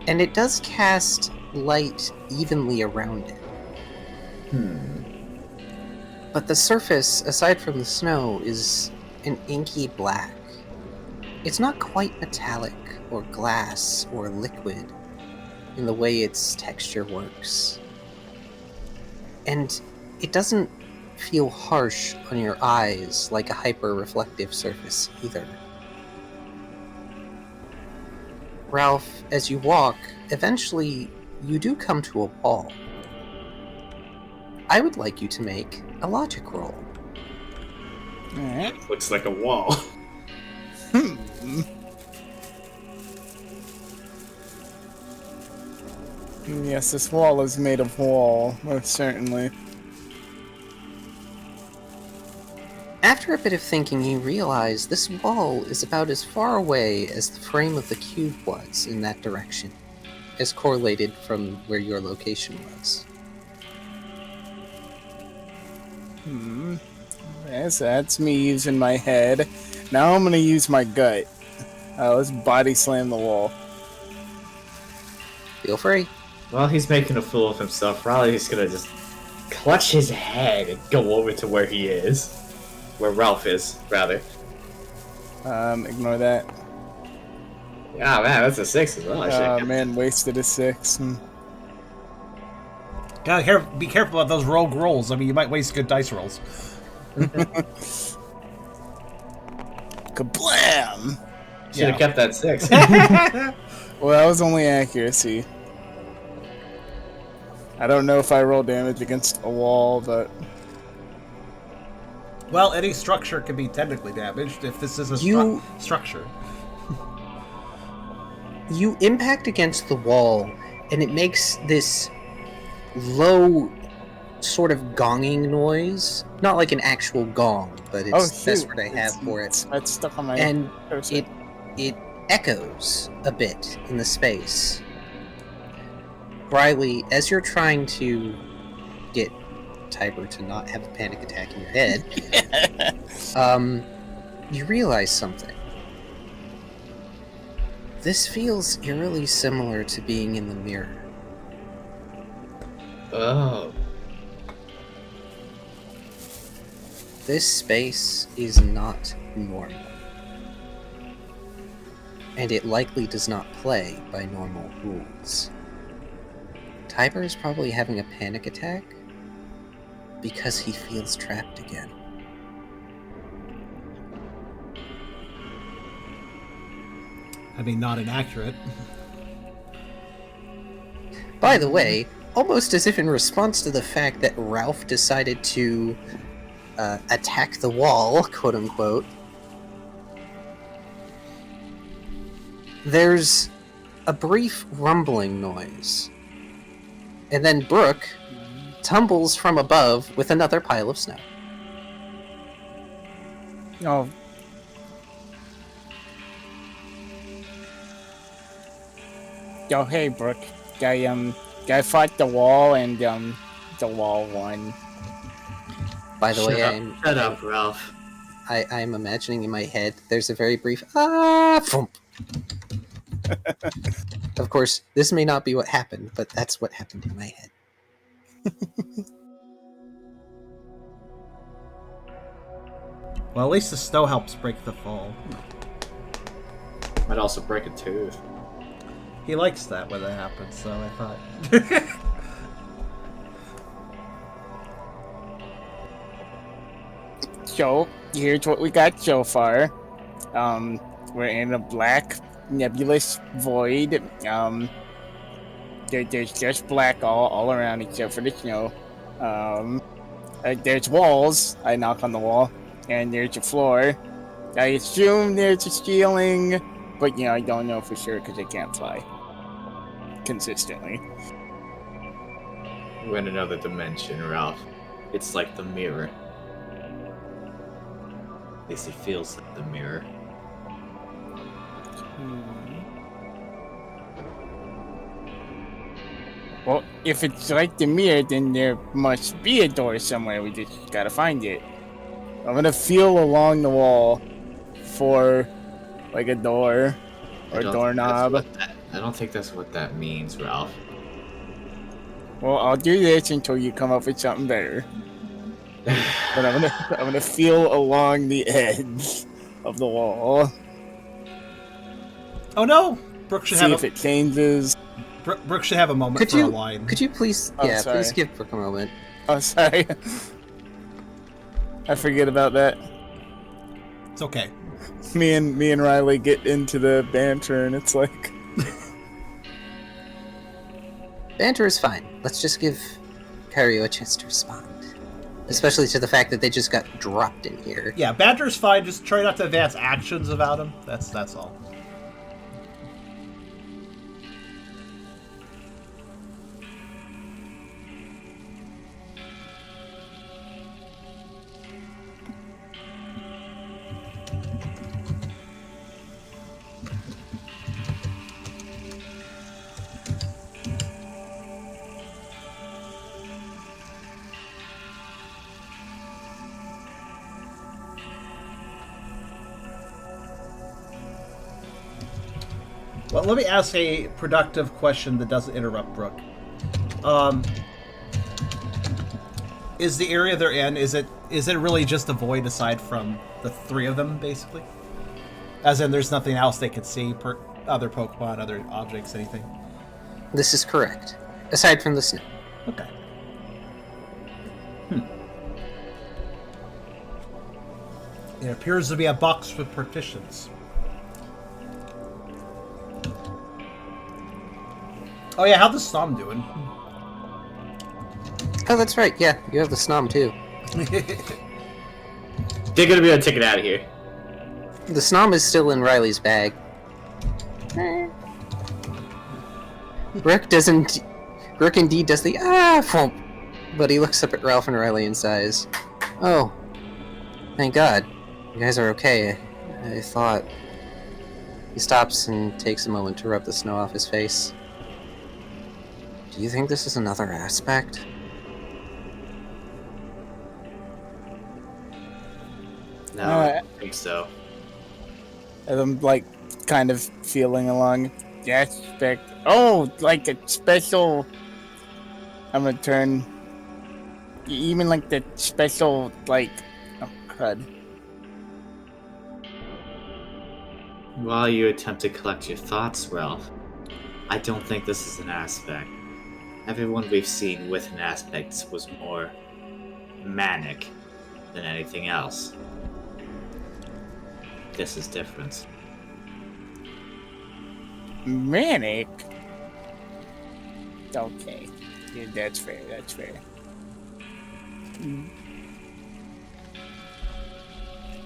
and it does cast light evenly around it. But the surface, aside from the snow, is an inky black. It's not quite metallic or glass or liquid in the way its texture works. And it doesn't feel harsh on your eyes like a hyper-reflective surface either. Ralph, as you walk, eventually you do come to a wall. I would like you to make a logic roll. Alright. Looks like a wall. Yes, this wall is made of wall, most certainly. After a bit of thinking, you realize this wall is about as far away as the frame of the cube was in that direction, as correlated from where your location was. Yes, that's me using my head. Now I'm gonna use my gut. Let's body slam the wall. Feel free. While he's making a fool of himself, Riley's gonna just clutch his head and go over to where he is. Where Ralph is, rather. Ignore that. Ah, man, that's a 6 as well. I Oh should man, wasted a 6. Gotta be careful about those rogue rolls. I mean, you might waste good dice rolls. Kablam! Should have kept that 6. Well, that was only accuracy. I don't know if I roll damage against a wall, but... Well, any structure can be technically damaged if this is a structure. You impact against the wall, and it makes this low sort of gonging noise. Not like an actual gong, but it's that's what I have for it. That's stuck on my... And cursor. it echoes a bit in the space. Riley, as you're trying to get Tiber to not have a panic attack in your head, you realize something. This feels eerily similar to being in the mirror. Oh. This space is not normal. And it likely does not play by normal rules. Tiber is probably having a panic attack because he feels trapped again. I mean, not inaccurate. By the way, almost as if in response to the fact that Ralph decided to attack the wall, quote unquote, there's a brief rumbling noise. And then Brooke tumbles from above with another pile of snow. Oh. Yo, hey, Brooke. I fought the wall and, the wall won. By the way, Shut up, Ralph. I'm imagining in my head there's a very brief thump. Of course, this may not be what happened, but that's what happened in my head. Well, at least the snow helps break the fall. Might also break a tooth. He likes that when that happens, so I thought. So, here's what we got so far. We're in a black, nebulous void. There's just black all around except for the snow. There's walls. I knock on the wall. And there's a floor. I assume there's a ceiling, but I don't know for sure because I can't fly consistently. We're in another dimension, Ralph. It's like the mirror. At least it feels like the mirror. Well, if it's like the mirror, then there must be a door somewhere. We just gotta find it. I'm gonna feel along the wall for like a door or a doorknob. I don't think that's what that means, Ralph. Well, I'll do this until you come up with something better. But I'm gonna feel along the edge of the wall. Oh no! Brooke should See if it changes. Brooke should have a moment for a line. Could you please? Oh, yeah, sorry. please give Brooke a moment. Oh, sorry. I forget about that. It's okay. Me and Riley get into the banter, and it's like, Banter is fine. Let's just give Kyrio a chance to respond. Especially to the fact that they just got dropped in here. Yeah, banter's fine. Just try not to advance actions about him. That's all. Well, let me ask a productive question that doesn't interrupt Brooke. Is the area they're in, is it really just a void aside from the three of them, basically? As in, there's nothing else they could see, other Pokemon, other objects, anything? This is correct. Aside from the snow. Okay. There appears to be a box with partitions. Oh yeah, how's the Snom doing? Oh, that's right. Yeah, you have the Snom too. They're gonna be able to take it out of here. The Snom is still in Riley's bag. Rook indeed does the thump, but he looks up at Ralph and Riley and sighs. Oh, thank God, you guys are okay. I thought. He stops and takes a moment to rub the snow off his face. Do you think this is another aspect? No, I don't think so. as I'm like kind of feeling along the aspect. Oh, like a special. I'm gonna turn. Even like the special, like. Oh, crud. While you attempt to collect your thoughts, Ralph, I don't think this is an aspect. Everyone we've seen with an aspect was more manic than anything else. This is different. Manic? Okay. Yeah, that's fair, that's fair.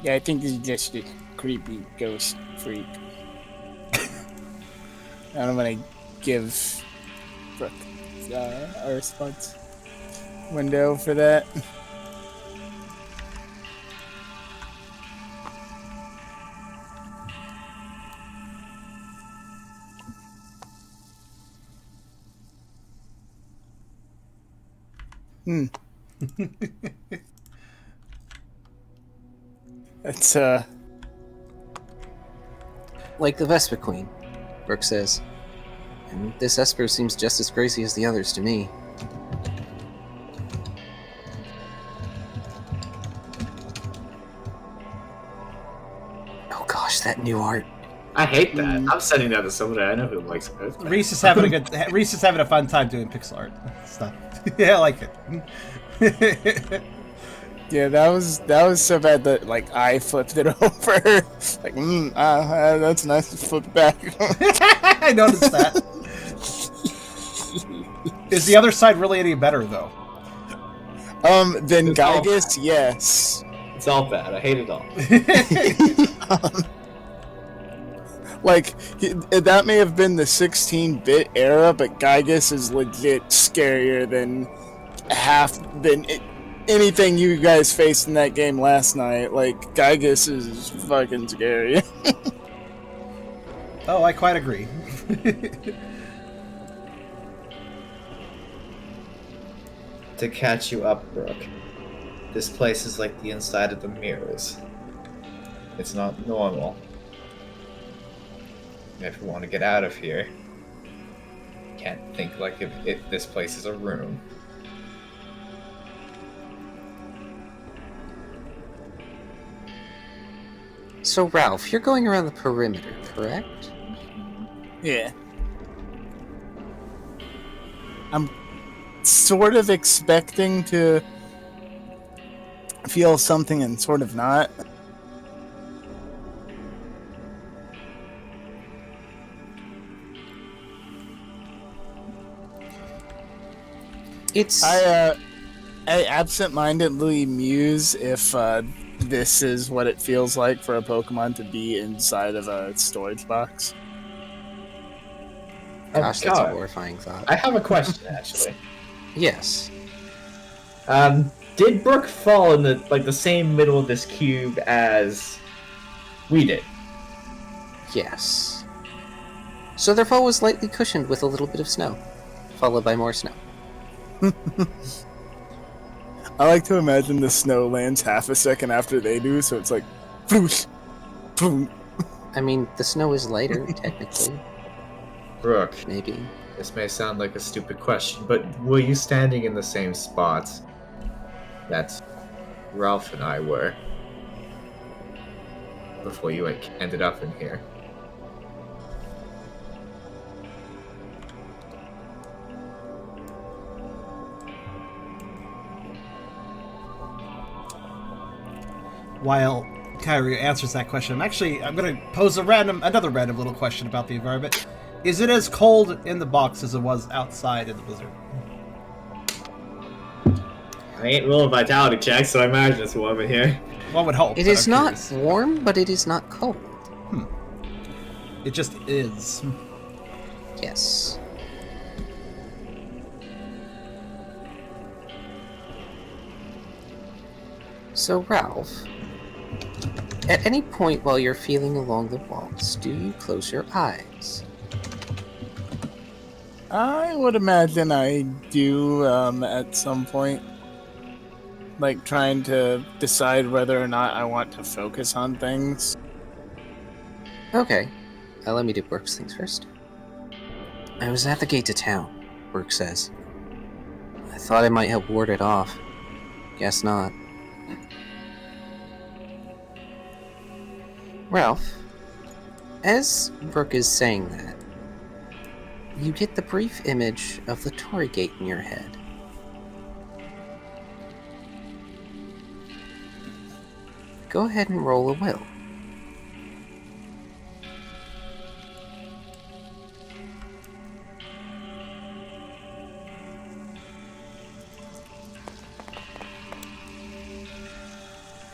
Yeah, I think this is just a creepy ghost freak. And I'm gonna give Brooke a response window for that. It's Like the Vespa Queen, Brooke says. And this Esper seems just as crazy as the others to me. Oh gosh, that new art. I hate that. I'm sending that to somebody I know who likes it. Reese is having a fun time doing pixel art stuff. Yeah, I like it. yeah, that was so bad that like I flipped it over. Like, that's nice to flip back. I noticed that. Is the other side really any better though? Then Gygus, yes. It's all bad. I hate it all. Like, that may have been the 16-bit era, but Gygus is legit scarier than anything you guys faced in that game last night. Like, Gygus is fucking scary. Oh, I quite agree. to catch you up, Brooke. This place is like the inside of the mirrors. It's not normal. And if you want to get out of here, you can't think like if this place is a room. So, Ralph, you're going around the perimeter, correct? Yeah. I'm sort of expecting to feel something and sort of not. It's... I absent-mindedly muse if this is what it feels like for a Pokemon to be inside of a storage box. Gosh, that's a horrifying thought. I have a question, actually. Yes. Did Brooke fall in the same middle of this cube as we did? Yes. So their fall was lightly cushioned with a little bit of snow, followed by more snow. I like to imagine the snow lands half a second after they do, so it's like, whoosh, boom. I mean, the snow is lighter, technically. Brooke, Maybe. this may sound like a stupid question, but were you standing in the same spots that Ralph and I were before you ended up in here? While Kyrio answers that question, I'm going to pose another random little question about the environment. Is it as cold in the box as it was outside in the blizzard? I ain't rolling vitality checks, so I imagine it's warm in here. One would hope. It but is I'm not curious. warm, but it is not cold. It just is. Yes. So, Ralph, at any point while you're feeling along the walls, do you close your eyes? I would imagine I do at some point. Like, trying to decide whether or not I want to focus on things. Okay. Let me do Burke's things first. I was at the gate to town, Burke says. I thought I might help ward it off. Guess not. Ralph, as Brooke is saying that, you get the brief image of the Torii Gate in your head. Go ahead and roll a will.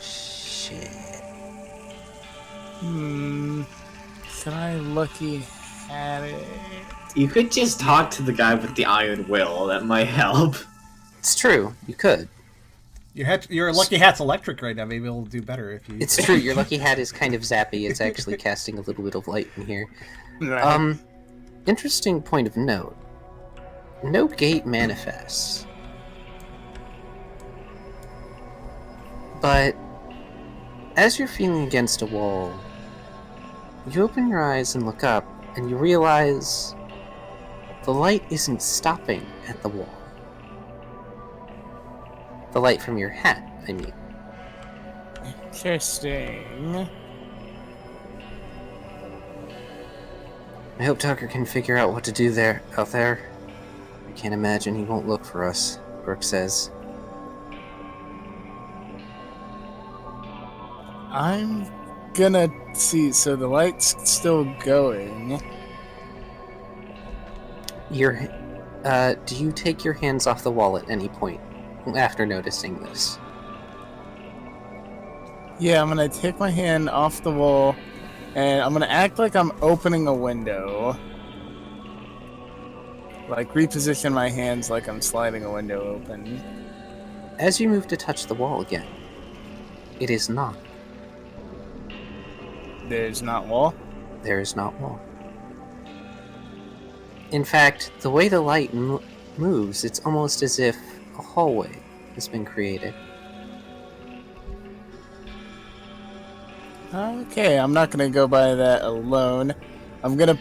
Shit. Should I lucky at it? You could just talk to the guy with the iron will. That might help. It's true, you could. Your lucky hat's electric right now. Maybe it'll do better if you... It's true, your lucky hat is kind of zappy. It's actually casting a little bit of light in here. Right. Interesting point of note. No gate manifests. But as you're feeling against a wall, you open your eyes and look up, and you realize the light isn't stopping at the wall. The light from your hat, I mean. Interesting. I hope Tucker can figure out what to do out there. I can't imagine he won't look for us, Brooke says. I'm gonna see, so the light's still going. Do you take your hands off the wall at any point after noticing this? Yeah, I'm gonna take my hand off the wall, and I'm gonna act like I'm opening a window. Like, reposition my hands like I'm sliding a window open. As you move to touch the wall again, it is not. There's not wall? There is not wall. In fact, the way the light moves, it's almost as if a hallway has been created. Okay, I'm not gonna go by that alone. I'm gonna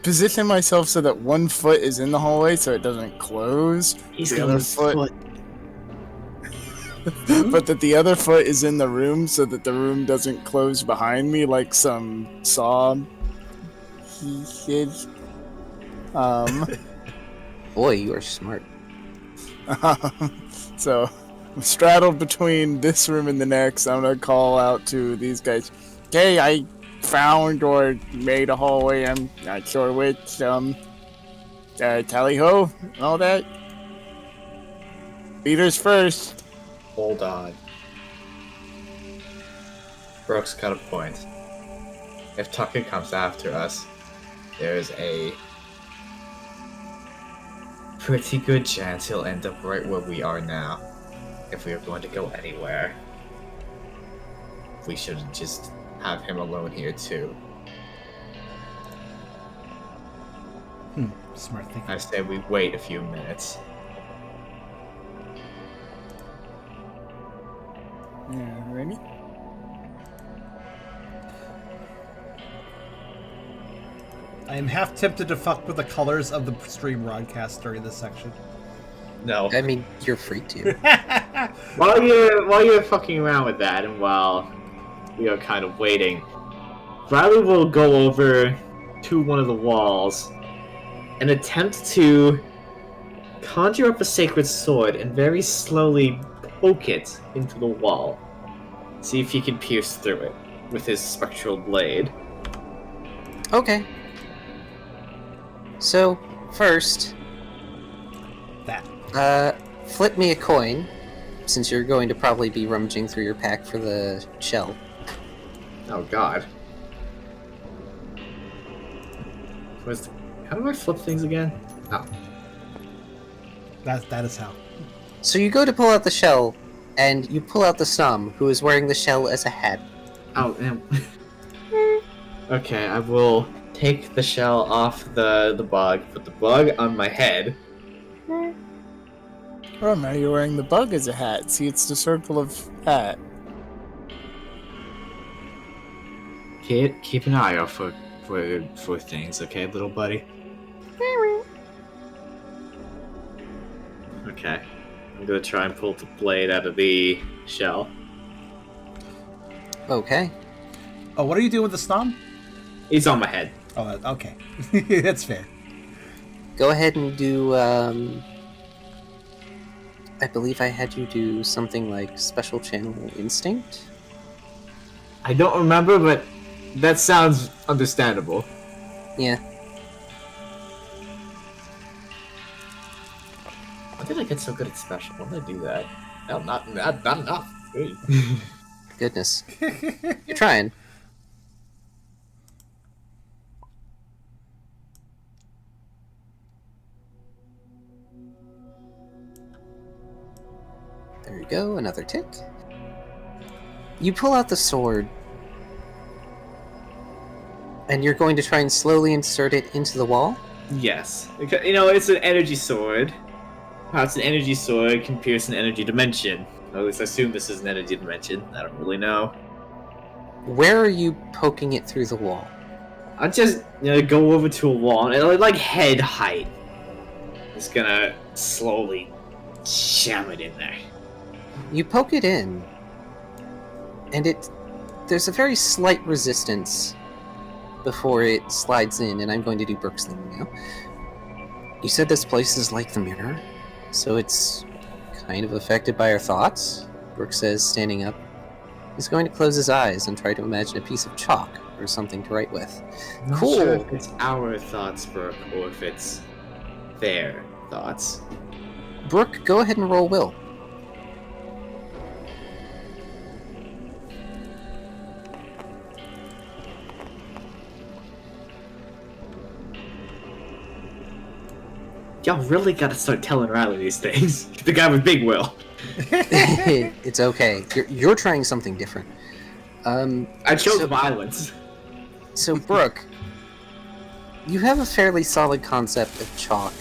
position myself so that one foot is in the hallway so it doesn't close. He's The got other his foot- foot. But that the other foot is in the room so that the room doesn't close behind me like some saw he did. Boy, you are smart. So I'm straddled between this room and the next. I'm gonna call out to these guys. Okay, I found or made a hallway. I'm not sure which. Tally ho, and all that. Leaders first. Hold on. Brooks got a point. If Tucker comes after us, there's a pretty good chance he'll end up right where we are now. If we are going to go anywhere, we should just have him alone here too. Smart thinking. I say we wait a few minutes. Yeah, ready? I am half tempted to fuck with the colors of the stream broadcast during this section. No. I mean, you're free to. While you're fucking around with that, and while we are kind of waiting, Riley will go over to one of the walls and attempt to conjure up a sacred sword and very slowly poke it into the wall. See if he can pierce through it with his spectral blade. Okay. So, first, That. flip me a coin, since you're going to probably be rummaging through your pack for the shell. Oh god. How do I flip things again? Oh. That is how. So you go to pull out the shell, and you pull out the Snom, who is wearing the shell as a hat. Oh, damn. Okay, I will take the shell off the bug, put the bug on my head. Oh, now you're wearing the bug as a hat. See, it's the circle of hat. Keep an eye out for things, okay, little buddy? Okay. I'm gonna try and pull the blade out of the shell. Okay. Oh, what are you doing with the Snom? He's on my head. Oh, okay. That's fair. Go ahead and do, I believe I had you do something like Special Channel Instinct? I don't remember, but that sounds understandable. Yeah. Why did I get so good at special? When did I do that? No, not enough. Good. Goodness. You're trying. There you go, another tick. You pull out the sword, and you're going to try and slowly insert it into the wall? Yes. Because, it's an energy sword. How it's an energy sword can pierce an energy dimension. Or at least I assume this is an energy dimension. I don't really know. Where are you poking it through the wall? I'll just, go over to a wall, and like head height. Just gonna slowly jam it in there. You poke it in, and there's a very slight resistance before it slides in, and I'm going to do Brooks' thing now. You said this place is like the mirror, so it's kind of affected by our thoughts? Brooks says, standing up. He's going to close his eyes and try to imagine a piece of chalk or something to write with. I'm not Cool. sure if it's our thoughts, Brooke, or if it's their thoughts. Brooke, go ahead and roll will. Y'all really gotta start telling Riley these things. The guy with big will. It's okay. You're trying something different. I chose violence. So, Brooke, you have a fairly solid concept of chalk,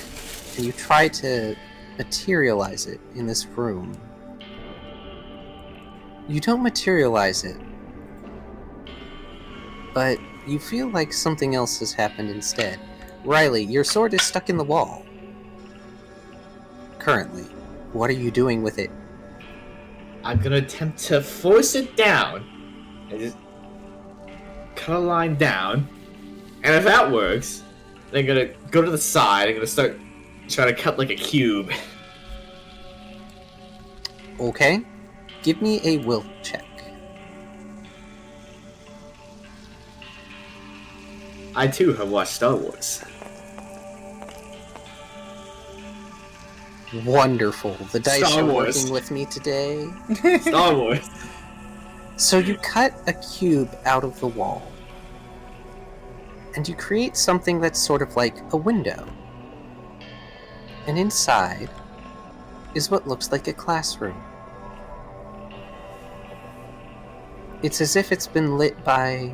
and you try to materialize it in this room. You don't materialize it, but you feel like something else has happened instead. Riley, your sword is stuck in the wall. Currently, what are you doing with it? I'm gonna attempt to force it down. And just cut a line down. And if that works, then I'm gonna go to the side. I'm gonna start trying to cut like a cube. Okay, give me a will check. I too have watched Star Wars. Wonderful. The dice Star are Wars. working with me today. Star Wars. So you cut a cube out of the wall. And you create something that's sort of like a window. And inside is what looks like a classroom. It's as if it's been lit by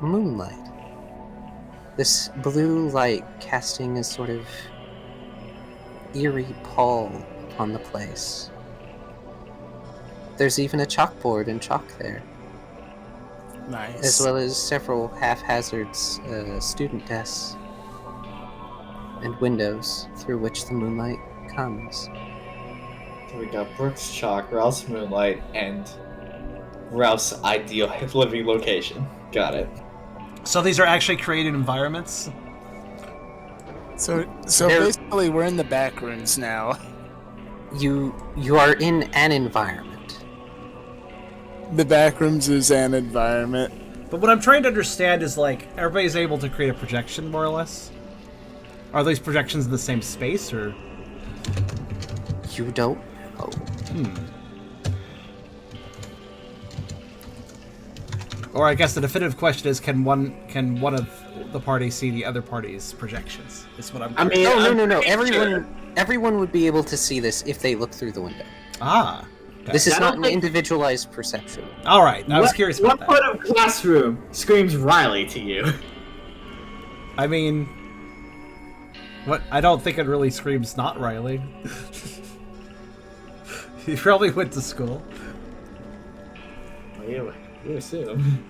moonlight. This blue light casting a sort of eerie pall upon the place. There's even a chalkboard and chalk there, Nice. as well as several haphazard student desks and windows through which the moonlight comes. So we got Brooks Chalk, Ralph's Moonlight, and Ralph's ideal living location. Got it. So these are actually created environments? So There- basically, we're in the back rooms now. You are in an environment. The back rooms is an environment. But what I'm trying to understand is, like, everybody's able to create a projection, more or less? Are these projections in the same space, or...? You don't know. Or I guess the definitive question is, can one of the parties see the other party's projections? Is what I'm I mean, No. I'm pretty sure. Everyone would be able to see this if they look through the window. Ah. Okay. This is I not don't an think- individualized perception. All right, I was curious about What that. part of classroom screams Riley to you? I mean, what? I don't think it really screams not Riley. He probably went to school. Well, you assume.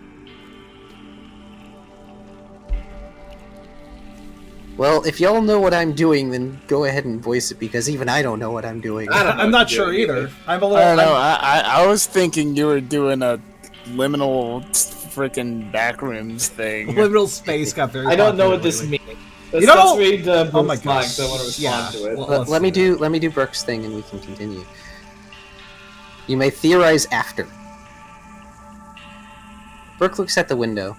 Well, if y'all know what I'm doing, then go ahead and voice it, because even I don't know what I'm doing. I don't know I'm what not you're sure doing either. either. I'm a I little. don't know. I'm- I was thinking you were doing a liminal freaking backrooms thing. Liminal space got very. I don't know popular what this lately. means. You know- Let's read the Oh my Brooks line, gosh. 'cause I want to respond Yeah. to it. Well, Let me do Brooke's thing, and we can continue. You may theorize after. Brooke looks at the window.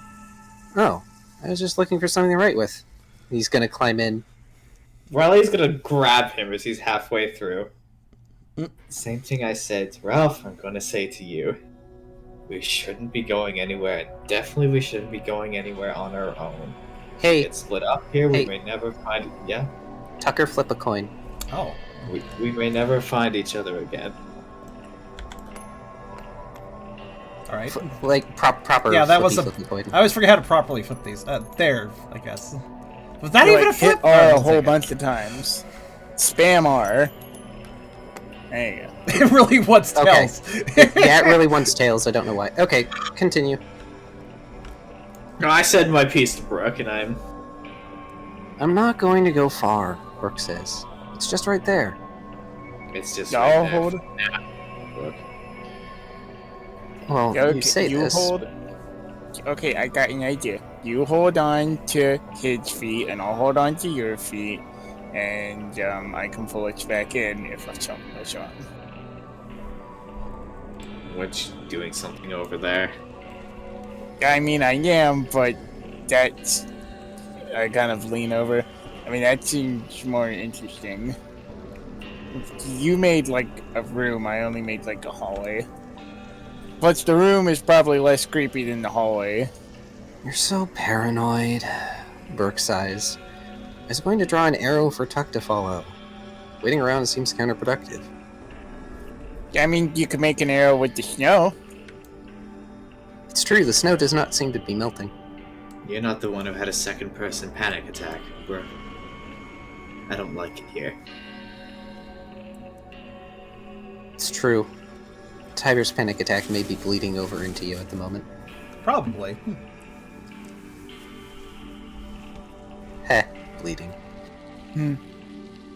Oh, I was just looking for something to write with. He's gonna climb in. Riley's gonna grab him as he's halfway through. Same thing I said to Ralph, I'm gonna say to you. We shouldn't be going anywhere, and definitely we shouldn't be going anywhere on our own. Hey, Get split up here, we Hey. may never find... Yeah? Tucker, flip a coin. Oh. We may never find each other again. All right. Proper. Yeah, that was flippy coin. I always forget how to properly flip these. There, I guess. Was that You, even like, a flip? hit R Oh, a it's whole okay. bunch of times. Spam R. There you go. It really wants Okay. tails. Yeah, it really wants tails. I don't know why. Okay, continue. No, I said my piece to Brooke, and I'm not going to go far, Brooke says. It's just right there. it's just Y'all right there. hold. Brooke. Well, Okay, you say you this. hold. Okay, I got an idea. You hold on to his feet, and I'll hold on to your feet, and I can pull it back in if something goes wrong. What's doing something over there? I mean, I am, but that's. I kind of lean over. I mean, that seems more interesting. You made like a room, I only made like a hallway. But the room is probably less creepy than the hallway. You're so paranoid, Brooke sighs. I was going to draw an arrow for Tuck to follow. Waiting around seems counterproductive. I mean, you could make an arrow with the snow. It's true, the snow does not seem to be melting. You're not the one who had a second-person panic attack, Brooke. I don't like it here. It's true. Tiger's panic attack may be bleeding over into you at the moment. Probably. Heh, bleeding.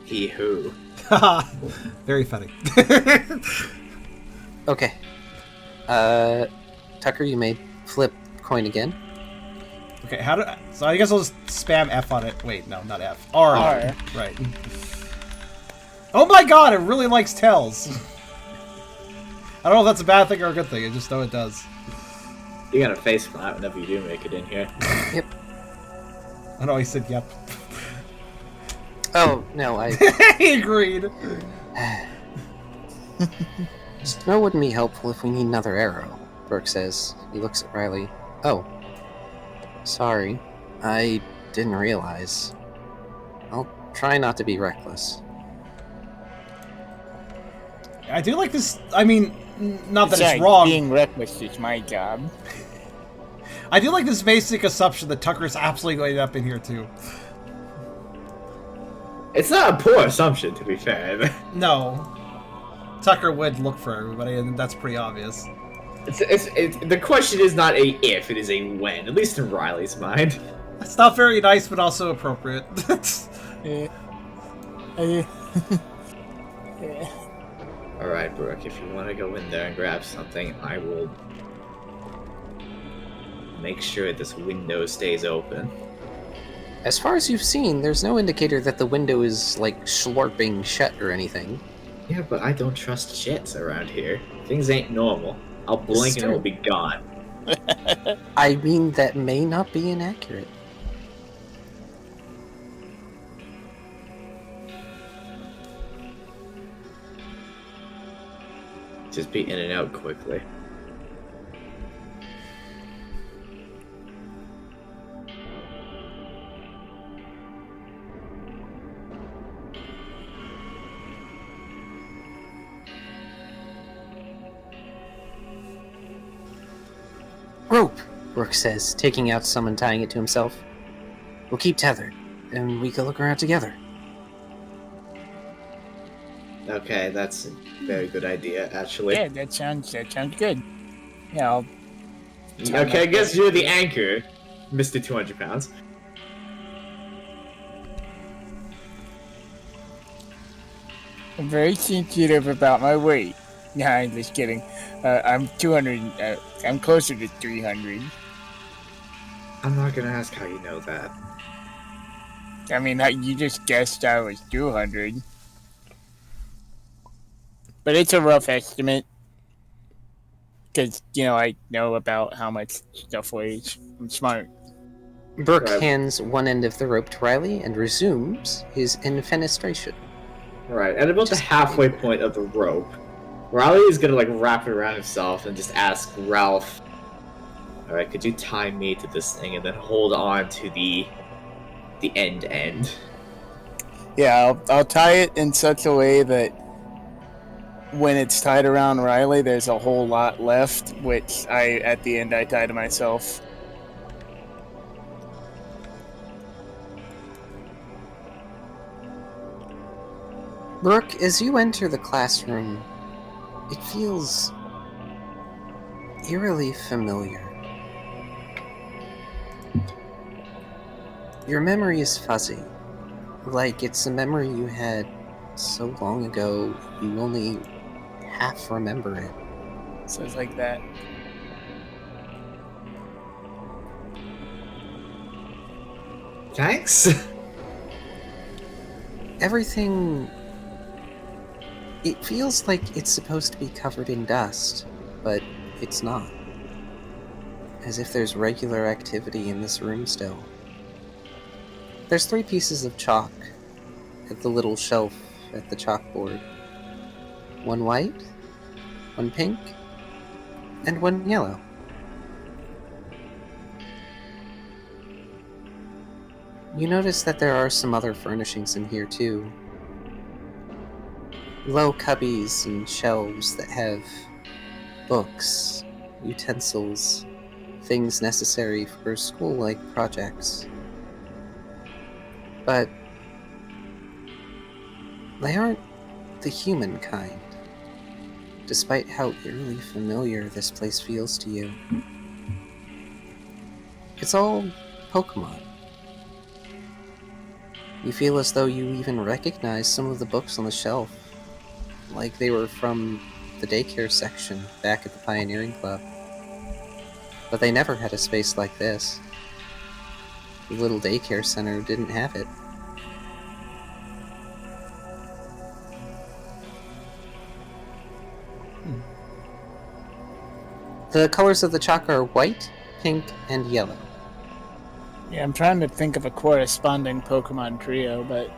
He who. Very funny. Okay. Tucker, you may flip coin again. Okay, so I guess I'll just spam F on it. Wait, no, not F. R. Right. Oh my god, it really likes tails. I don't know if that's a bad thing or a good thing, I just know it does. You got a face for that whenever you do make it in here. Yep. I know he said yep. Oh, no, I... He agreed. Snow wouldn't be helpful if we need another arrow, Brooke says. He looks at Riley. Oh. Sorry. I didn't realize. I'll try not to be reckless. I do like this, I mean, not that it's wrong. Being reckless is my job. I do like this basic assumption that Tucker's absolutely going up in here too. It's not a poor assumption, to be fair. No. Tucker would look for everybody, and that's pretty obvious. The question is not a if, it is a when, at least in Riley's mind. It's not very nice, but also appropriate. Alright, Brooke, if you want to go in there and grab something, I will make sure this window stays open. As far as you've seen, there's no indicator that the window is, like, slurping shut or anything. Yeah, but I don't trust shits around here. Things ain't normal. I'll blink and it will be gone. I mean, that may not be inaccurate. Just be in and out quickly. Rope, Brooke says, taking out some and tying it to himself. We'll keep tethered, and we can look around together. Okay, that's a very good idea, actually. Yeah, that sounds good. Yeah, I'll... Okay, I guess you're the anchor, Mr. 200 pounds. I'm very sensitive about my weight. Nah, I'm just kidding. I'm 200. I'm closer to 300. I'm not gonna ask how you know that. I mean, you just guessed I was 200. But it's a rough estimate. Because, I know about how much stuff weighs. I'm smart. Brooke hands one end of the rope to Riley and resumes his infenestration. Right, at about the halfway point of the rope, Riley is gonna wrap it around himself and just ask Ralph, alright, could you tie me to this thing and then hold on to the end? Yeah, I'll tie it in such a way that when it's tied around Riley, there's a whole lot left, which at the end I tie to myself. Brooke, as you enter the classroom, it feels eerily familiar. Your memory is fuzzy, like it's a memory you had so long ago you only half remember it. So it's like that. Thanks? Everything... It feels like it's supposed to be covered in dust, but it's not. As if there's regular activity in this room still. There's 3 pieces of chalk at the little shelf at the chalkboard. 1 white, 1 pink, and 1 yellow. You notice that there are some other furnishings in here too. Low cubbies and shelves that have books, utensils, things necessary for school-like projects. But they aren't the human kind. despite how eerily familiar this place feels to you. It's all Pokemon. You feel as though you even recognize some of the books on the shelf, like they were from the daycare section back at the Pioneering Club. But they never had a space like this. The little daycare center didn't have it. The colors of the chalk are white, pink, and yellow. Yeah, I'm trying to think of a corresponding Pokemon trio, but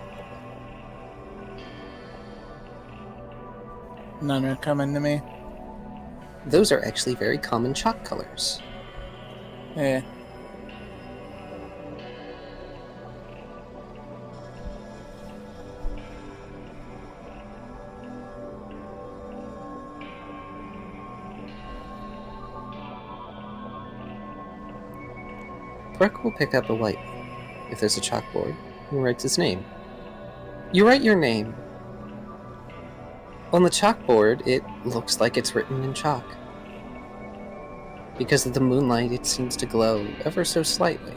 none are coming to me. Those are actually very common chalk colors. Yeah. Brooke will pick up a white one. If there's a chalkboard, he writes his name. You write your name. On the chalkboard, it looks like it's written in chalk. Because of the moonlight, it seems to glow ever so slightly.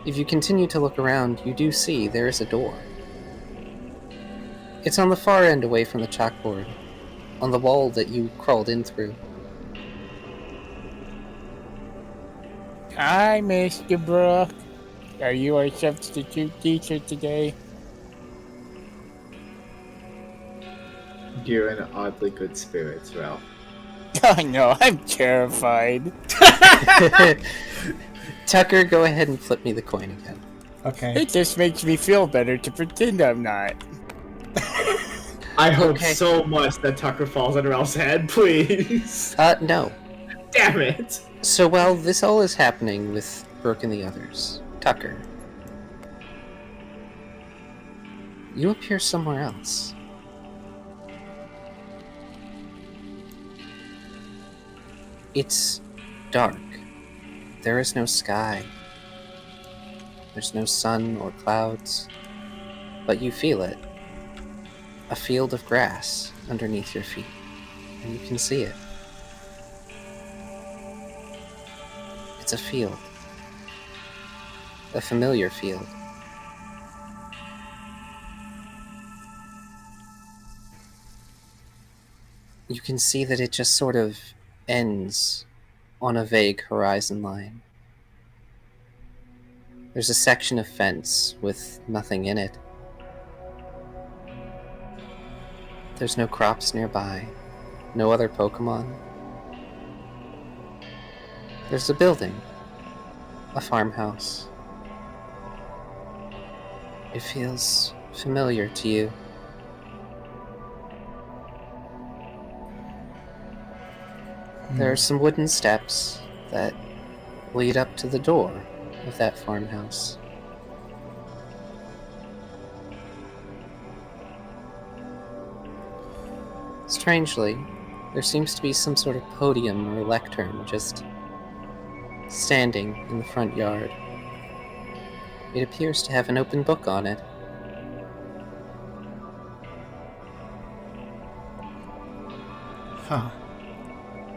If you continue to look around, you do see there is a door. It's on the far end away from the chalkboard, on the wall that you crawled in through. Hi, Mr. Brooke. Are you our substitute teacher today? You're in oddly good spirits, Ralph. Oh no, I'm terrified. Tucker, go ahead and flip me the coin again. Okay. It just makes me feel better to pretend I'm not. I hope Okay. so much that Tucker falls on Ralph's head, please. No. Damn it. So while this all is happening with Brooke and the others, Tucker, you appear somewhere else. It's dark. There is no sky. There's no sun or clouds, but you feel it. A field of grass underneath your feet, and you can see it. It's a field. A familiar field. You can see that it just sort of ends on a vague horizon line. There's a section of fence with nothing in it. There's no crops nearby, no other Pokemon. There's a building, a farmhouse. It feels familiar to you. There are some wooden steps that lead up to the door of that farmhouse. Strangely, there seems to be some sort of podium or lectern just standing in the front yard. It appears to have an open book on it. Huh.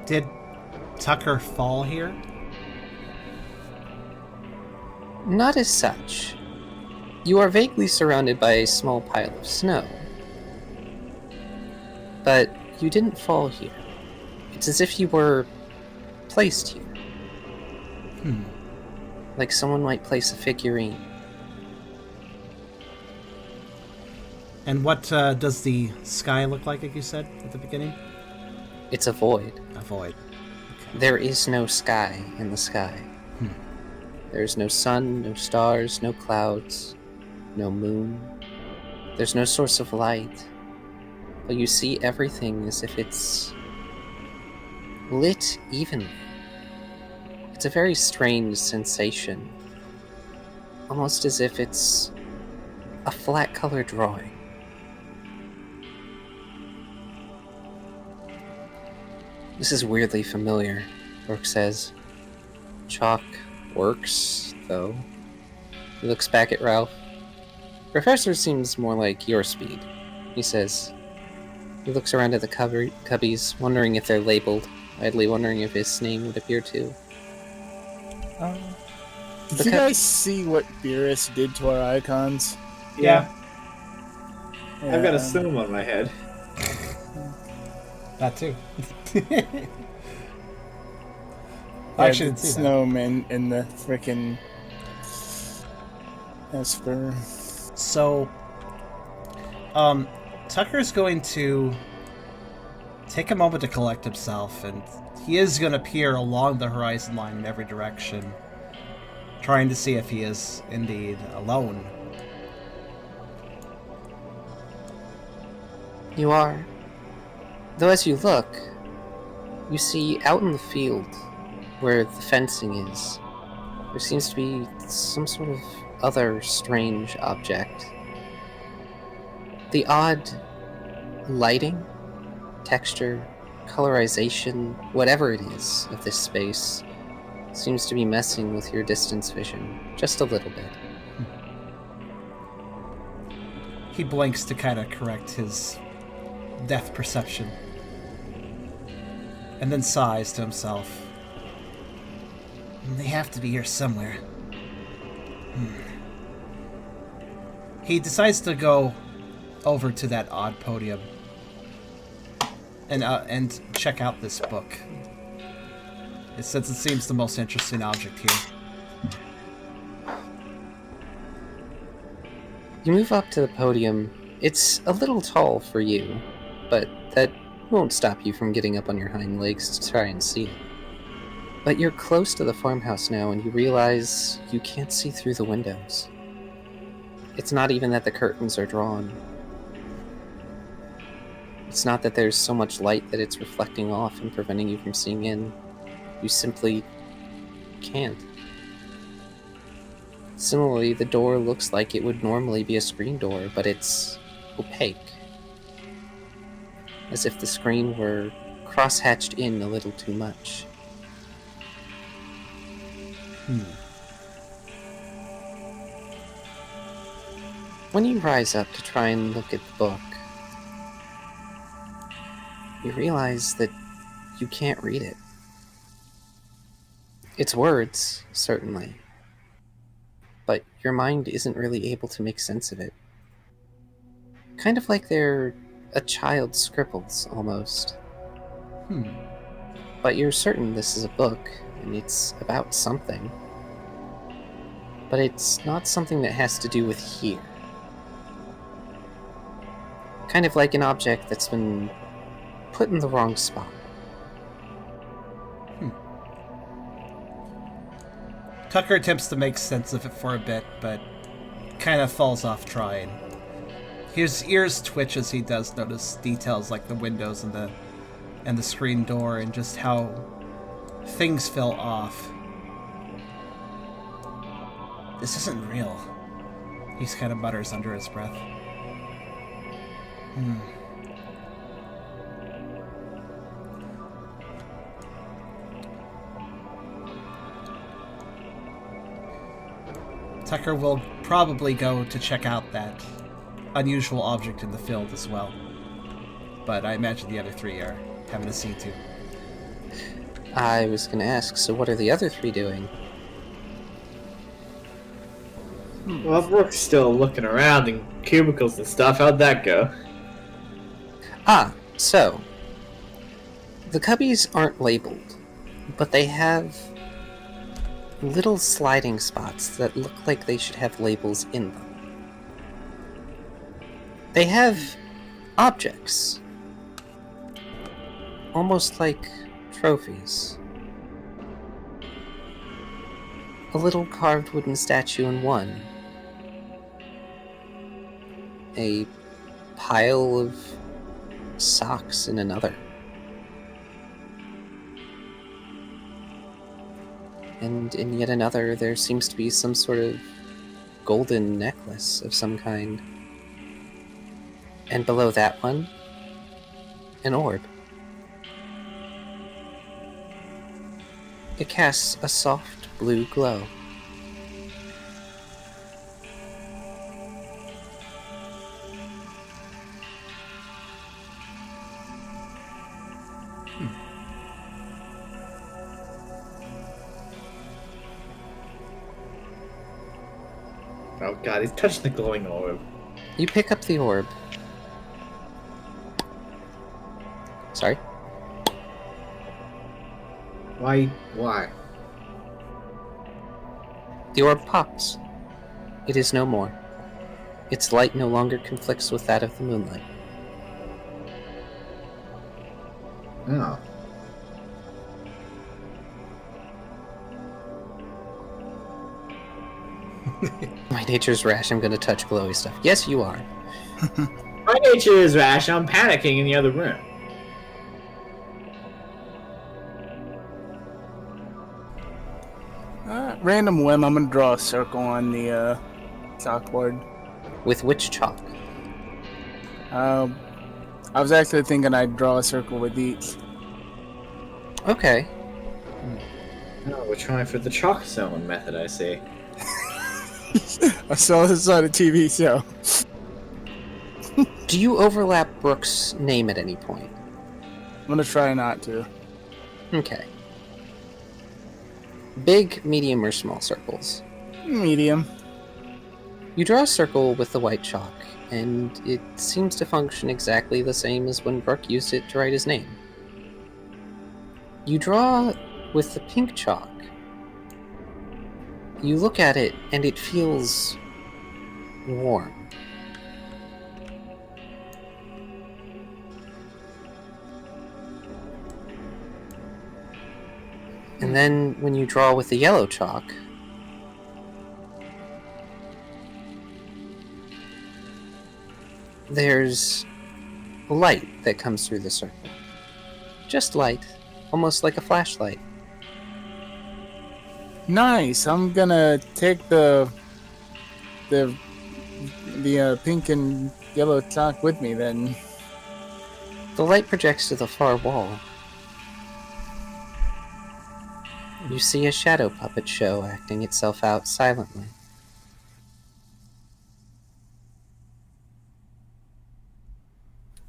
Did Tucker fall here? Not as such. You are vaguely surrounded by a small pile of snow. But you didn't fall here. It's as if you were placed here. Like someone might place a figurine. And what does the sky look like you said at the beginning? It's a void. A void. There is no sky in the sky. There's no sun, no stars, no clouds, no moon. There's no source of light. But you see everything as if it's lit evenly. It's a very strange sensation. Almost as if it's a flat color drawing. This is weirdly familiar, Brooke says. Chalk works, though. He looks back at Ralph. Professor seems more like your speed. He says, He looks around at the cubbies, wondering if they're labeled, idly wondering if his name would appear too. Did you guys see what Beerus did to our icons? Yeah. Yeah, I've got a sum on my head. That too. I Actually, didn't see that. snowman in the frickin' Esper. So, Tucker's going to take a moment to collect himself, and he is going to peer along the horizon line in every direction, trying to see if he is indeed alone. You are. Though as you look, you see out in the field, where the fencing is, there seems to be some sort of other strange object. The odd lighting, texture, colorization, whatever it is of this space, seems to be messing with your distance vision just a little bit. He blinks to kind of correct his depth perception, and then sighs to himself. They have to be here somewhere. He decides to go over to that odd podium and check out this book, since it seems the most interesting object here. You move up to the podium. It's a little tall for you, but that won't stop you from getting up on your hind legs to try and see it. But you're close to the farmhouse now, and you realize you can't see through the windows. It's not even that the curtains are drawn. It's not that there's so much light that it's reflecting off and preventing you from seeing in. You simply can't. Similarly, the door looks like it would normally be a screen door, but it's opaque. As if the screen were cross-hatched in a little too much. When you rise up to try and look at the book, you realize that you can't read it. It's words, certainly, but your mind isn't really able to make sense of it. Kind of like they're a child's scribbles, almost. But you're certain this is a book, and it's about something. But it's not something that has to do with here. Kind of like an object that's been put in the wrong spot. Tucker attempts to make sense of it for a bit, but kind of falls off trying. His ears twitch as he does notice details like the windows and the screen door, and just how things fell off. This isn't real. He kind of mutters under his breath. Tucker will probably go to check out that unusual object in the field as well. But I imagine the other three are having a see to. I was going to ask, so what are the other three doing? Well, Brooke's still looking around in cubicles and stuff. How'd that go? So, the cubbies aren't labeled, but they have little sliding spots that look like they should have labels in them. They have objects, almost like trophies. A little carved wooden statue in one. A pile of socks in another. And in yet another, there seems to be some sort of golden necklace of some kind. And below that one, an orb. It casts a soft blue glow. Oh god, he's touching the glowing orb. You pick up the orb. Sorry? Why? Why? The orb pops. It is no more. Its light no longer conflicts with that of the moonlight. Oh. My nature's rash, I'm gonna touch glowy stuff. Yes, you are. My nature is rash, I'm panicking in the other room. Random whim, I'm gonna draw a circle on the chalkboard. With which chalk? I was actually thinking I'd draw a circle with each. Okay. No, we're trying for the chalk zone method, I see. I saw this on a TV show. Do you overlap Brooke's name at any point? I'm gonna try not to. Okay. Big, medium, or small circles? Medium. You draw a circle with the white chalk, and it seems to function exactly the same as when Brooke used it to write his name. You draw with the pink chalk. You look at it, and it feels warm. And then when you draw with the yellow chalk, there's light that comes through the circle. Just light, almost like a flashlight. Nice. I'm gonna take the pink and yellow chalk with me then. The light projects to the far wall. You see a shadow puppet show acting itself out silently.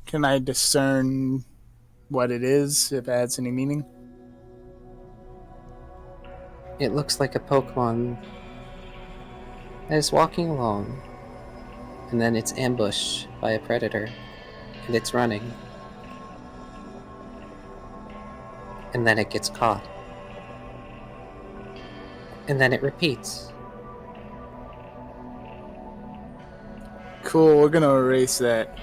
Can I discern what it is, if it has any meaning? It looks like a Pokemon that is walking along, and then it's ambushed by a predator, and it's running. And then it gets caught. And then it repeats. Cool, we're gonna erase that.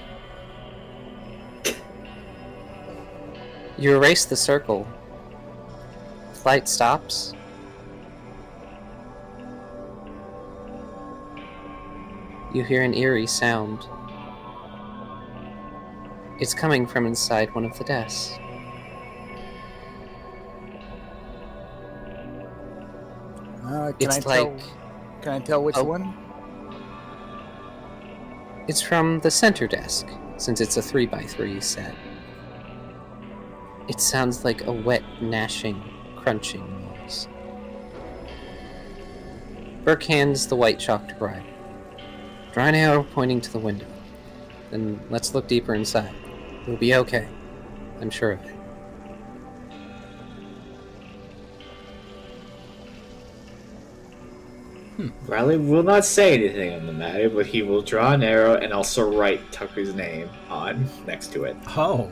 You erase the circle. The light stops. You hear an eerie sound. It's coming from inside one of the desks. Can I tell which Oh. one? It's from the center desk, since it's a 3x3 set. It sounds like a wet, gnashing, crunching noise. Burke hands the white chalk to Brian. Draw an arrow pointing to the window. Then let's look deeper inside. We'll be okay. I'm sure of it. Riley will not say anything on the matter, but he will draw an arrow and also write Tucker's name on next to it. Oh.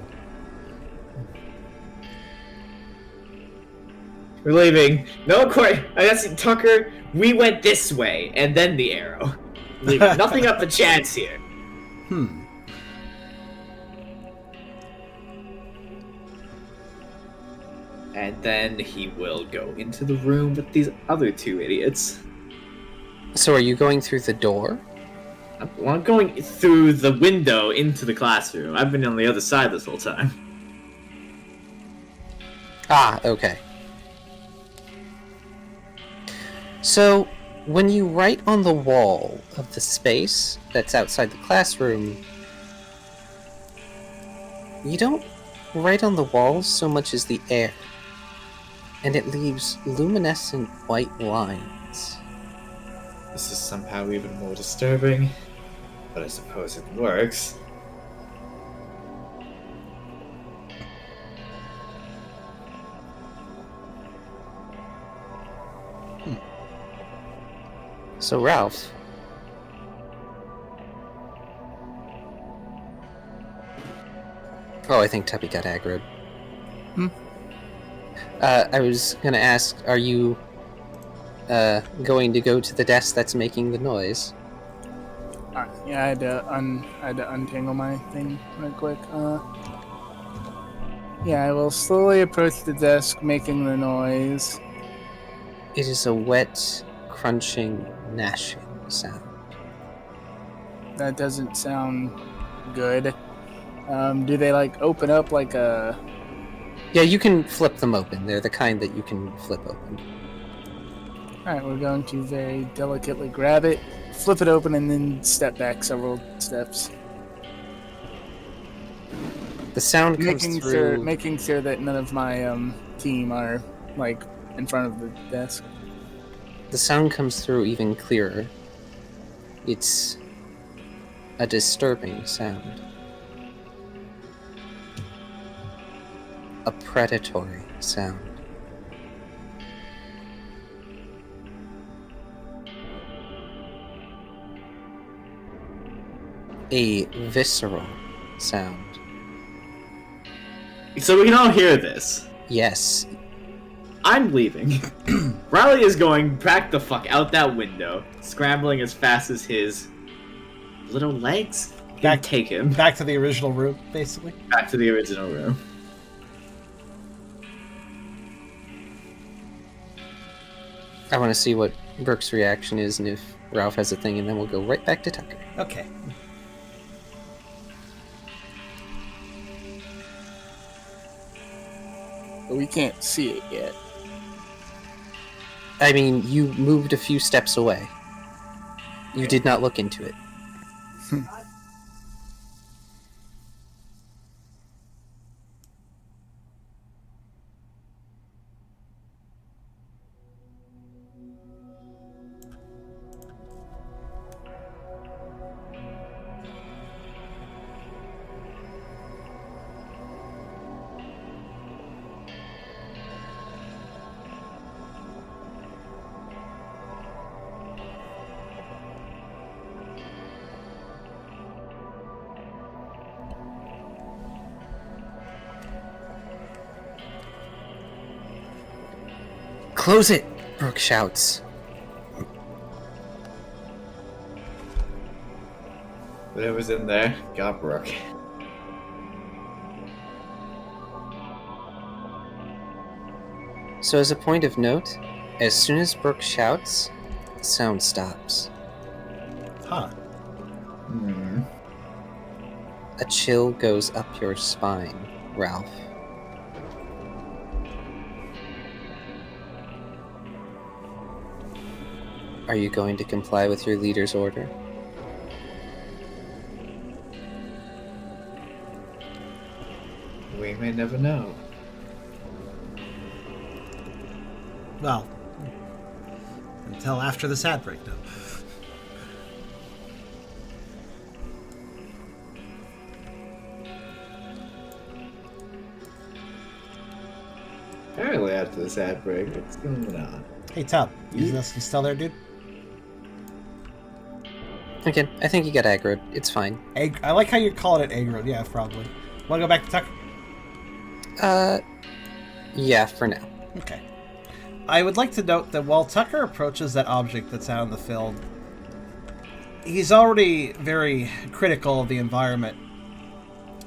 We're leaving. No, I guess Tucker, we went this way, and then the arrow. Leaving nothing up to chance here. And then he will go into the room with these other two idiots. So are you going through the door? I'm going through the window into the classroom. I've been on the other side this whole time. Ah, okay. So, when you write on the wall of the space that's outside the classroom, you don't write on the walls so much as the air, and it leaves luminescent white lines. This is somehow even more disturbing, but I suppose it works. So, Ralph. Oh, I think Tubby got aggroed. I was gonna ask, are you going to go to the desk that's making the noise? Yeah, I had to untangle my thing real quick. Yeah, I will slowly approach the desk, making the noise. It is a wet, crunching, gnashing sound. That doesn't sound good. Do they like open up like a? Yeah, you can flip them open. They're the kind that you can flip open. Alright, we're going to very delicately grab it, flip it open, and then step back several steps. The sound comes through... Making sure that none of my team are, like, in front of the desk. The sound comes through even clearer. It's a disturbing sound. A predatory sound. A visceral sound. So we can all hear this. Yes. I'm leaving. Riley is going back the fuck out that window, scrambling as fast as his little legs can take him. Back to the original room, basically. Back to the original room. I want to see what Brooke's reaction is and if Ralph has a thing, and then we'll go right back to Tucker. Okay. But we can't see it yet. I mean, you moved a few steps away. You did not look into it. Close it! Brooke shouts. Whatever's in there, got Brooke. So as a point of note, as soon as Brooke shouts, the sound stops. Huh. Hmm. A chill goes up your spine, Ralph. Are you going to comply with your leader's order? We may never know. Well, until after this ad break, though. Apparently after this ad break, what's going on? Hey, Tub, you still there, dude? Again, I think you got aggroed. It's fine. I like how you're calling it aggroed. Yeah, probably. Want to go back to Tucker? Yeah, for now. Okay. I would like to note that while Tucker approaches that object that's out in the field, he's already very critical of the environment.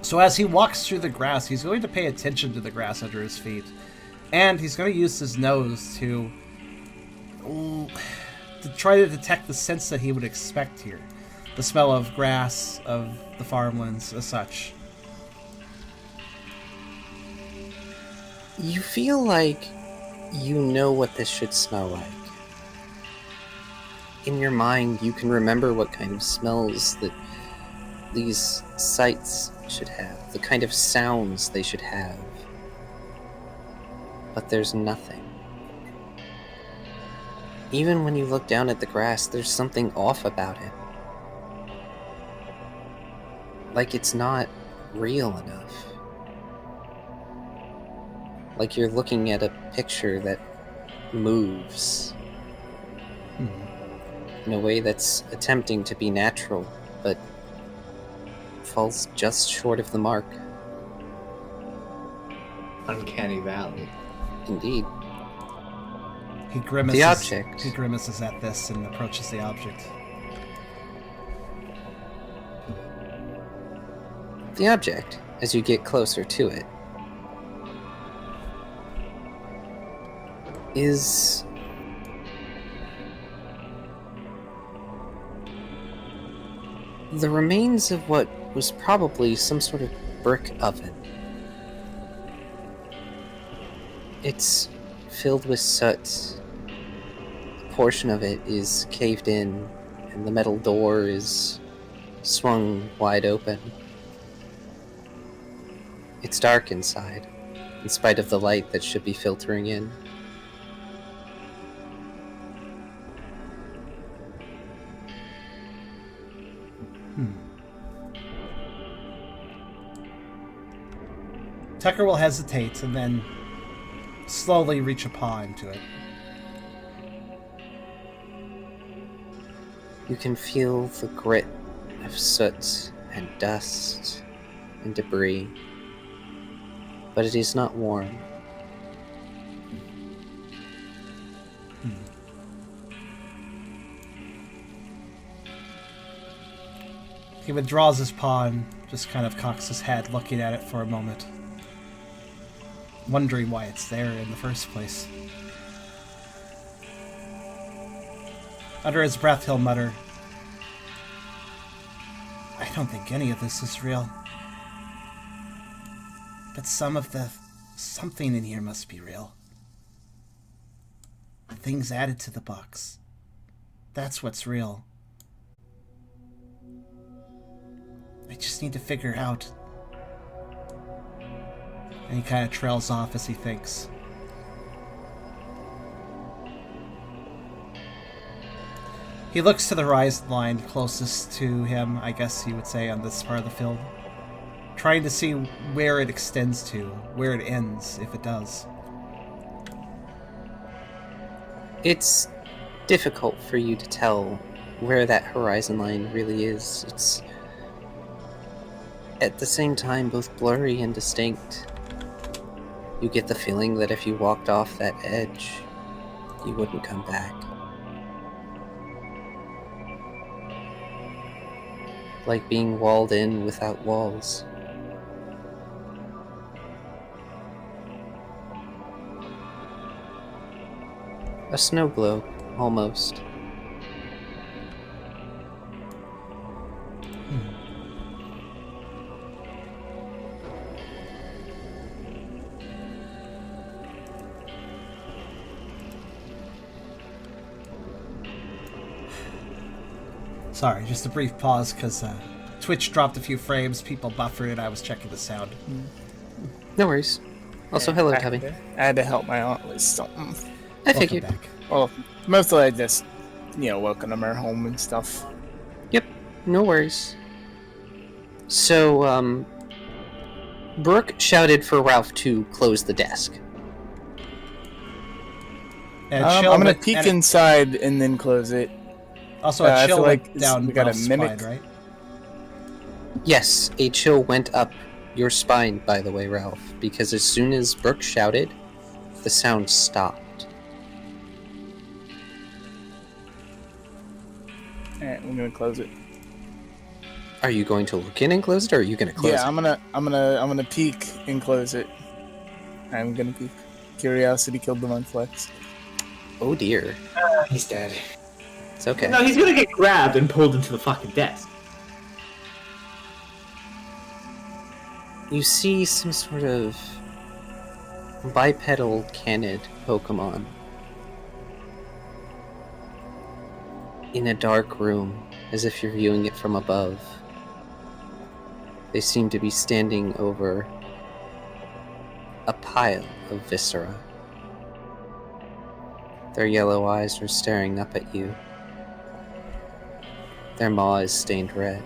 So as he walks through the grass, he's going to pay attention to the grass under his feet. And he's going to use his nose to try to detect the scents that he would expect here. The smell of grass, of the farmlands, as such. You feel like you know what this should smell like. In your mind, you can remember what kind of smells that these sights should have, the kind of sounds they should have. But there's nothing. Even when you look down at the grass, there's something off about it. Like it's not real enough. Like you're looking at a picture that moves. in a way that's attempting to be natural, but falls just short of the mark. Uncanny Valley. Indeed. He grimaces. The object. He grimaces at this and approaches the object. The object, as you get closer to it, is the remains of what was probably some sort of brick oven. It's filled with soot. A portion of it is caved in, and the metal door is swung wide open. It's dark inside, in spite of the light that should be filtering in. Tucker will hesitate and then slowly reach a paw into it. You can feel the grit of soot and dust and debris, but it is not warm. He withdraws his paw and just kind of cocks his head, looking at it for a moment, wondering why it's there in the first place. Under his breath, he'll mutter, "I don't think any of this is real. But something in here must be real. Things added to the box. That's what's real. I just need to figure out." And he kind of trails off as he thinks. He looks to the horizon line closest to him, I guess you would say, on this part of the field, trying to see where it extends to, where it ends, if it does. It's difficult for you to tell where that horizon line really is. It's at the same time both blurry and distinct. You get the feeling that if you walked off that edge, you wouldn't come back. Like being walled in without walls. A snow globe, almost. Sorry, just a brief pause, because Twitch dropped a few frames, people buffered it, I was checking the sound. No worries. Also, hello, Tubby. I had to help my aunt with something. I figured. Welcome back. Well, mostly I just, welcome her home and stuff. Yep, no worries. So, Brooke shouted for Ralph to close the desk. And I'm Chill gonna went- peek and inside and then close it. Also, I a chill feel like went down we got a Ralph's mimic. spine, right? Yes, a chill went up your spine, by the way, Ralph, because as soon as Brooke shouted, the sound stopped. Alright, I'm gonna close it. Are you going to look in and close it, or are you going to close Yeah, it? I'm gonna peek and close it. I'm gonna peek. Curiosity killed the Mudflex. Oh dear. He's dead. It's okay. No, he's gonna get grabbed and pulled into the fucking desk. You see some sort of bipedal canid Pokemon in a dark room, as if you're viewing it from above. They seem to be standing over a pile of viscera. Their yellow eyes are staring up at you. Their maw is stained red.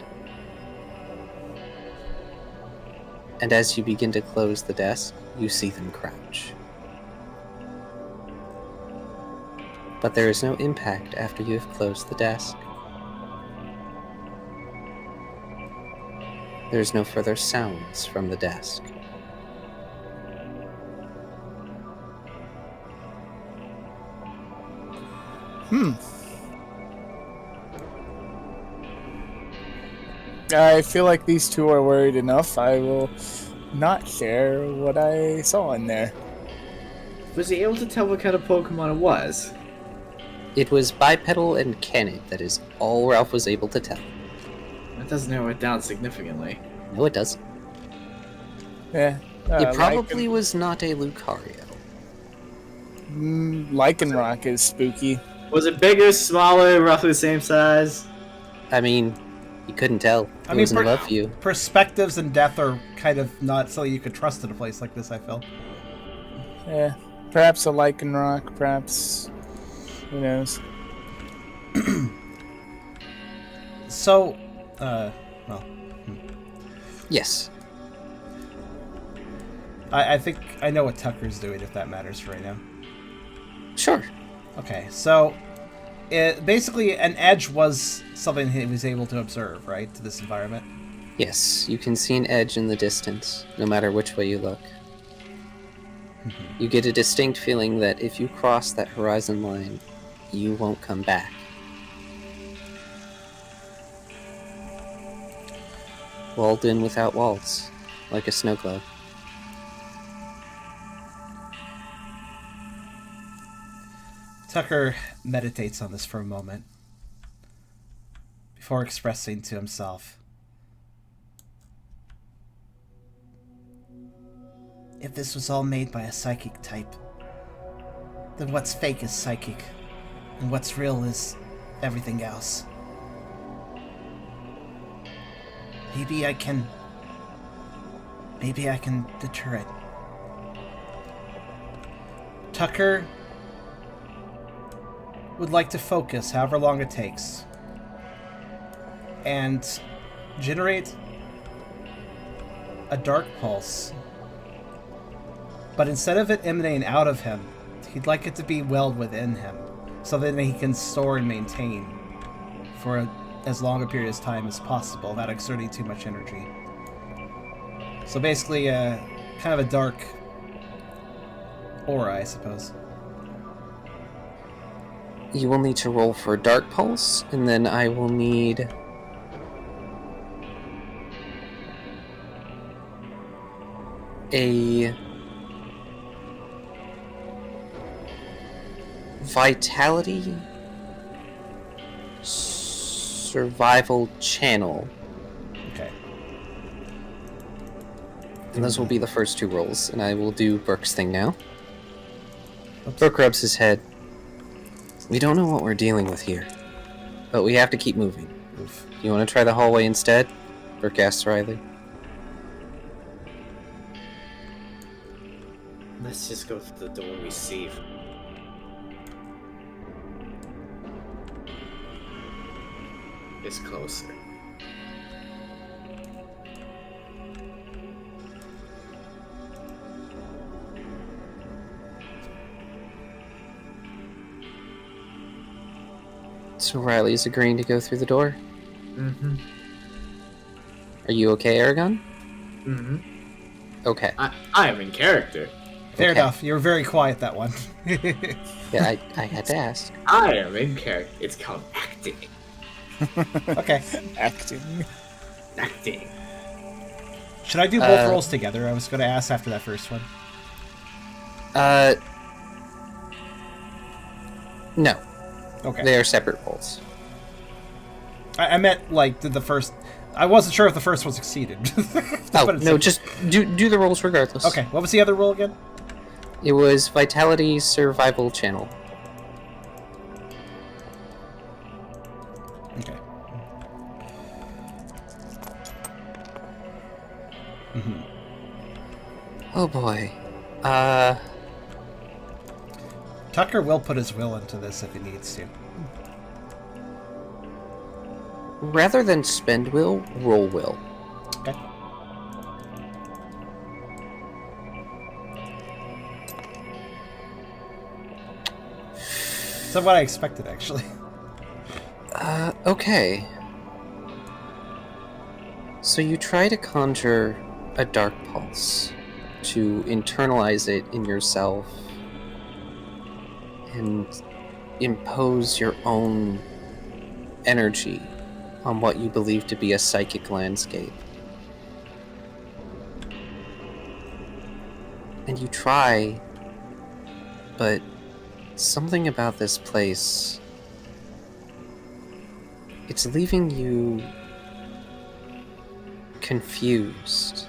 And as you begin to close the desk, you see them crouch. but there is no impact after you have closed the desk. There is no further sounds from the desk. I feel like these two are worried enough. I will not share what I saw in there. Was he able to tell what kind of Pokemon it was? It was bipedal and canid, that is all Ralph was able to tell. That does narrow it down significantly. No, it doesn't. Yeah. It probably was not a Lucario. Lycanroc is spooky. Was it bigger, smaller, roughly the same size? I mean, you couldn't tell. It wasn't above you. Perspectives and death are kind of not something you could trust in a place like this, I feel. Yeah. Perhaps a Lycanroc, perhaps... Who knows? So, Yes. I think I know what Tucker's doing, if that matters for right now. Sure. Okay, so basically an edge was something he was able to observe, right, to this environment? Yes, you can see an edge in the distance, no matter which way you look. You get a distinct feeling that if you cross that horizon line, you won't come back. Walled in without walls, like a snow globe. Tucker meditates on this for a moment before expressing to himself, if this was all made by a psychic type, then what's fake is psychic, and what's real is everything else. Maybe I can deter it. Tucker would like to focus however long it takes and generate a dark pulse, but instead of it emanating out of him, he'd like it to be welled within him so that he can store and maintain for as long a period of time as possible without exerting too much energy. So basically kind of a dark aura, I suppose. You will need to roll for Dark Pulse, and then I will need a Vitality Survival Channel. Okay. And those will be the first two rolls, and I will do Burke's thing now. Burke rubs his head. We don't know what we're dealing with here, but we have to keep moving. Oof. You want to try the hallway instead? Burke asks Riley. Let's just go through the door we see. It's closer. So Riley's agreeing to go through the door? Mm-hmm. Are you okay, Eragon? Mm-hmm. Okay. I am in character. Fair Okay. enough. You were very quiet that one. Yeah, I had to ask. I am in character. It's called acting. Okay. Acting. Acting. Should I do both rolls together? I was going to ask after that first one. No. Okay. They are separate rolls. I meant, like, did the first... I wasn't sure if the first one succeeded. Oh, But it's no, okay. just do the rolls regardless. Okay, what was the other roll again? It was Vitality Survival Channel. Okay. Mm-hmm. Oh boy. Tucker will put his will into this if he needs to. Rather than spend will, roll will. Okay. than what I expected, actually. Okay. So you try to conjure a dark pulse, to internalize it in yourself, and impose your own energy on what you believe to be a psychic landscape. And you try, but something about this place, it's leaving you confused,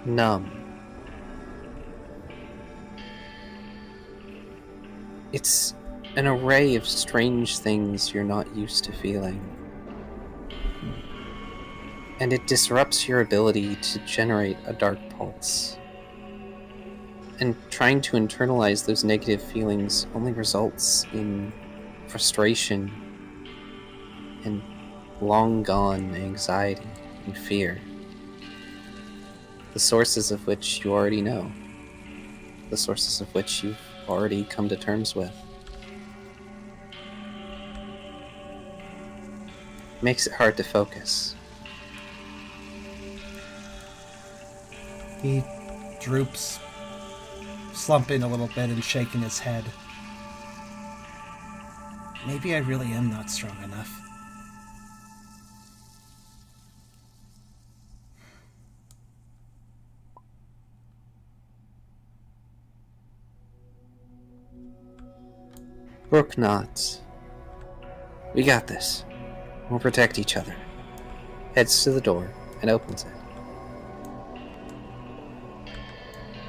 numb. It's an array of strange things you're not used to feeling. And it disrupts your ability to generate a dark pulse. And trying to internalize those negative feelings only results in frustration and long-gone anxiety and fear. The sources of which you already know. The sources of which you've already come to terms with. Makes it hard to focus. He droops, slumping a little bit and shaking his head. Maybe I really am not strong enough. Brook nods. We got this. We'll protect each other. Heads to the door and opens it.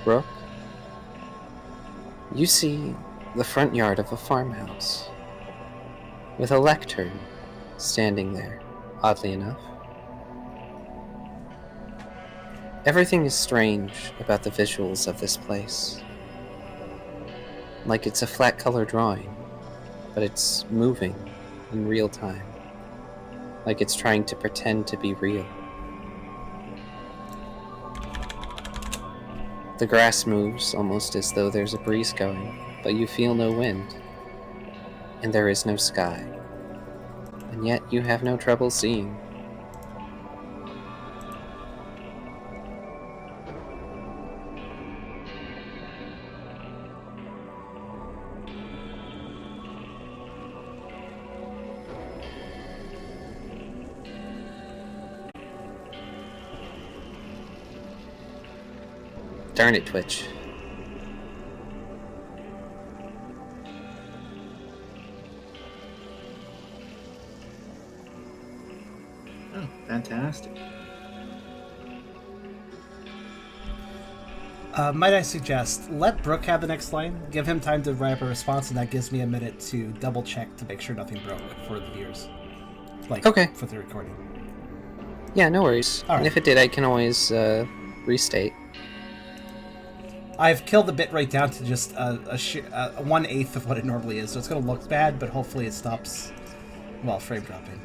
Brook, you see the front yard of a farmhouse, with a lectern standing there, oddly enough. Everything is strange about the visuals of this place. Like it's a flat color drawing, but it's moving in real time. Like it's trying to pretend to be real. The grass moves almost as though there's a breeze going, but you feel no wind. And there is no sky. And yet you have no trouble seeing. Darn it, Twitch. Oh, fantastic. Might I suggest, let Brooke have the next line, give him time to write up a response, and that gives me a minute to double check to make sure nothing broke for the viewers. Like, okay. For the recording. Yeah, no worries. All right. And if it did, I can always restate. I've killed the bitrate down to just a 1/8 of what it normally is, so it's going to look bad, but hopefully it stops, well, frame dropping.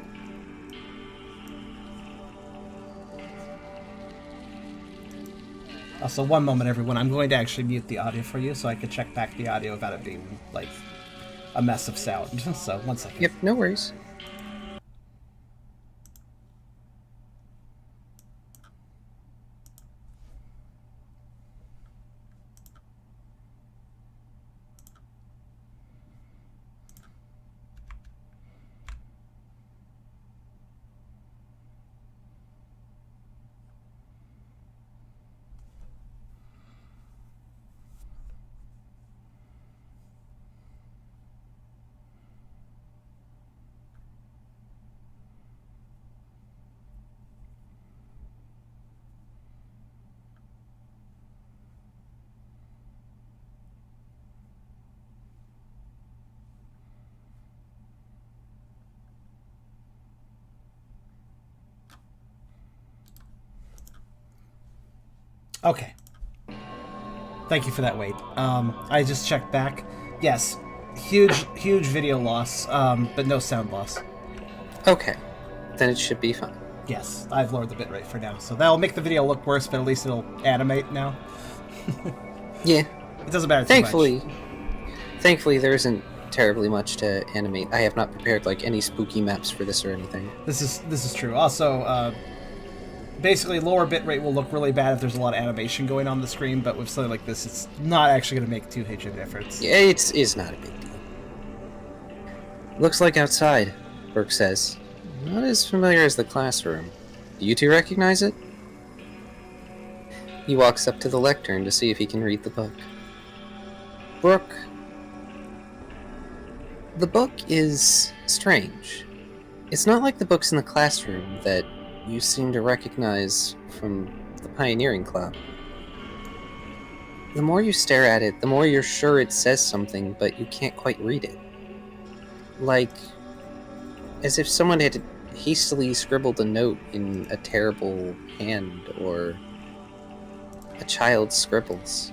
Also, one moment, everyone. I'm going to actually mute the audio for you so I can check back the audio without it being, like, a mess of sound. So, 1 second. Yep, no worries. Okay. Thank you for that, Wade. I just checked back. Yes, huge video loss, but no sound loss. Okay, then it should be fine. Yes, I've lowered the bitrate for now, so that'll make the video look worse, but at least it'll animate now. Yeah. It doesn't matter too Thankfully, there isn't terribly much to animate. I have not prepared like any spooky maps for this or anything. This is true. Also, basically, lower bitrate will look really bad if there's a lot of animation going on the screen, but with something like this, it's not actually going to make too huge of a difference. Yeah, it's not a big deal. Looks like outside, Burke says. Not as familiar as the classroom. Do you two recognize it? He walks up to the lectern to see if he can read the book. Brooke, the book is strange. It's not like the books in the classroom that you seem to recognize from the Pioneering Club. The more you stare at it, the more you're sure it says something, but you can't quite read it. Like, as if someone had hastily scribbled a note in a terrible hand, or a child's scribbles.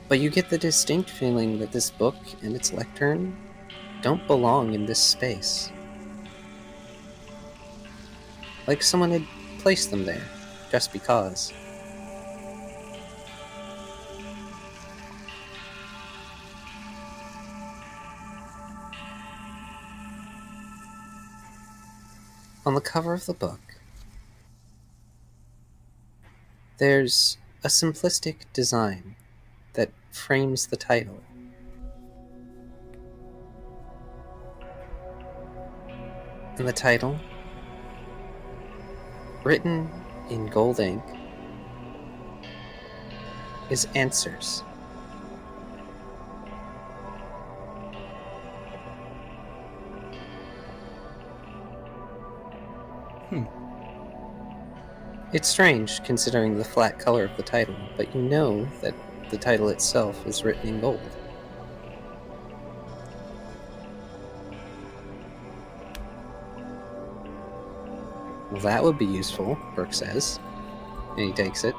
But you get the distinct feeling that this book and its lectern don't belong in this space. Like someone had placed them there, just because. On the cover of the book, there's a simplistic design that frames the title. And the title, written in gold ink, is Answers. It's strange, considering the flat color of the title, but you know that the title itself is written in gold. Well, that would be useful, Burke says, and he takes it.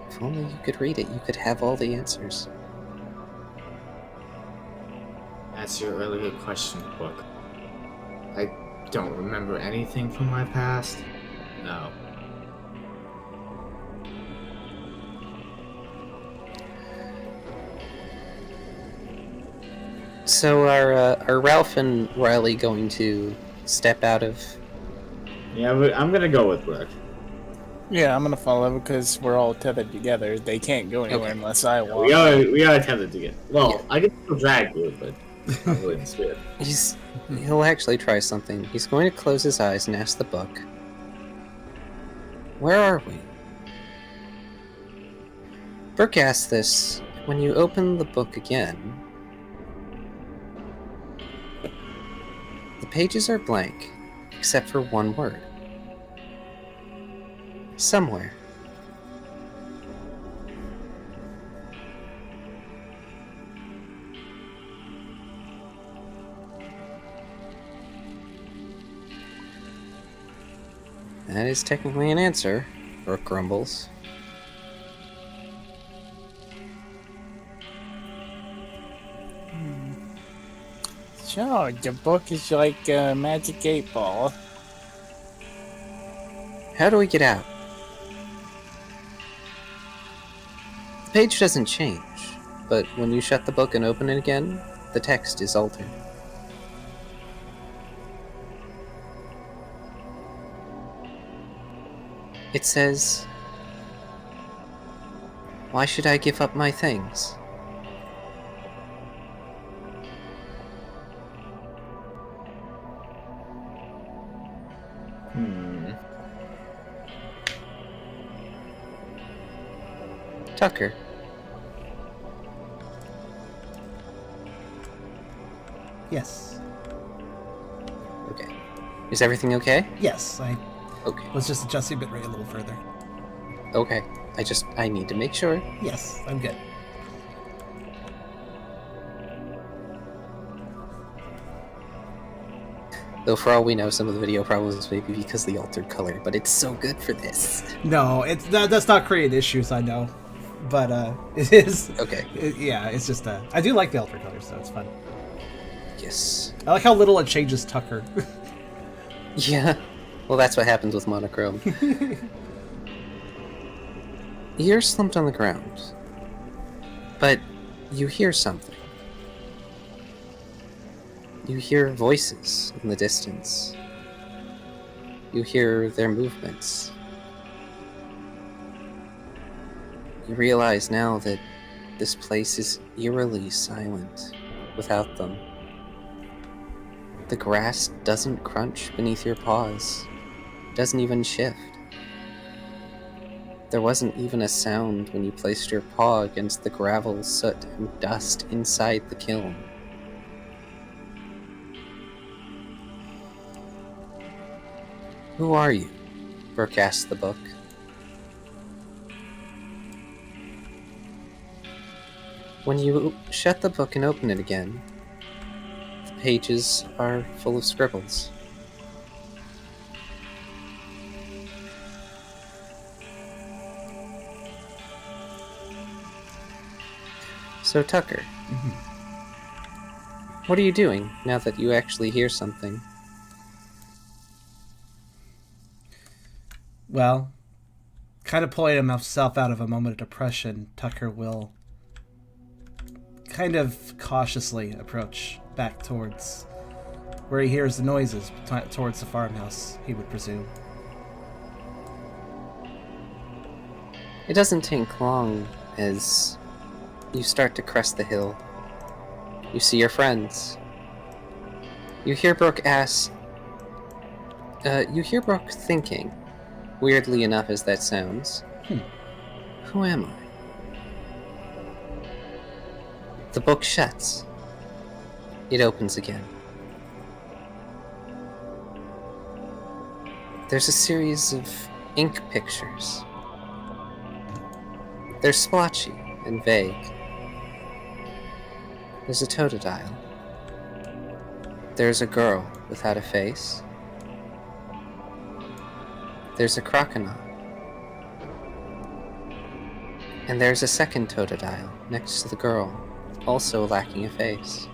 If only you could read it, you could have all the answers. That's your earlier question, book. I don't remember anything from my past. No. So are Ralph and Riley going to step out of... Yeah, I'm gonna go with Brooke. Yeah, I'm gonna follow because we're all tethered together. They can't go anywhere unless I walk. We are tethered together. Well, I can still drag you, but not really in spirit. He'll actually try something. He's going to close his eyes and ask the book, "Where are we?" Burke asks this when you open the book again. The pages are blank, except for one word. Somewhere. That is technically an answer, Brooke grumbles. Sure, the book is like a magic 8-ball. How do we get out? The page doesn't change, but when you shut the book and open it again, the text is altered. It says, "Why should I give up my things?" Tucker. Yes. Okay. Is everything okay? Yes, I Okay. was just adjusting bitrate a little further. Okay. I need to make sure. Yes, I'm good. Though for all we know, some of the video problems may be because of the altered color, but it's so good for this. No, that's not creating issues, I know. But it is. Okay. Yeah, it's just I do like the altered colors, so it's fun. Yes. I like how little it changes Tucker. Yeah. Well, that's what happens with monochrome. You're slumped on the ground, but you hear something. You hear voices in the distance. You hear their movements. You realize now that this place is eerily silent without them. The grass doesn't crunch beneath your paws, doesn't even shift. There wasn't even a sound when you placed your paw against the gravel, soot, and dust inside the kiln. Who are you? Brooke asked the book. When you shut the book and open it again, the pages are full of scribbles. So, Tucker, what are you doing now that you actually hear something? Well, kind of pulling himself out of a moment of depression, Tucker will kind of cautiously approach back towards where he hears the noises, towards the farmhouse, he would presume. It doesn't take long as you start to crest the hill. You see your friends. You hear Brooke thinking, weirdly enough as that sounds, who am I? The book shuts. It opens again. There's a series of ink pictures. They're splotchy and vague. There's a totodile. There's a girl without a face. There's a crocodile. And there's a second totodile next to the girl, also lacking a face.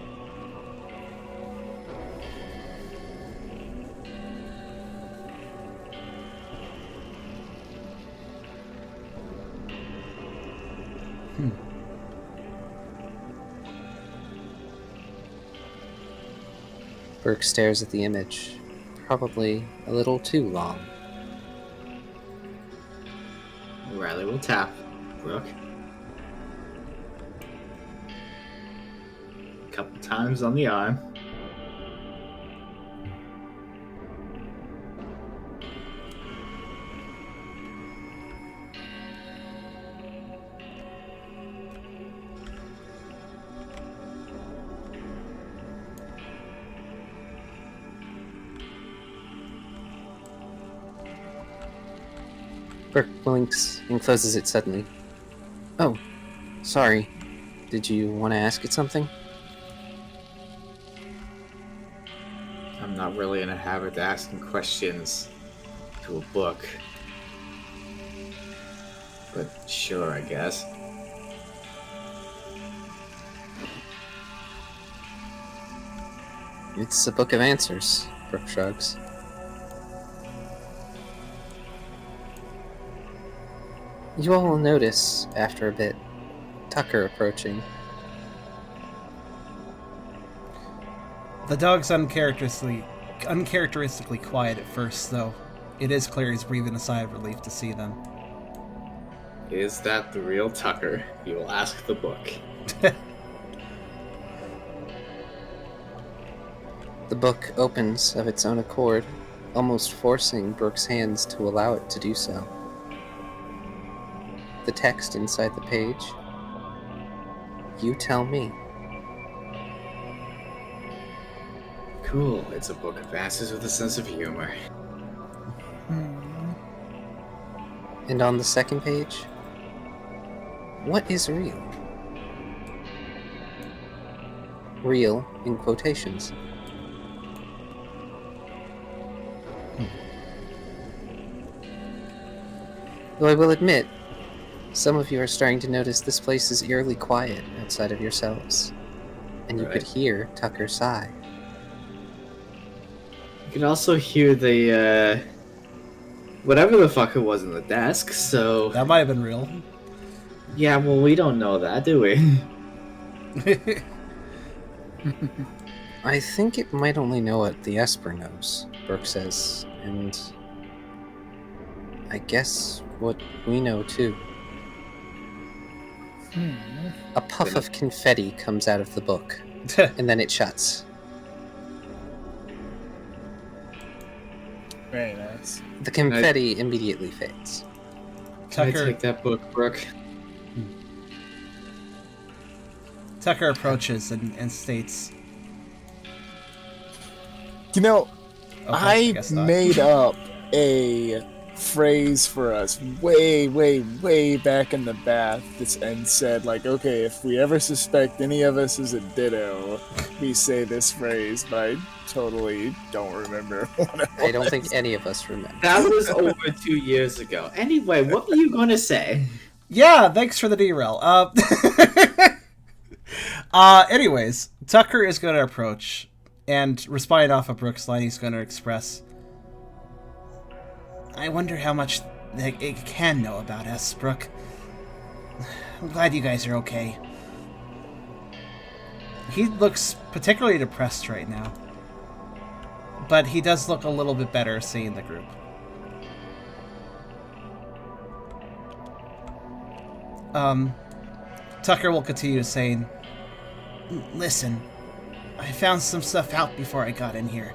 Burke stares at the image, probably a little too long. Riley will tap Brooke. A couple times on the arm. Burke blinks and closes it suddenly. Oh, sorry. Did you want to ask it something? I'm not really in a habit of asking questions to a book. But sure, I guess. It's a book of answers, Brooke shrugs. You all will notice, after a bit, Tucker approaching. The dog's uncharacteristically quiet at first, though. It is clear he's breathing a sigh of relief to see them. Is that the real Tucker? You will ask the book. The book opens of its own accord, almost forcing Brooke's hands to allow it to do so. The text inside the page. You tell me. Cool, it's a book of answers with a sense of humor. And on the second page, what is real? Real in quotations. Though I will admit, some of you are starting to notice this place is eerily quiet outside of yourselves, and you could hear Tucker sigh. You can also hear the whatever the fuck it was in the desk, so... That might have been real. Yeah, well, we don't know that, do we? I think it might only know what the Esper knows, Brooke says, and I guess what we know too. A puff of confetti comes out of the book, and then it shuts. Very nice. The confetti immediately fades. Can I Tucker, take that book, Brooke? Tucker approaches and states, You know, okay, I guess not. made up a phrase for us way back in the bath and said, like, okay, if we ever suspect any of us is a ditto, we say this phrase, but I totally don't remember what it I don't was. think any of us remember. That was over 2 years ago. Anyway, what were you gonna say? Yeah, thanks for the derail. Anyways, Tucker is going to approach, and responding off of Brooke's line, he's going to express, I wonder how much it can know about us, Brooke. I'm glad you guys are okay. He looks particularly depressed right now, but he does look a little bit better seeing the group. Tucker will continue saying, listen, I found some stuff out before I got in here.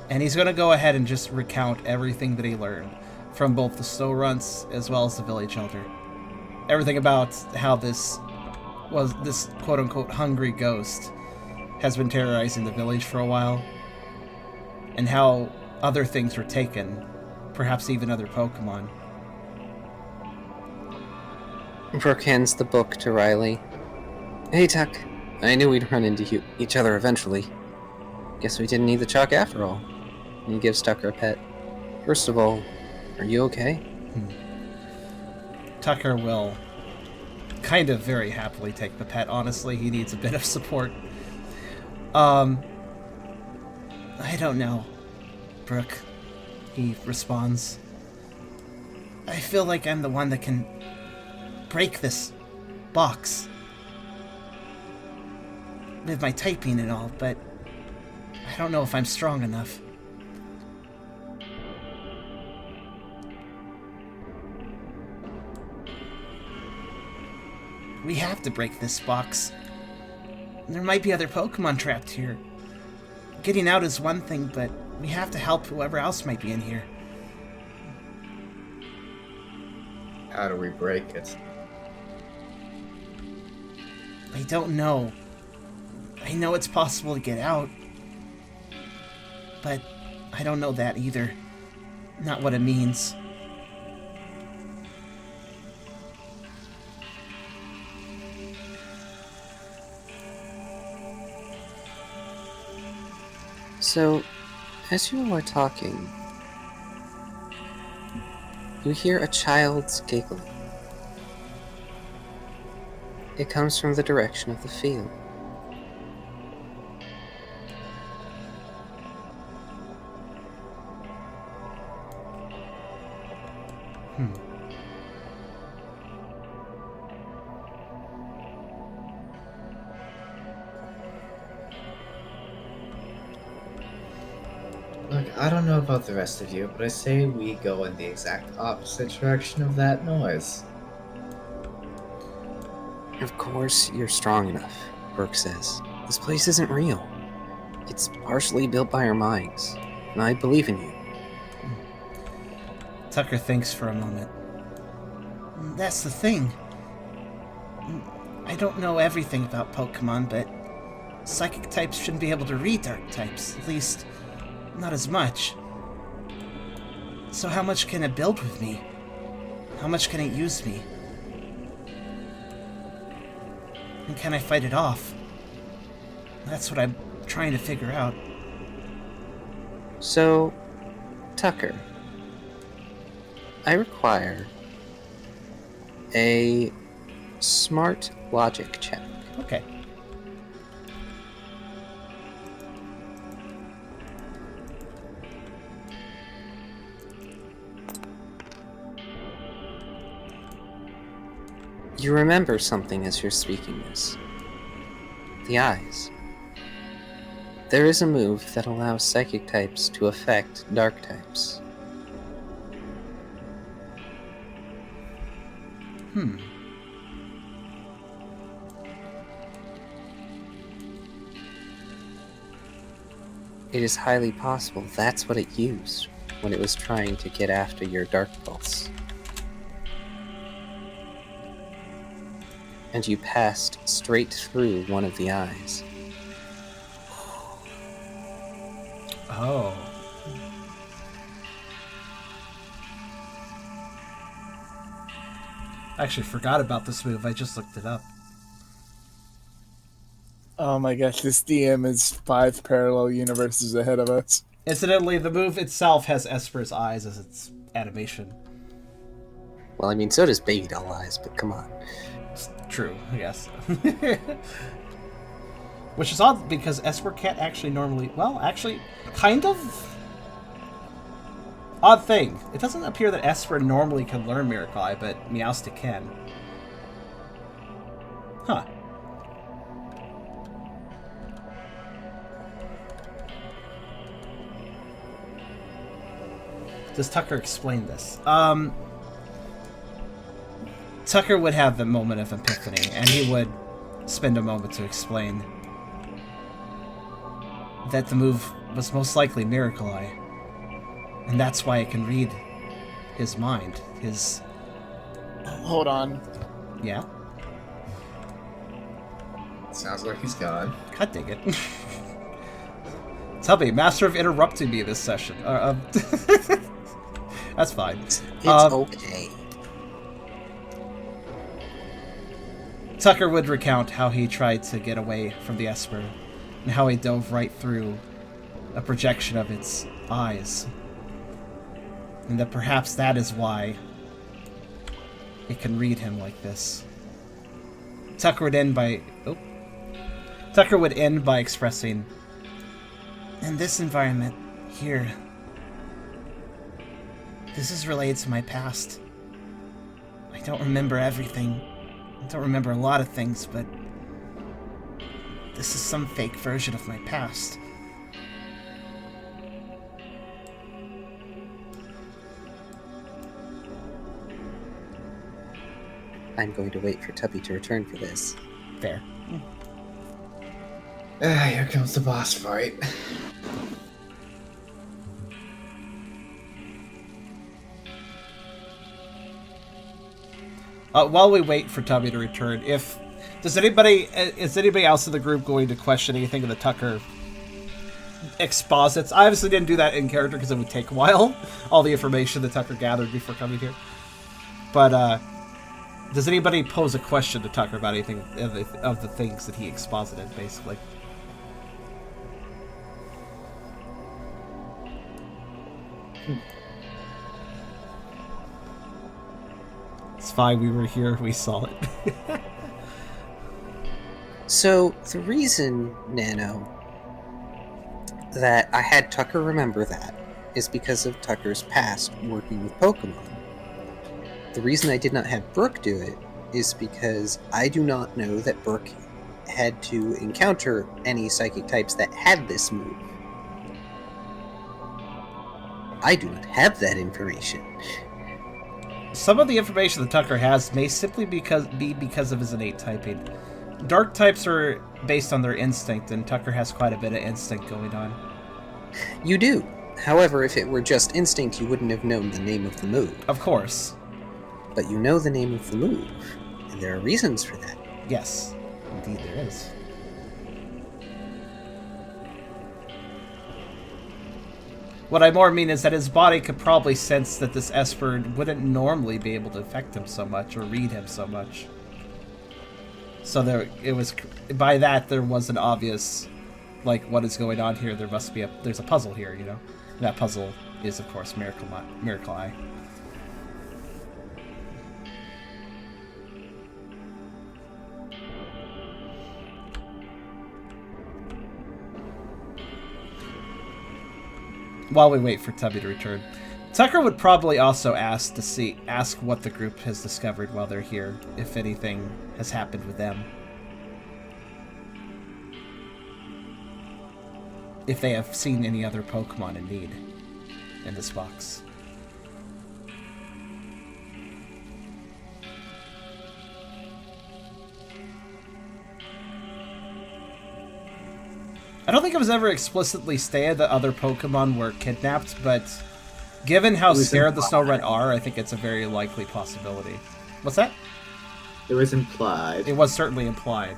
And he's going to go ahead and just recount everything that he learned from both the snow runts as well as the village elder. Everything about how this quote-unquote hungry ghost has been terrorizing the village for a while, and how other things were taken, perhaps even other Pokemon. Brooke hands the book to Riley. Hey, Tuck. I knew we'd run into each other eventually. Guess we didn't need the chalk after all. And he gives Tucker a pet. First of all, are you okay? Tucker will kind of very happily take the pet, honestly. He needs a bit of support. I don't know, Brooke, he responds. I feel like I'm the one that can break this box with my typing and all, but I don't know if I'm strong enough. We have to break this box. There might be other Pokemon trapped here. Getting out is one thing, but we have to help whoever else might be in here. How do we break it? I don't know. I know it's possible to get out, but I don't know that either. Not what it means. So, as you are talking, you hear a child's giggling. It comes from the direction of the field. Look, I don't know about the rest of you, but I say we go in the exact opposite direction of that noise. Of course, you're strong enough, Brooke says. This place isn't real. It's partially built by our minds, and I believe in you. Tucker thinks for a moment. That's the thing. I don't know everything about Pokemon, but psychic types shouldn't be able to read dark types. At least, not as much. So how much can it build with me? How much can it use me? And can I fight it off? That's what I'm trying to figure out. So, Tucker, I require a smart logic check. Okay. You remember something as you're speaking this. The eyes. There is a move that allows psychic types to affect dark types. It is highly possible that's what it used when it was trying to get after your dark pulse. And you passed straight through one of the eyes. Oh. I actually forgot about this move. I just looked it up. Oh my gosh, this DM is 5 parallel universes ahead of us. Incidentally, the move itself has Esper's eyes as its animation. Well, I mean, so does Baby Doll Eyes, but come on. It's true, I guess. Which is odd because Esper can't actually normally... Well, actually, kind of... Odd thing. It doesn't appear that Esper normally can learn Miracle Eye, but Meowstic can. Huh. Does Tucker explain this? Tucker would have the moment of epiphany, and he would spend a moment to explain that the move was most likely Miracle Eye. And that's why it can read his mind. His... Hold on. Yeah? Sounds like he's gone. God dang it. Tubby, master of interrupting me this session. That's fine. It's okay. Tucker would recount how he tried to get away from the Esper, and how he dove right through a projection of its eyes. And that perhaps that is why it can read him like this. Tucker would end by expressing, in this environment, here, this is related to my past. I don't remember everything. I don't remember a lot of things, but this is some fake version of my past. I'm going to wait for Tubby to return for this. Fair. Here comes the boss fight. While we wait for Tubby to return, is anybody else in the group going to question anything that Tucker exposits? I obviously didn't do that in character because it would take a while, all the information that Tucker gathered before coming here. But does anybody pose a question to Tucker about anything of the things that he exposited, basically? It's fine, we were here, we saw it. So, the reason, Nano, that I had Tucker remember that is because of Tucker's past working with Pokemon. The reason I did not have Brooke do it is because I do not know that Brooke had to encounter any psychic types that had this move. I do not have that information. Some of the information that Tucker has may simply be because of his innate typing. Dark types are based on their instinct, and Tucker has quite a bit of instinct going on. You do. However, if it were just instinct, you wouldn't have known the name of the move. Of course. But you know the name of the move, and there are reasons for that. Yes, indeed there is. What I more mean is that his body could probably sense that this Esper wouldn't normally be able to affect him so much or read him so much. So by that there was an obvious, like, what is going on here? There's a puzzle here, you know. And that puzzle is, of course, Miracle Eye. While we wait for Tubby to return, Tucker would probably also ask what the group has discovered while they're here, if anything has happened with them. If they have seen any other Pokemon in need in this box. I don't think it was ever explicitly stated that other Pokemon were kidnapped, but given how scared the Snow-Red are, I think it's a very likely possibility. What's that? It was implied. It was certainly implied.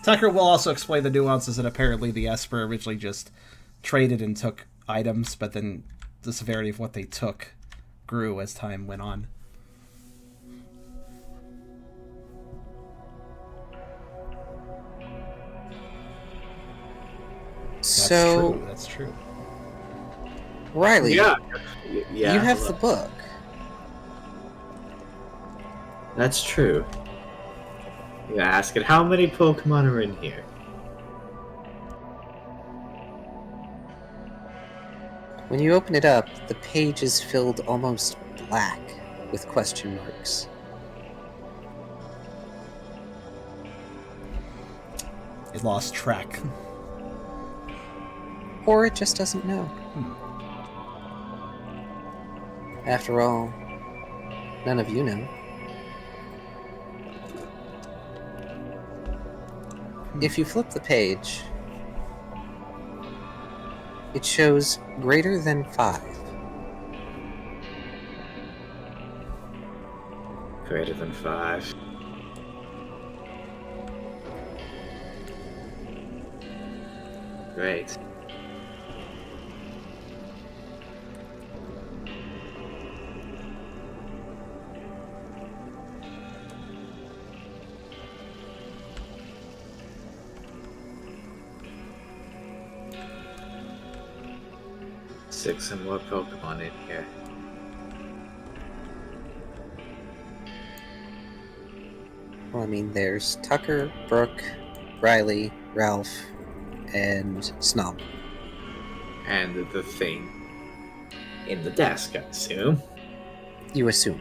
Tucker will also explain the nuances that apparently the Esper originally just traded and took items, but then the severity of what they took grew as time went on. That's true. Riley, Yeah, you have the book. That's true. You ask it, how many Pokemon are in here? When you open it up, the page is filled almost black with question marks. It lost track. Or it just doesn't know. After all, none of you know. If you flip the page, it shows greater than 5. Greater than 5. Great. Six and more Pokemon in here. Well, I mean, there's Tucker, Brooke, Riley, Ralph, and Snob. And the thing in the desk, I assume. You assume.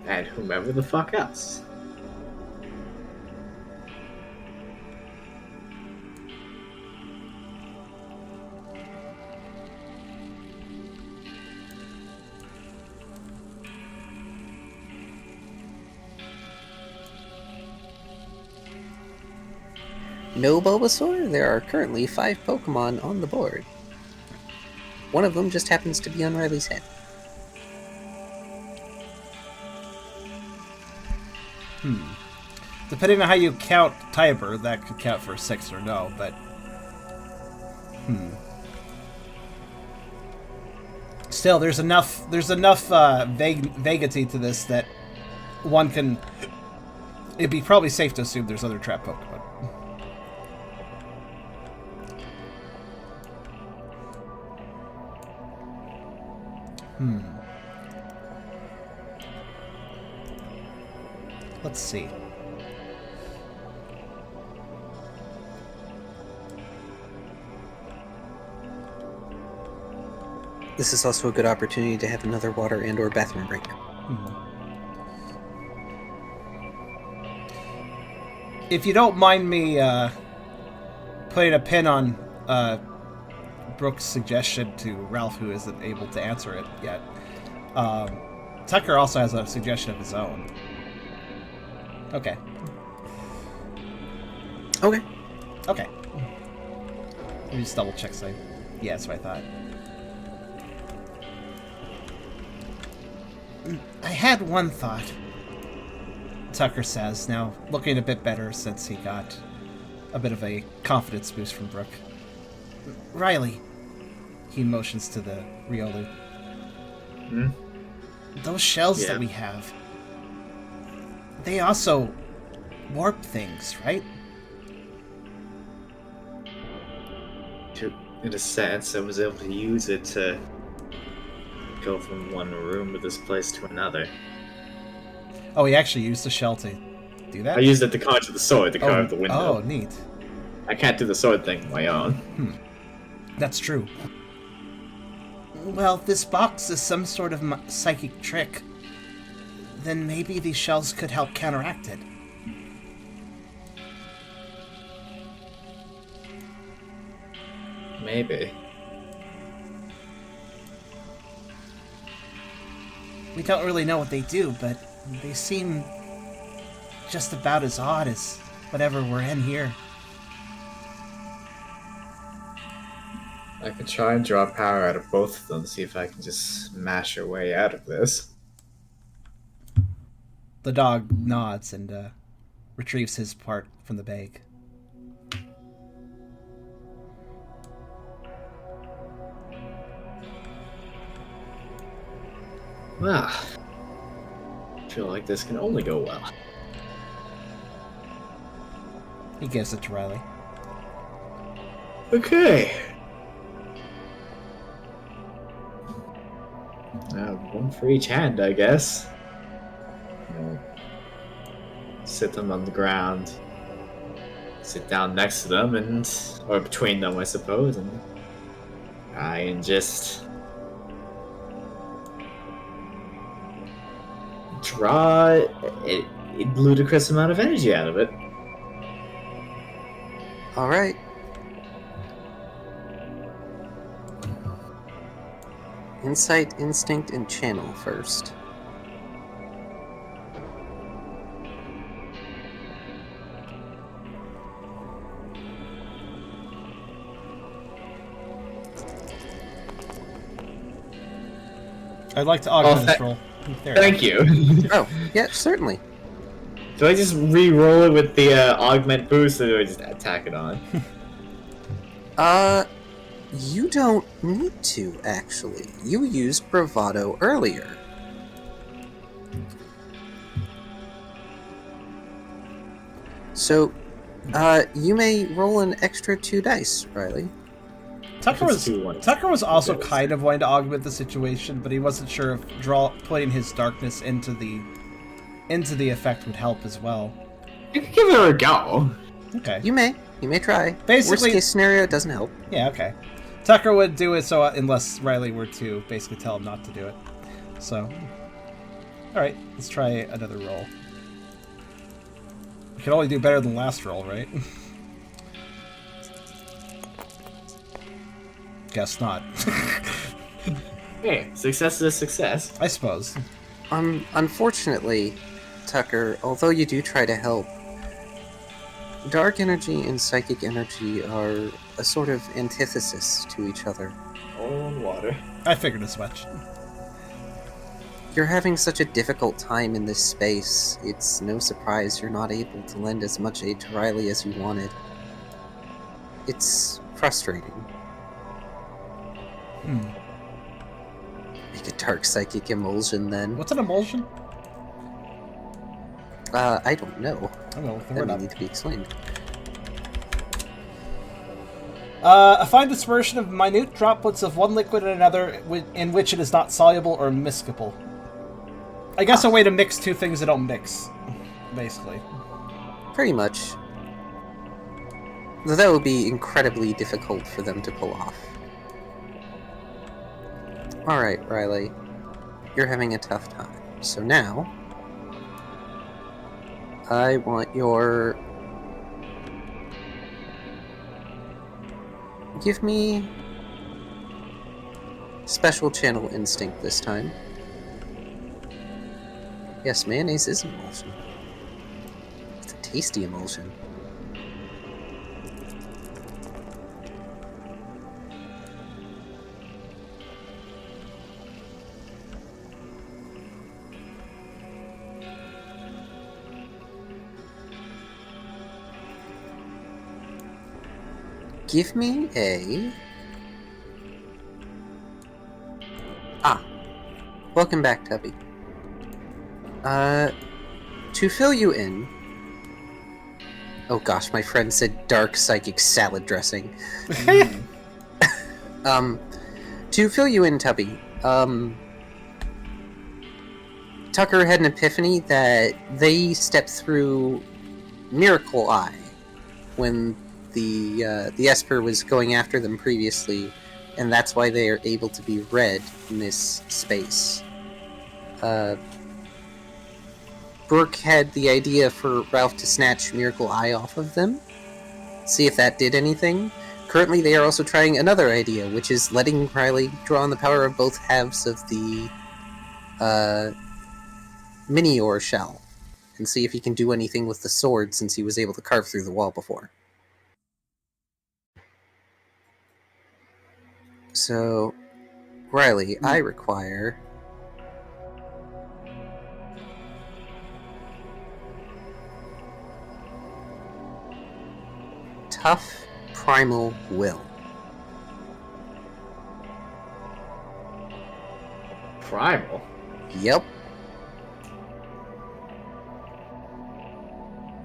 And whomever the fuck else. No Bulbasaur? There are currently 5 Pokemon on the board. One of them just happens to be on Riley's head. Depending on how you count Tiber, that could count for 6 or no, but... Still, there's enough vagity to this that one can... It'd be probably safe to assume there's other trap Pokemon. Let's see. This is also a good opportunity to have another water and or bathroom break. If you don't mind me putting a pin on Brooke's suggestion to Ralph, who isn't able to answer it yet, Tucker also has a suggestion of his own. Okay. Okay. Okay. Let me just double check. So yeah, that's what I thought. I had one thought, Tucker says, now looking a bit better since he got A bit of a confidence boost from Brooke. Riley, He motions to the Riolu. those shells Yeah. that we have, they also warp things, right? In a sense, I was able to use it to go from one room of this place to another. Oh, he actually used the shell to do that? I used it to conjure the sword to carve the window. Oh, neat. I can't do the sword thing on my own. That's true. Well, this box is some sort of psychic trick. Then maybe these shells could help counteract it. Maybe. We don't really know what they do, but they seem just about as odd as whatever we're in here. I could try and draw power out of both of them, see if I can just smash our way out of this. The dog nods and retrieves his part from the bag. Well, I feel like this can only go well. He gives it to Riley. Okay. One for each hand, I guess. Sit them on the ground. Sit down next to them or between them, I suppose, and try and just draw a ludicrous amount of energy out of it. All right. Insight, instinct, and channel first. I'd like to augment this roll. Thank you. Oh, yeah, certainly. Do I just re-roll it with the augment boost, or do I just attack it on? You don't need to, actually. You used bravado earlier. So, you may roll an extra 2 dice, Riley. Tucker was also kind of wanting to augment the situation, but he wasn't sure if putting his darkness into the effect would help as well. You can give it a go. Okay. You may try. Basically, worst case scenario, it doesn't help. Yeah, okay. Tucker would do it so unless Riley were to basically tell him not to do it. So, all right, let's try another roll. We can only do better than last roll, right? Guess not. Hey, success is a success. I suppose. Unfortunately, Tucker, although you do try to help, dark energy and psychic energy are a sort of antithesis to each other. Oil and water. I figured as much. You're having such a difficult time in this space. It's no surprise you're not able to lend as much aid to Riley as you wanted. It's frustrating. Make a dark psychic emulsion then. What's an emulsion? I don't know. I don't know. That may need to be explained. A fine dispersion of minute droplets of one liquid in another in which it is not soluble or miscible. I guess a way to mix two things that don't mix, basically. Pretty much. Though that would be incredibly difficult for them to pull off. Alright, Riley. You're having a tough time. So now, I want your... Give me special channel instinct this time. Yes, mayonnaise is an emulsion. It's a tasty emulsion. Give me a... Welcome back, Tubby. To fill you in... Oh gosh, my friend said dark psychic salad dressing. To fill you in, Tubby, Tucker had an epiphany that they stepped through Miracle Eye when the Esper was going after them previously and that's why they are able to be read in this space. Brooke had the idea for Ralph to snatch Miracle Eye off of them, see if that did anything. Currently, they are also trying another idea, which is letting Riley draw on the power of both halves of the mini-ore shell, and see if he can do anything with the sword, since he was able to carve through the wall before. So, Riley, I require... Tough Primal Will. Primal? Yep.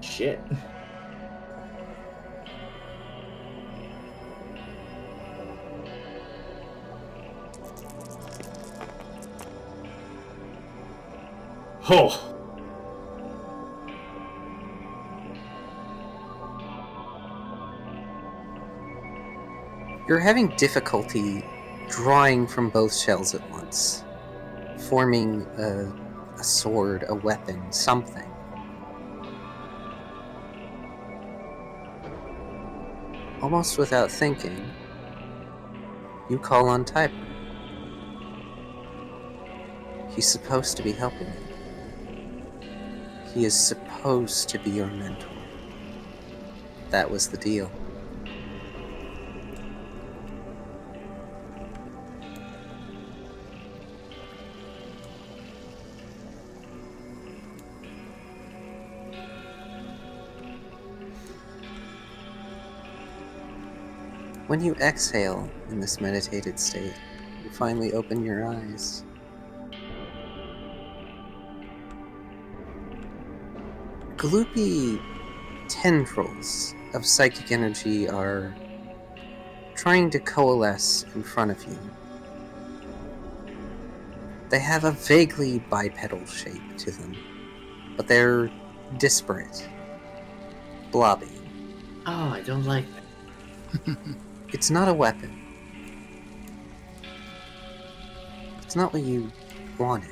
Shit. Oh. You're having difficulty drawing from both shells at once, forming a sword, a weapon, something. Almost without thinking, you call on Typer. He's supposed to be helping you. He is supposed to be your mentor. That was the deal. When you exhale in this meditated state, you finally open your eyes. Gloopy tendrils of psychic energy are trying to coalesce in front of you. They have a vaguely bipedal shape to them, but they're disparate, blobby. Oh, I don't like that. It's not a weapon. It's not what you wanted.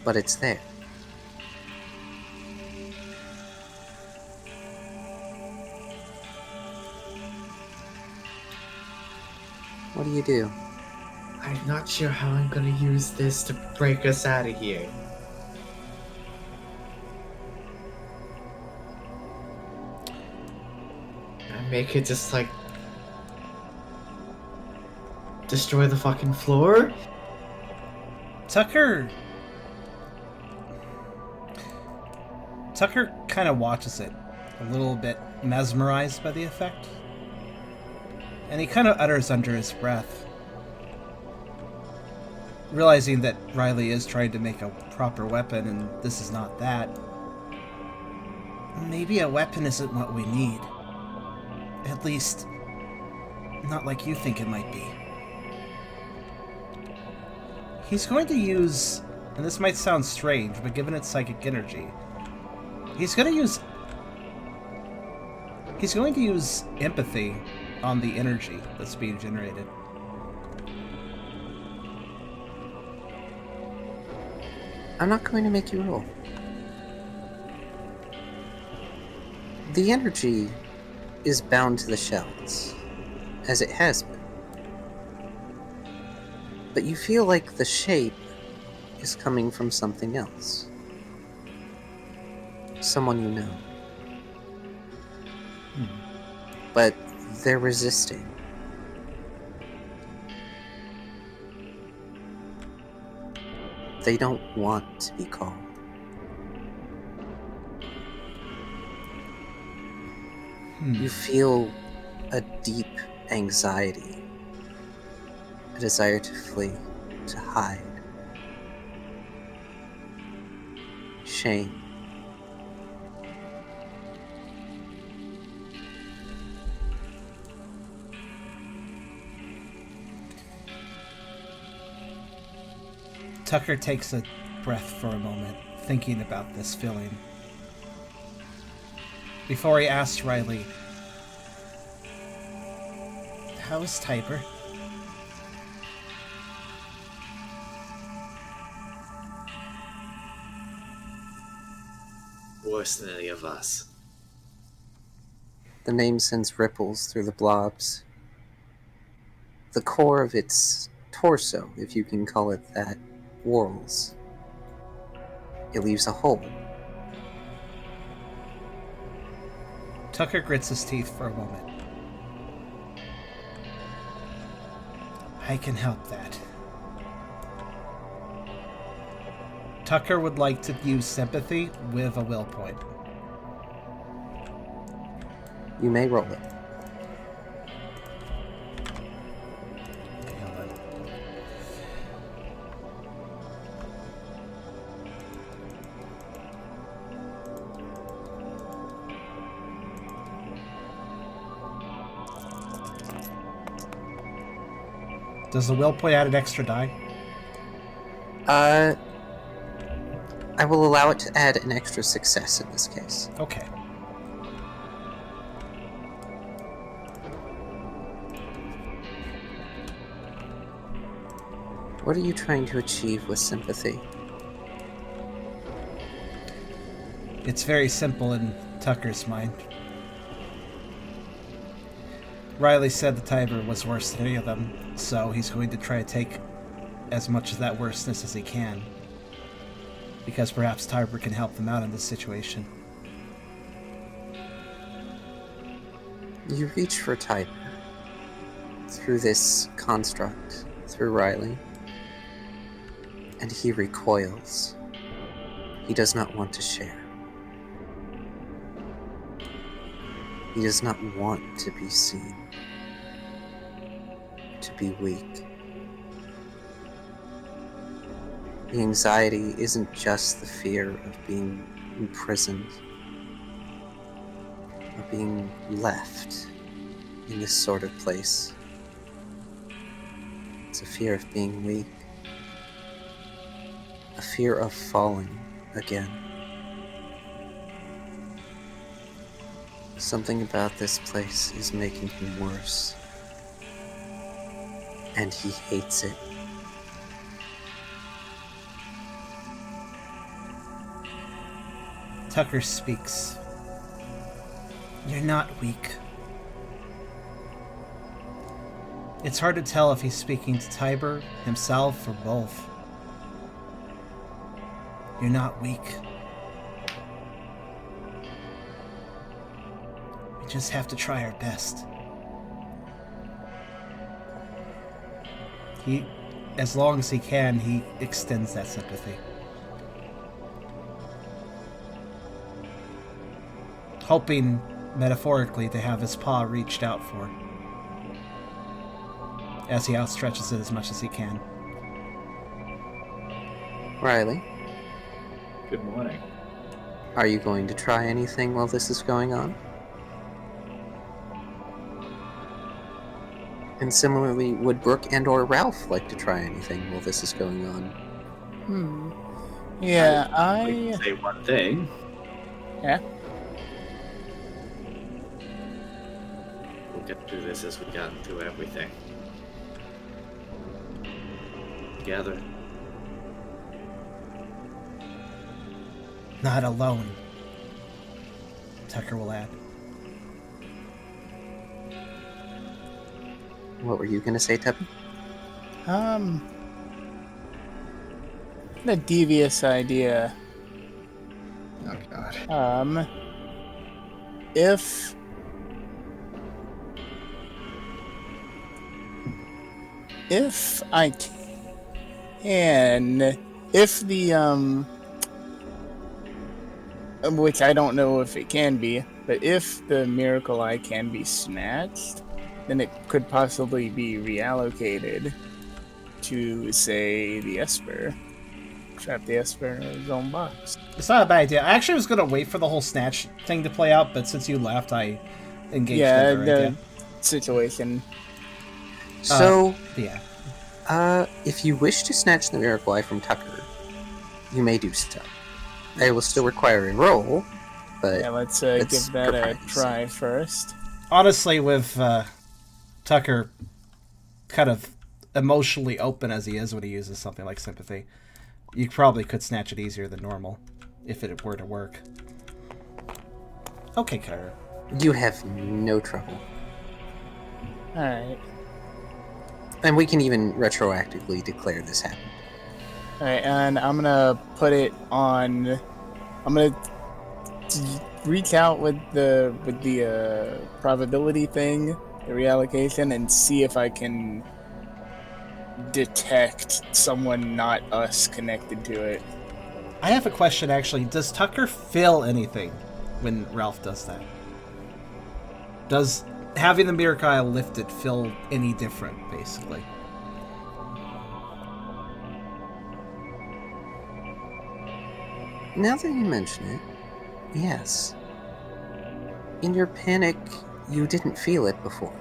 But it's there. What do you do? I'm not sure how I'm gonna use this to break us out of here. Make it just like destroy the fucking floor? Tucker kind of watches it, a little bit mesmerized by the effect. And he kind of utters under his breath, realizing that Riley is trying to make a proper weapon and this is not that. Maybe a weapon isn't what we need. At least, not like you think it might be. He's going to use, and this might sound strange, but given its psychic energy, he's going to use empathy on the energy that's being generated. I'm not going to make you roll. The energy is bound to the shells, as it has been. But you feel like the shape is coming from something else. Someone you know. But they're resisting. They don't want to be called. You feel a deep anxiety, a desire to flee, to hide, shame. Tucker takes a breath for a moment, thinking about this feeling. Before he asks Riley, How is Tiber? Worse than any of us. The name sends ripples through the blobs. The core of its torso, if you can call it that, whirls. It leaves a hole. Tucker grits his teeth for a moment. I can help that. Tucker would like to use sympathy with a will point. You may roll it. Okay, hold on. Does the will point add an extra die? I will allow it to add an extra success in this case. Okay. What are you trying to achieve with sympathy? It's very simple in Tucker's mind. Riley said the Tiber was worse than any of them, so he's going to try to take as much of that worseness as he can. Because perhaps Tiber can help them out in this situation. You reach for Tiber through this construct, through Riley, and he recoils. He does not want to share. He does not want to be seen, to be weak. The anxiety isn't just the fear of being imprisoned, of being left in this sort of place. It's a fear of being weak, a fear of falling again. Something about this place is making him worse, and he hates it. Tucker speaks. You're not weak. It's hard to tell if he's speaking to Tiber, himself, or both. You're not weak. We just have to try our best. He, as long as he can, he extends that sympathy. Hoping, metaphorically, to have his paw reached out for, as he outstretches it as much as he can. Riley, Good morning. are you going to try anything while this is going on? And similarly, would Brooke and or Ralph like to try anything while this is going on? Yeah, I can say one thing. Yeah. We'll get through this as we got through everything. Together. Not alone, Tucker will add. What were you going to say, Tubby? A devious idea. Oh god. If I can, if the which I don't know if it can be, but if the miracle eye can be snatched, then it could possibly be reallocated to, say, the Esper. Trap the Esper in his own box. It's not a bad idea. I actually was going to wait for the whole snatch thing to play out, but since you left, I engaged in Yeah, the the situation. So, yeah. if you wish to snatch the Miracle Eye from Tucker, you may do so. I will still require a roll, but Yeah, let's let's give that a practice. try first. Honestly, with Tucker, kind of emotionally open as he is when he uses something like sympathy, you probably could snatch it easier than normal if it were to work. Okay, Kyrio. You have no trouble. Alright. And we can even retroactively declare this happened. Alright, and I'm gonna put it on. I'm gonna reach out with the probability thing, the reallocation, and see if I can detect someone not us connected to it. I have a question, actually. Does Tucker feel anything when Ralph does that? Does having the Miracle Eye lifted feel any different, basically? Now that you mention it, yes. In your panic, you didn't feel it before.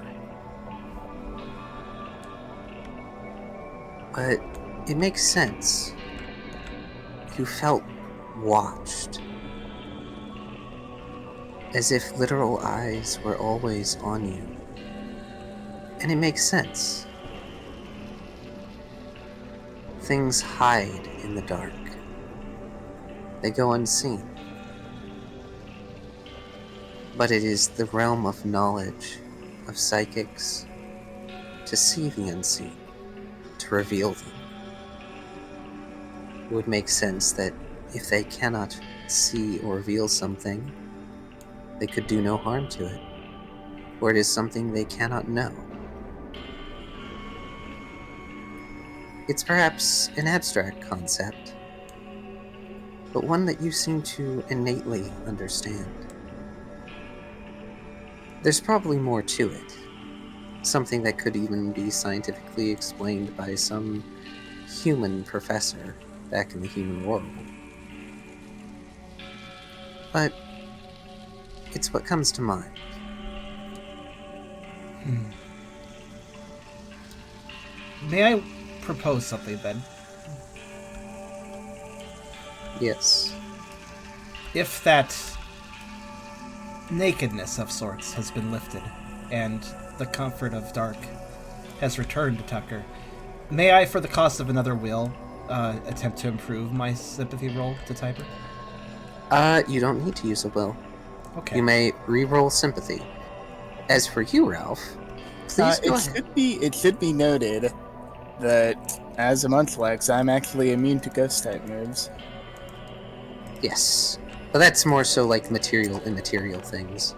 But it makes sense. You felt watched. As if literal eyes were always on you. And it makes sense. Things hide in the dark. They go unseen. But it is the realm of knowledge, of psychics, to see the unseen, to reveal them. It would make sense that if they cannot see or reveal something, they could do no harm to it, or it is something they cannot know. It's perhaps an abstract concept, but one that you seem to innately understand. There's probably more to it, something that could even be scientifically explained by some human professor back in the human world. But it's what comes to mind. May I propose something, then? Yes. If that nakedness of sorts has been lifted, and the comfort of dark has returned to Tucker, may I, for the cost of another wheel, attempt to improve my sympathy roll to Typer? You don't need to use a will. Okay. You may re-roll sympathy. As for you, Ralph, please go ahead. It should be noted that as a Munchlax, I'm actually immune to ghost type moves. Yes. But that's more so like material, immaterial things.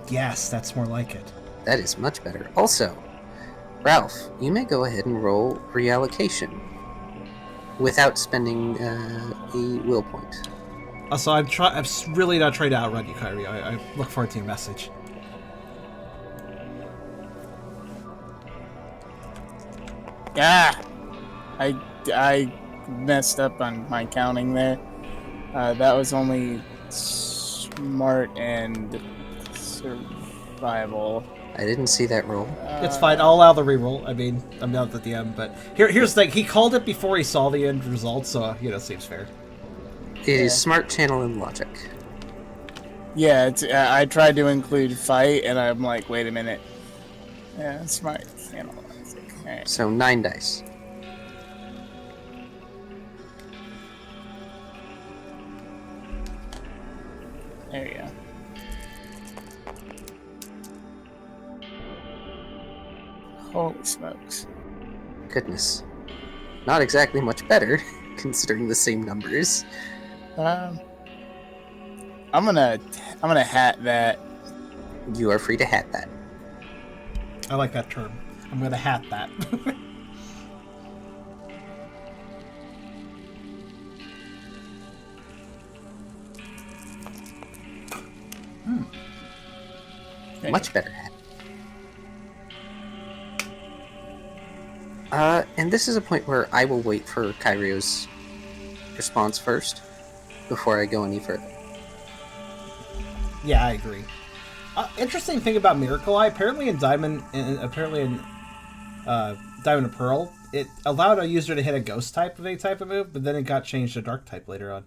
Yes, that's more like it. That is much better. Also, Ralph, you may go ahead and roll reallocation without spending a will point. Also, I'm really not trying to outrun you, Kyrie. I look forward to your message. Ah! I messed up on my counting there. That was only smart and survival. I didn't see that roll. It's fine. I'll allow the reroll. I mean, I'm not the DM, but here's the thing. He called it before he saw the end result, so, seems fair. It is smart, channel, and logic. Yeah, I tried to include fight, and I'm like, wait a minute. Yeah, smart, channel, logic. All right. So 9 dice. There you go. Holy smokes. Goodness. Not exactly much better, considering the same numbers. I'm gonna hat that. You are free to hat that. I like that term. I'm gonna hat that. Much better hat. And this is a point where I will wait for Kyrio's response first, before I go any further. Yeah, I agree. Interesting thing about Miracle Eye, apparently in Diamond and Pearl, it allowed a user to hit a ghost type of a type of move, but then it got changed to dark type later on.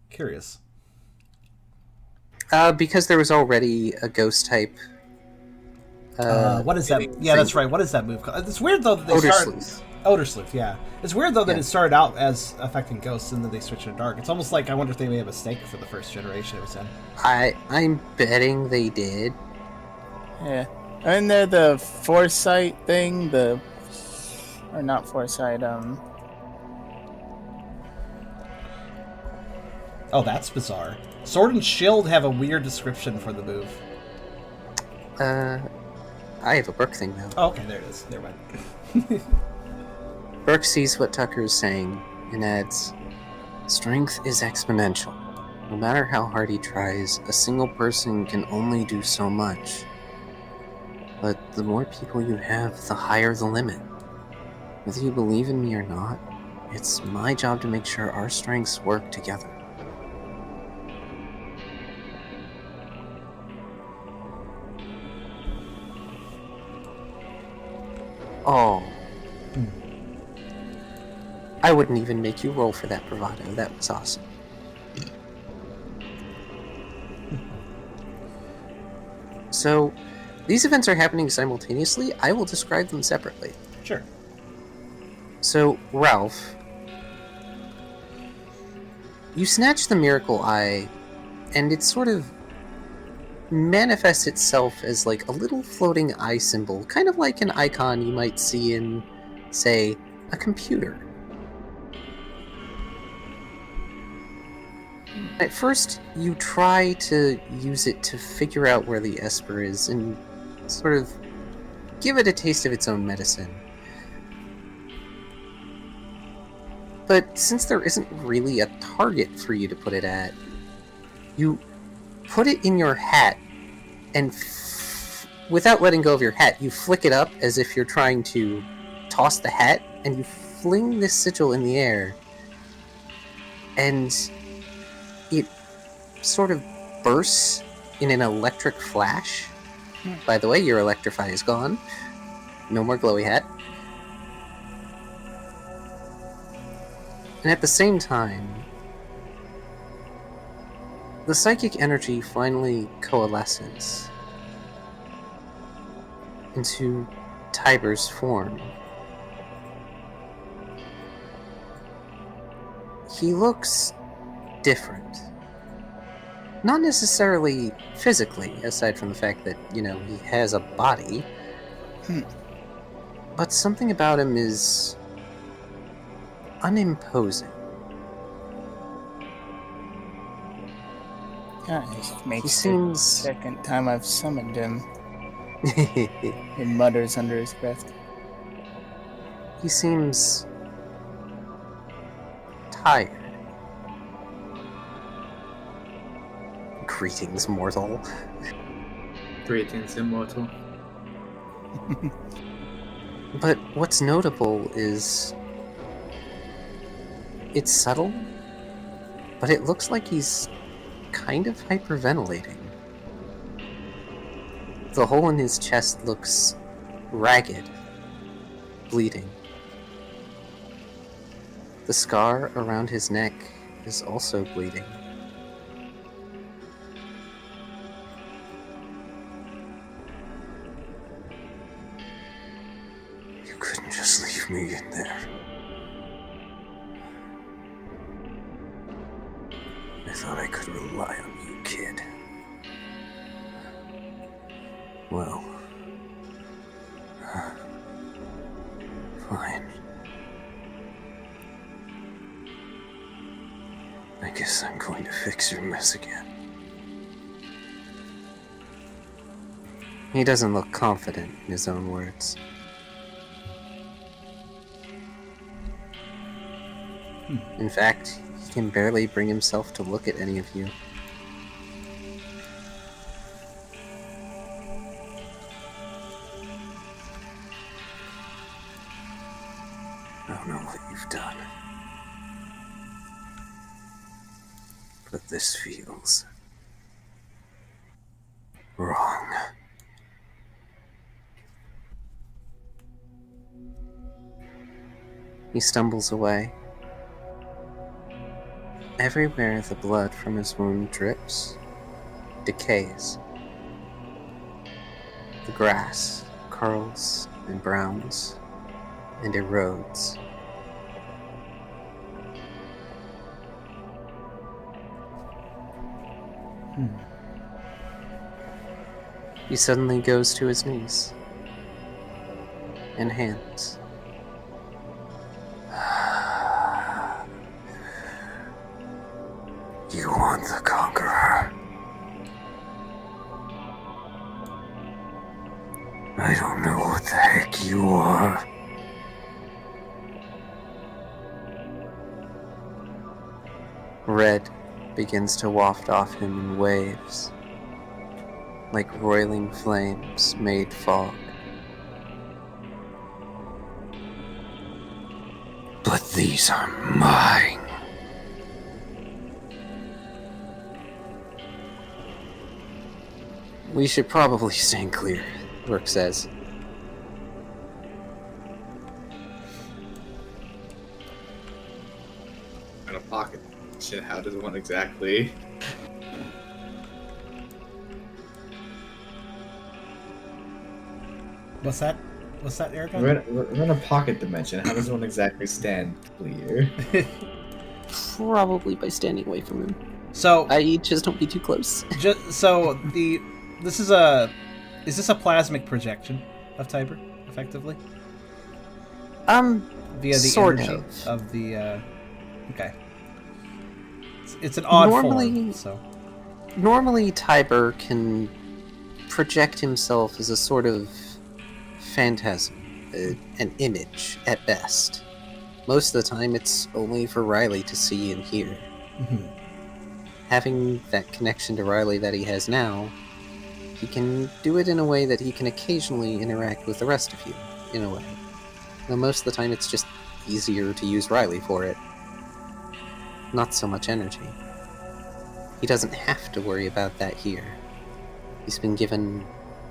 Curious. Because there was already a ghost type What is that? Yeah, that's right. What is that move called? It's weird though that they Odor start. Sleuth. Odor Sleuth, yeah. It's weird though that Yeah. it started out as affecting ghosts and then they switched to dark. It's almost like I wonder if they made a mistake for the first generation it was in. I'm betting they did. Yeah. And they're the foresight thing, or not foresight, Oh, that's bizarre. Sword and Shield have a weird description for the move. I have a Brooke thing though. Oh, okay, there it is. Never mind. Brooke sees what Tucker is saying and adds, "Strength is exponential. No matter how hard he tries, a single person can only do so much. But the more people you have, the higher the limit. Whether you believe in me or not, it's my job to make sure our strengths work together." Oh. I wouldn't even make you roll for that bravado. That was awesome. So, these events are happening simultaneously. I will describe them separately. Sure. So, Ralph, you snatch the Miracle Eye, and it sort of manifests itself as like a little floating eye symbol, kind of like an icon you might see in, say, a computer. At first, you try to use it to figure out where the Esper is and sort of give it a taste of its own medicine. But since there isn't really a target for you to put it at, you put it in your hat, and without letting go of your hat, you flick it up as if you're trying to toss the hat, and you fling this sigil in the air, and it sort of bursts in an electric flash. By the way, your Electrify is gone. No more glowy hat. And at the same time, the psychic energy finally coalesces into Tiber's form. He looks different. Not necessarily physically, aside from the fact that, he has a body. But something about him is unimposing. yeah, it makes He seems... the second time I've summoned him. He mutters under his breath. He seems tired. Greetings, mortal. Greetings, immortal. But what's notable is it's subtle, but it looks like he's kind of hyperventilating. The hole in his chest looks ragged, bleeding. The scar around his neck is also bleeding. You couldn't just leave me in there. I thought I could rely on you, kid. Well, fine. I guess I'm going to fix your mess again. He doesn't look confident in his own words. In fact, he can barely bring himself to look at any of you. I don't know what you've done, but this feels wrong. He stumbles away. Everywhere the blood from his wound drips, decays. The grass curls and browns and erodes. He suddenly goes to his knees and hands. You want the Conqueror? I don't know what the heck you are. Red begins to waft off him in waves, like roiling flames made fog. But these are mine. We should probably stand clear, Rook says. In a pocket. Shit, how does one exactly? What's that? What's that, Eragon? We're in a pocket dimension. How does one exactly stand clear? Probably by standing away from him. So, I.e., just don't be too close. Is this a plasmic projection of Tiber, effectively? Via the sort energy of the, okay. It's an odd form, so. Normally, Tiber can project himself as a sort of phantasm, an image, at best. Most of the time, it's only for Riley to see and hear. Mm-hmm. Having that connection to Riley that he has now, he can do it in a way that he can occasionally interact with the rest of you, in a way. Though most of the time it's just easier to use Riley for it. Not so much energy. He doesn't have to worry about that here. He's been given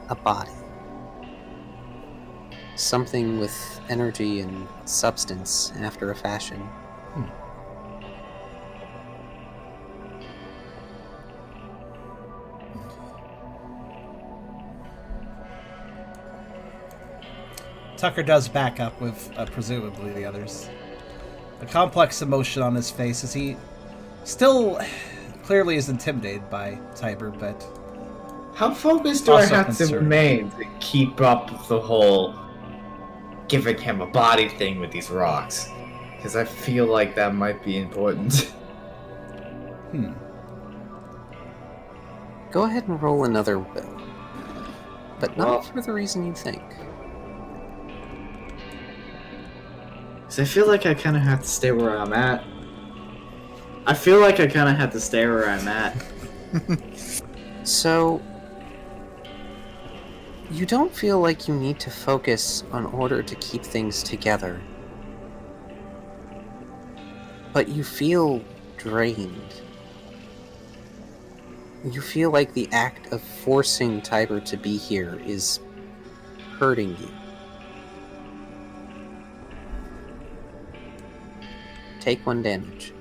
a body. Something with energy and substance after a fashion. Tucker does back up with, presumably, the others. A complex emotion on his face as he still clearly is intimidated by Tiber, but... How focused do I Also have concerned. to remain to keep up with the whole giving him a body thing with these rocks? Because I feel like that might be important. Go ahead and roll another will. But not Well- for the reason you think. Because I feel like I kind of have to stay where I'm at. I feel like I kind of have to stay where I'm at. So, you don't feel like you need to focus in order to keep things together. But you feel drained. You feel like the act of forcing Tiber to be here is hurting you. Take 1 damage.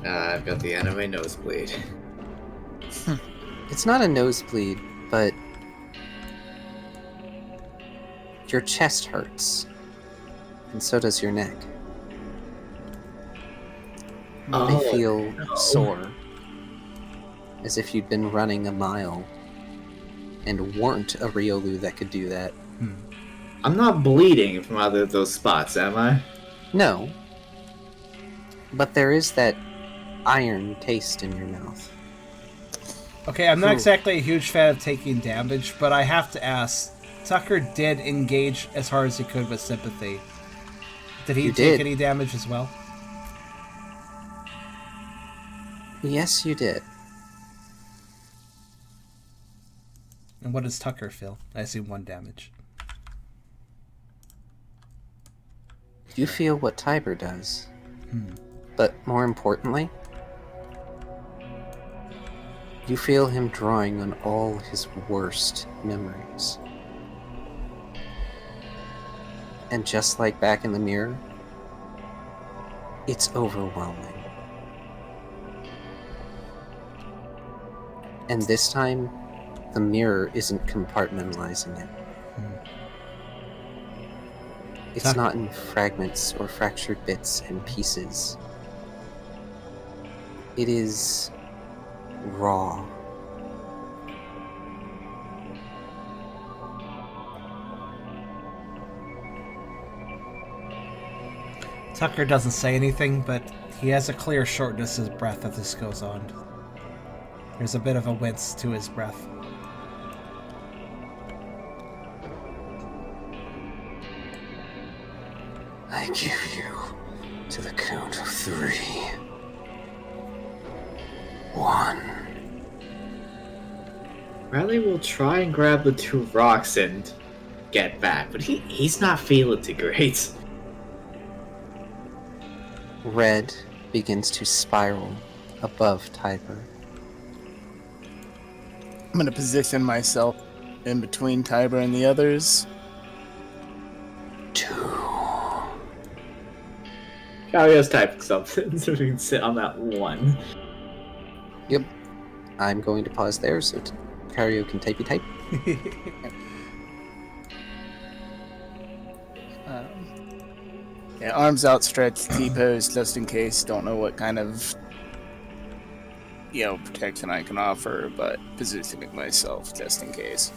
I've got the anime nosebleed. It's not a nosebleed, but your chest hurts, and so does your neck. They feel sore, as if you'd been running a mile and weren't a Riolu that could do that. I'm not bleeding from either of those spots, am I? No, but there is that iron taste in your mouth. Okay, I'm not Cool. exactly a huge fan of taking damage, but I have to ask, Tucker did engage as hard as he could with sympathy. Did he You take did. any damage as well? Yes, you did. And what does Tucker feel? I assume 1 damage. You feel what Tiber does. But more importantly, you feel him drawing on all his worst memories. And just like back in the mirror, it's overwhelming. And this time, the mirror isn't compartmentalizing it. It's not in fragments or fractured bits and pieces. It is raw. Tucker doesn't say anything, but he has a clear shortness of breath as this goes on. There's a bit of a wince to his breath. I give you to the count of 3. 1. Riley will try and grab the 2 rocks and get back, but he's not feeling too great. Red begins to spiral above Tiber. I'm going to position myself in between Tiber and the others. 2. Kyrio's typing something, so we can sit on that 1. Yep. I'm going to pause there so Kyrio can type. Yeah, arms outstretched, T-pose, just in case. Don't know what kind of, protection I can offer, but positioning myself just in case.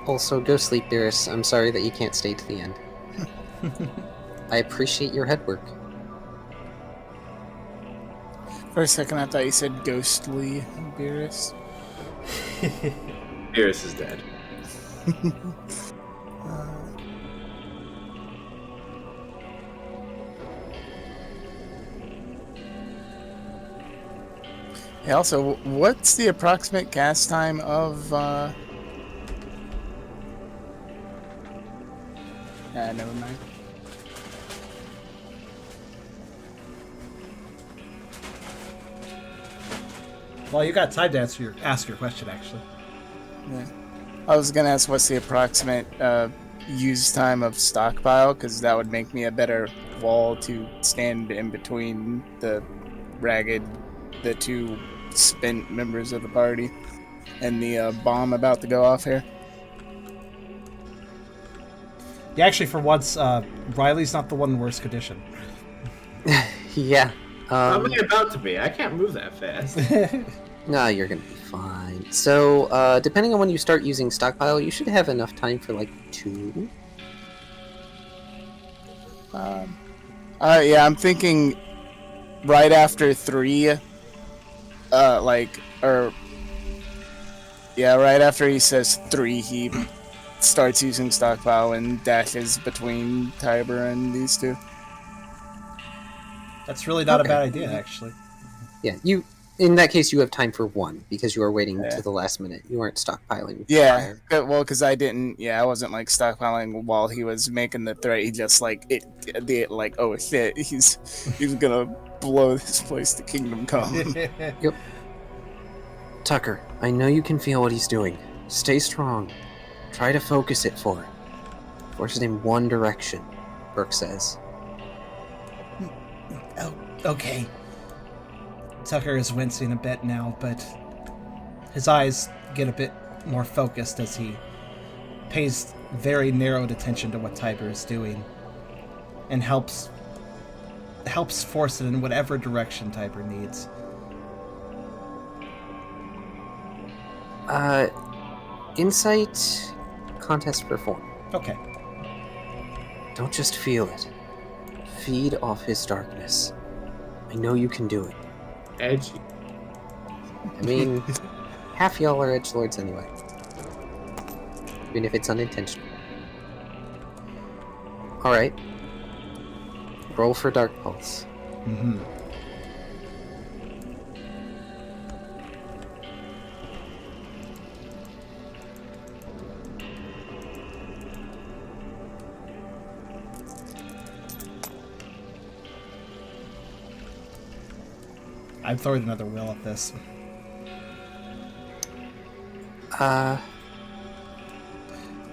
Also, go sleep, Beerus. I'm sorry that you can't stay to the end. I appreciate your head work. For a second, I thought you said ghostly Beerus. Beerus is dead. Hey, also, what's the approximate cast time of, never mind. Well, you got time to ask your question, actually. Yeah. I was gonna ask what's the approximate use time of stockpile, because that would make me a better wall to stand in between the 2 spent members of the party, and the bomb about to go off here. Yeah, actually, for once, Riley's not the one in worse condition. Yeah. How am I about to be? I can't move that fast. No, you're gonna be fine. So, depending on when you start using stockpile, you should have enough time for like 2. Yeah, I'm thinking right after 3, right after he says 3, he starts using stockpile and dashes between Tiber and these 2. That's really not a bad idea, actually. Yeah, in that case, you have time for 1, because you are waiting to the last minute. You aren't stockpiling. Yeah, well, because I wasn't like stockpiling while he was making the threat. He just oh shit, he's gonna blow this place to kingdom come. Yep. Tucker, I know you can feel what he's doing. Stay strong. Try to focus it forward. Force it in one direction, Burke says. Oh, okay. Tucker is wincing a bit now, but his eyes get a bit more focused as he pays very narrowed attention to what Tiber is doing and helps helps force it in whatever direction Tiber needs. Insight contest perform. Okay. Don't just feel it. Feed off his darkness. I know you can do it. Edgy. I mean, half y'all are edgelords anyway. Even if it's unintentional. Alright. Roll for Dark Pulse. Mm-hmm. I'm throwing another will at this. I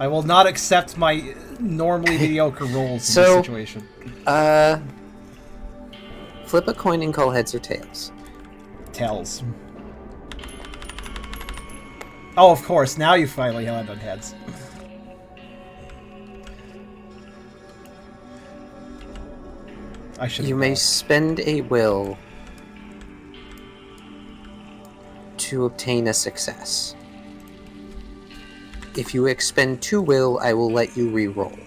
will not accept my normally mediocre rolls in this situation. Flip a coin and call heads or tails. Tails. Oh, of course. Now you finally land on heads. I should. You may spend a will to obtain a success. If you expend 2 will, I will let you re-roll.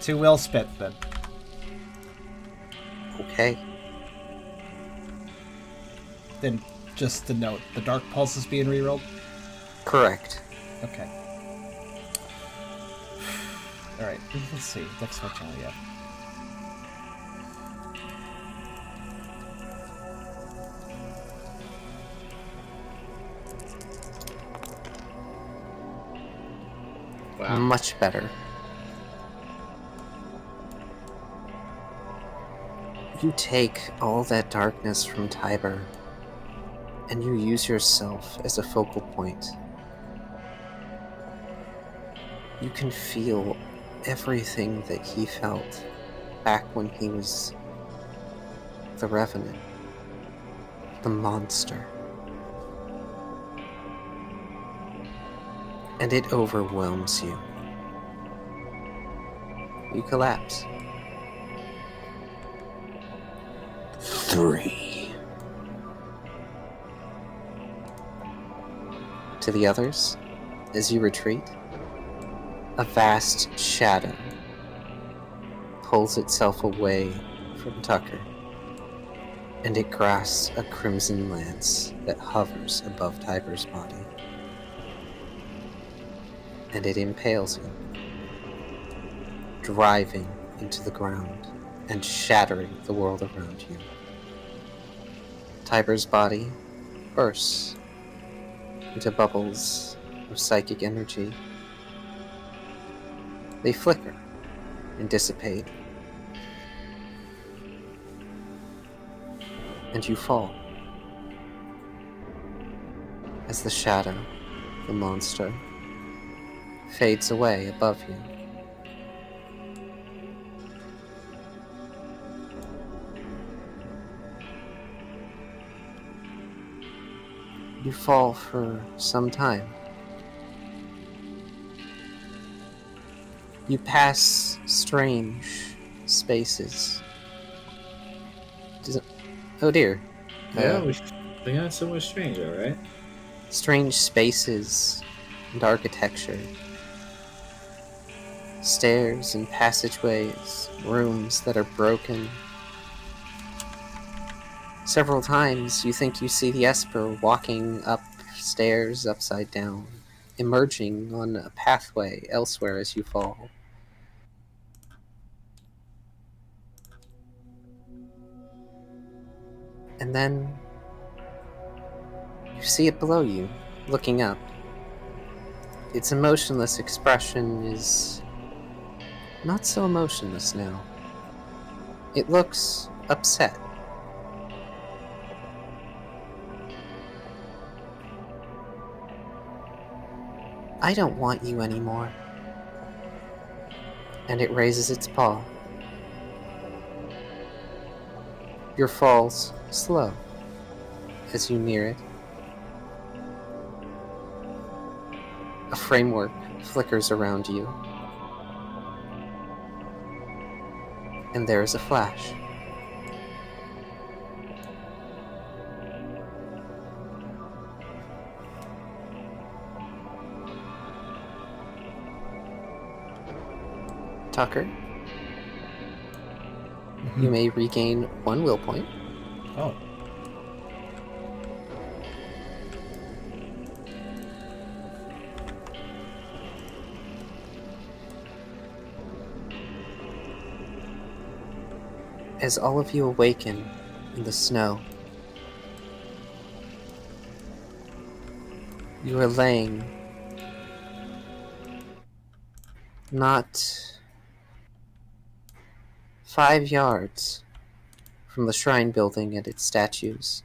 2 will spent then. Okay. Then, just to note, the Dark Pulse is being re-rolled? Correct. Okay. Alright, let's see. Next switch on, yeah. Wow. Much better. You take all that darkness from Tiber, and you use yourself as a focal point. You can feel everything that he felt back when he was the Revenant, the monster. And it overwhelms you. You collapse. 3. To the others, as you retreat, a vast shadow pulls itself away from Tucker, and it grasps a crimson lance that hovers above Tiber's body. And it impales him, driving into the ground and shattering the world around you. Tiber's body bursts into bubbles of psychic energy. They flicker and dissipate, and you fall as the shadow, the monster, fades away above you. You fall for some time. You pass strange spaces. Oh dear. Yeah, they got so much strange, alright? Strange spaces and architecture. Stairs and passageways, rooms that are broken. Several times you think you see the Esper walking upstairs upside down, emerging on a pathway elsewhere as you fall. And then you see it below you, looking up. Its emotionless expression is not so emotionless now. It looks upset. I don't want you anymore. And it raises its paw. Your fall's slow as you near it. A framework flickers around you. and there is a flash. Tucker, you may regain 1 will point. Oh. As all of you awaken in the snow, you are laying not 5 yards from the shrine building and its statues.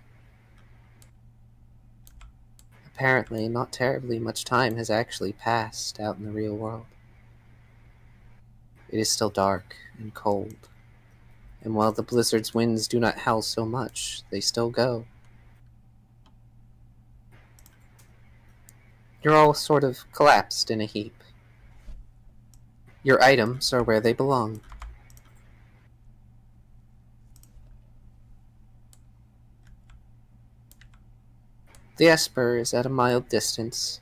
Apparently, not terribly much time has actually passed out in the real world. It is still dark and cold, and while the blizzard's winds do not howl so much, they still go. You're all sort of collapsed in a heap. Your items are where they belong. The Esper is at a mild distance,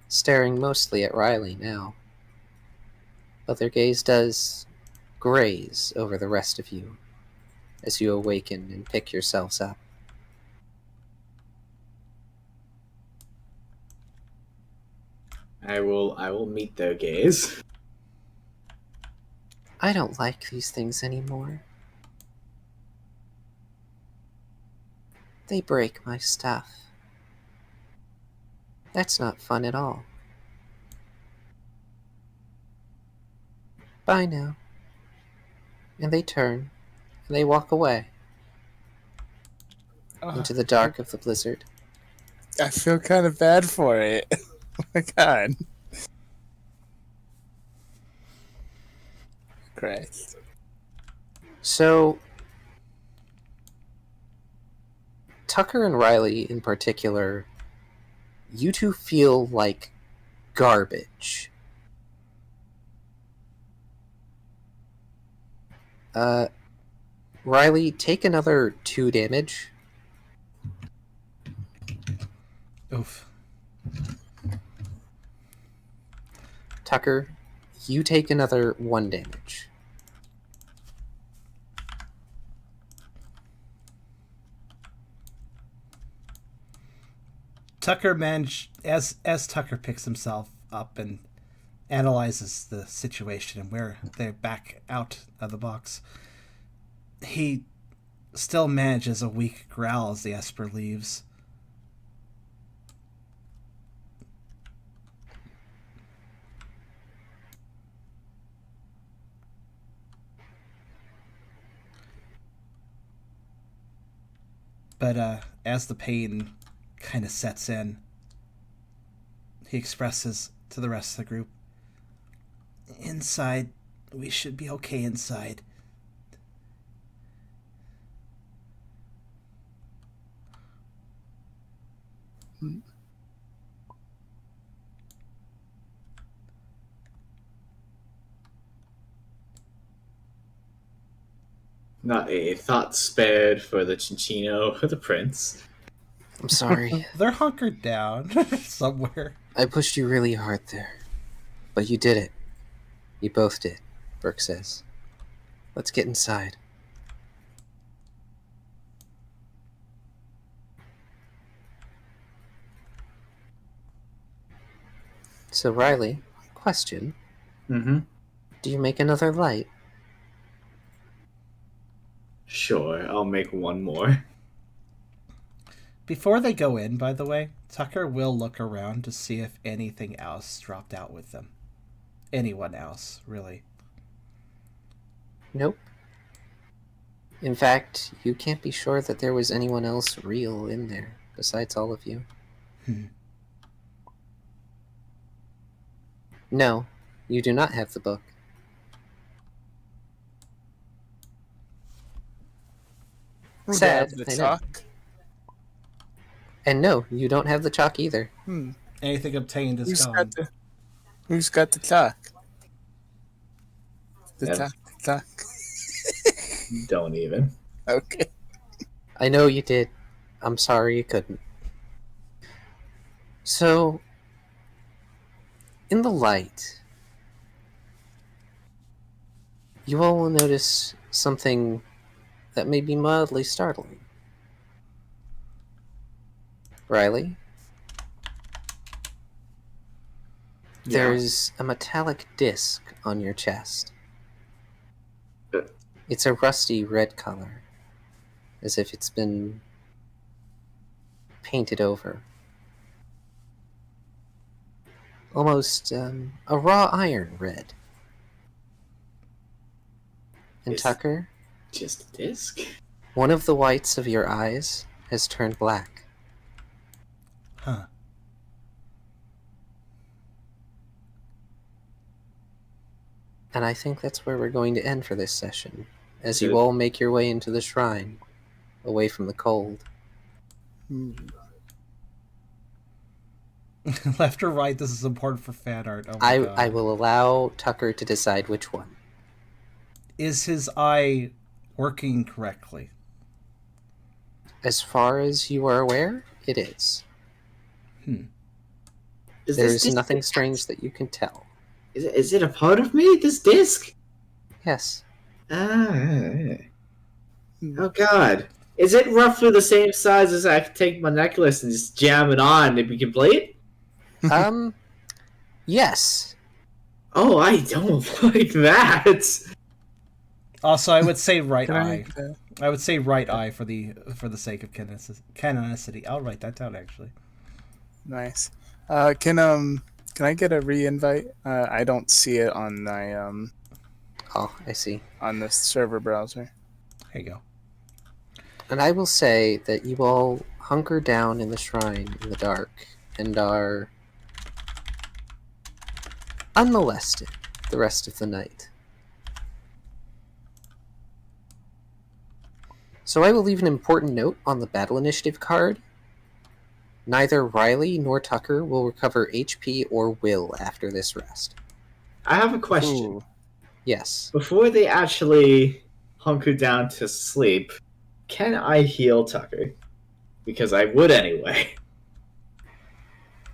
staring mostly at Riley now, but their gaze does graze over the rest of you as you awaken and pick yourselves up. I will meet their gaze. I don't like these things anymore. They break my stuff. That's not fun at all. Bye now. And they turn, and they walk away into the dark of the blizzard. I feel kind of bad for it. Oh my god. Christ. So, Tucker and Riley in particular, you two feel like garbage. Riley, take another 2 damage. Oof. Tucker, you take another 1 damage. Tucker as Tucker picks himself up and analyzes the situation and where they're back out of the box, he still manages a weak growl as the Esper leaves. But as the pain kind of sets in, he expresses to the rest of the group, inside, we should be okay inside. Not a thought spared for the Cinchino, the prince. I'm sorry. They're hunkered down somewhere. I pushed you really hard there. But you did it. You both did, Burke says. Let's get inside. So, Riley, question. Mm-hmm. Do you make another light? Sure, I'll make one more. Before they go in, by the way, Tucker will look around to see if anything else dropped out with them. Anyone else, really. Nope. In fact, you can't be sure that there was anyone else real in there, besides all of you. No, you do not have the book. Sad, The I know. chalk? And no, you don't have the chalk either. Anything obtained is Who's gone. got who's got the chalk? The Yeah. chalk. Don't even. Okay. I know you did. I'm sorry you couldn't. So, in the light, you all will notice something that may be mildly startling. Riley, there's a metallic disc on your chest. It's a rusty red color, as if it's been painted over. Almost a raw iron red. And Is- Tucker, Just a disc? one of the whites of your eyes has turned black. Huh. And I think that's where we're going to end for this session, as Good. you all make your way into the shrine, away from the cold. Left or right, this is important for fan art. Oh my God. I will allow Tucker to decide which one. Is his eye working correctly? As far as you are aware, it is. Is There this is disc- nothing strange that you can tell. Is it a part of me, this disc? Yes. Ah. Oh god. Is it roughly the same size as I could take my necklace and just jam it on to be complete? Yes. Oh, I don't like that. Also, I would say right Can eye. I I would say right eye for the sake of canonicity. I'll write that down actually. Nice. Can I get a re-invite? I don't see it on my Oh, I see. on the server browser. There you go. And I will say that you all hunker down in the shrine in the dark and are unmolested the rest of the night. So I will leave an important note on the battle initiative card. Neither Riley nor Tucker will recover HP or will after this rest. I have a question. Ooh. Yes. Before they actually hunker down to sleep, can I heal Tucker? Because I would anyway.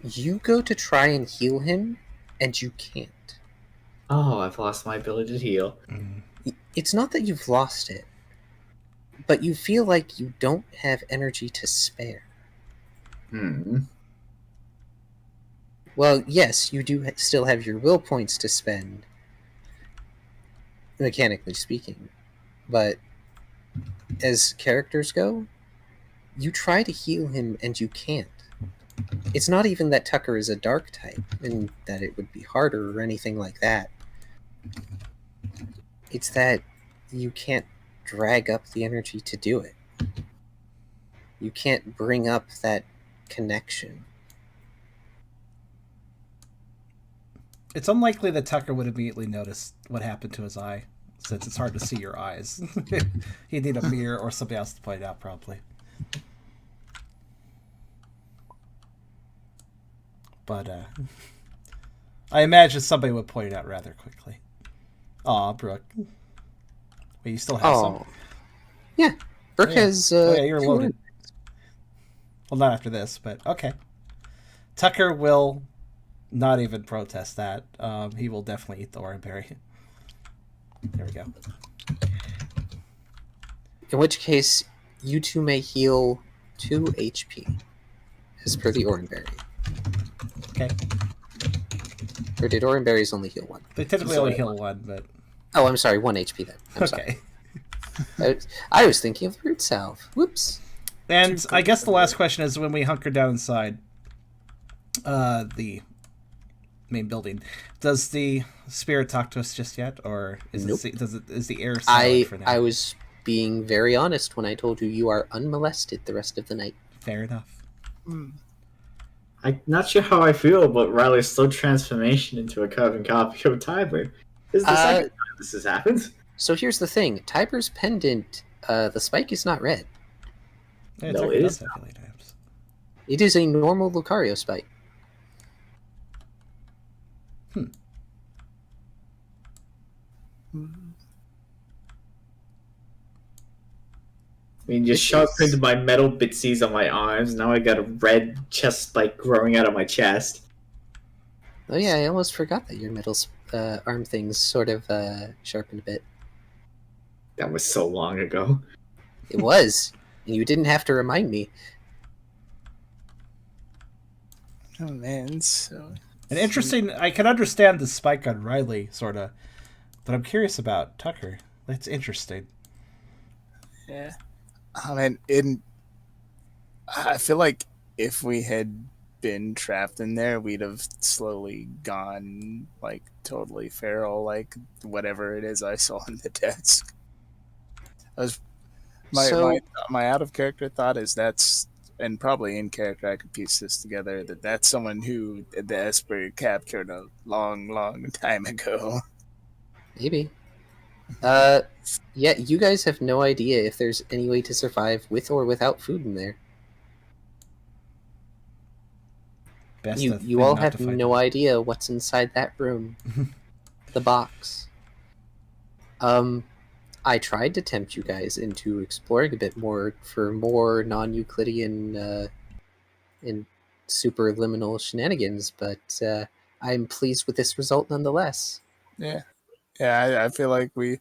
You go to try and heal him, and you can't. Oh, I've lost my ability to heal. It's not that you've lost it, but you feel like you don't have energy to spare. Well, yes, you do still have your will points to spend, mechanically speaking, but as characters go, you try to heal him and you can't. It's not even that Tucker is a dark type and that it would be harder or anything like that. It's that you can't drag up the energy to do it. You can't bring up that connection. It's unlikely that Tucker would immediately notice what happened to his eye, since it's hard to see your eyes. He'd need a mirror or somebody else to point it out, probably. But I imagine somebody would point it out rather quickly. Aw, Brooke. Wait, you still have some? Yeah, Brooke Yeah. has... Oh, yeah, you're two loaded. wounds. Well, not after this, but okay. Tucker will not even protest that. He will definitely eat the oranberry. There we go. In which case, you two may heal 2 HP, as per the Oranberry. Okay. Or did Oranberries only heal 1? They typically only heal 1, but Oh, I'm sorry, 1 HP then. I'm okay. sorry. I was thinking of the root salve. Whoops. And I guess the last question is, when we hunker down inside the main building, does the spirit talk to us just yet, or is Nope. is the air silent for now? I was being very honest when I told you you are unmolested the rest of the night. Fair enough. I'm not sure how I feel about Riley's slow transformation into a carbon copy of Tiber. This is the second time this has happened. So here's the thing. Tiber's pendant, the spike is not red. Yeah, No, Tucker it does is have not. healing items. It is a normal Lucario spike. mean, just sharpened my metal bitsies on my arms. Now I got a red chest spike growing out of my chest. Oh yeah, I almost forgot that your metal arm things sort of sharpened a bit. That was so long ago. It was, and you didn't have to remind me. Oh man, so An interesting. I can understand the spike on Riley, sort of, but I'm curious about Tucker. That's interesting. yeah. I mean, I feel like if we had been trapped in there, we'd have slowly gone like totally feral, like whatever it is I saw on the desk. I was my out of character thought is that's, and probably in character I could piece this together, that's someone who the Esper captured a long time ago. Maybe. Yeah, you guys have no idea if there's any way to survive with or without food in there. You all have no idea what's inside that room. The box. I tried to tempt you guys into exploring a bit more for more non-Euclidean and superliminal shenanigans, but I'm pleased with this result nonetheless. Yeah. I feel like we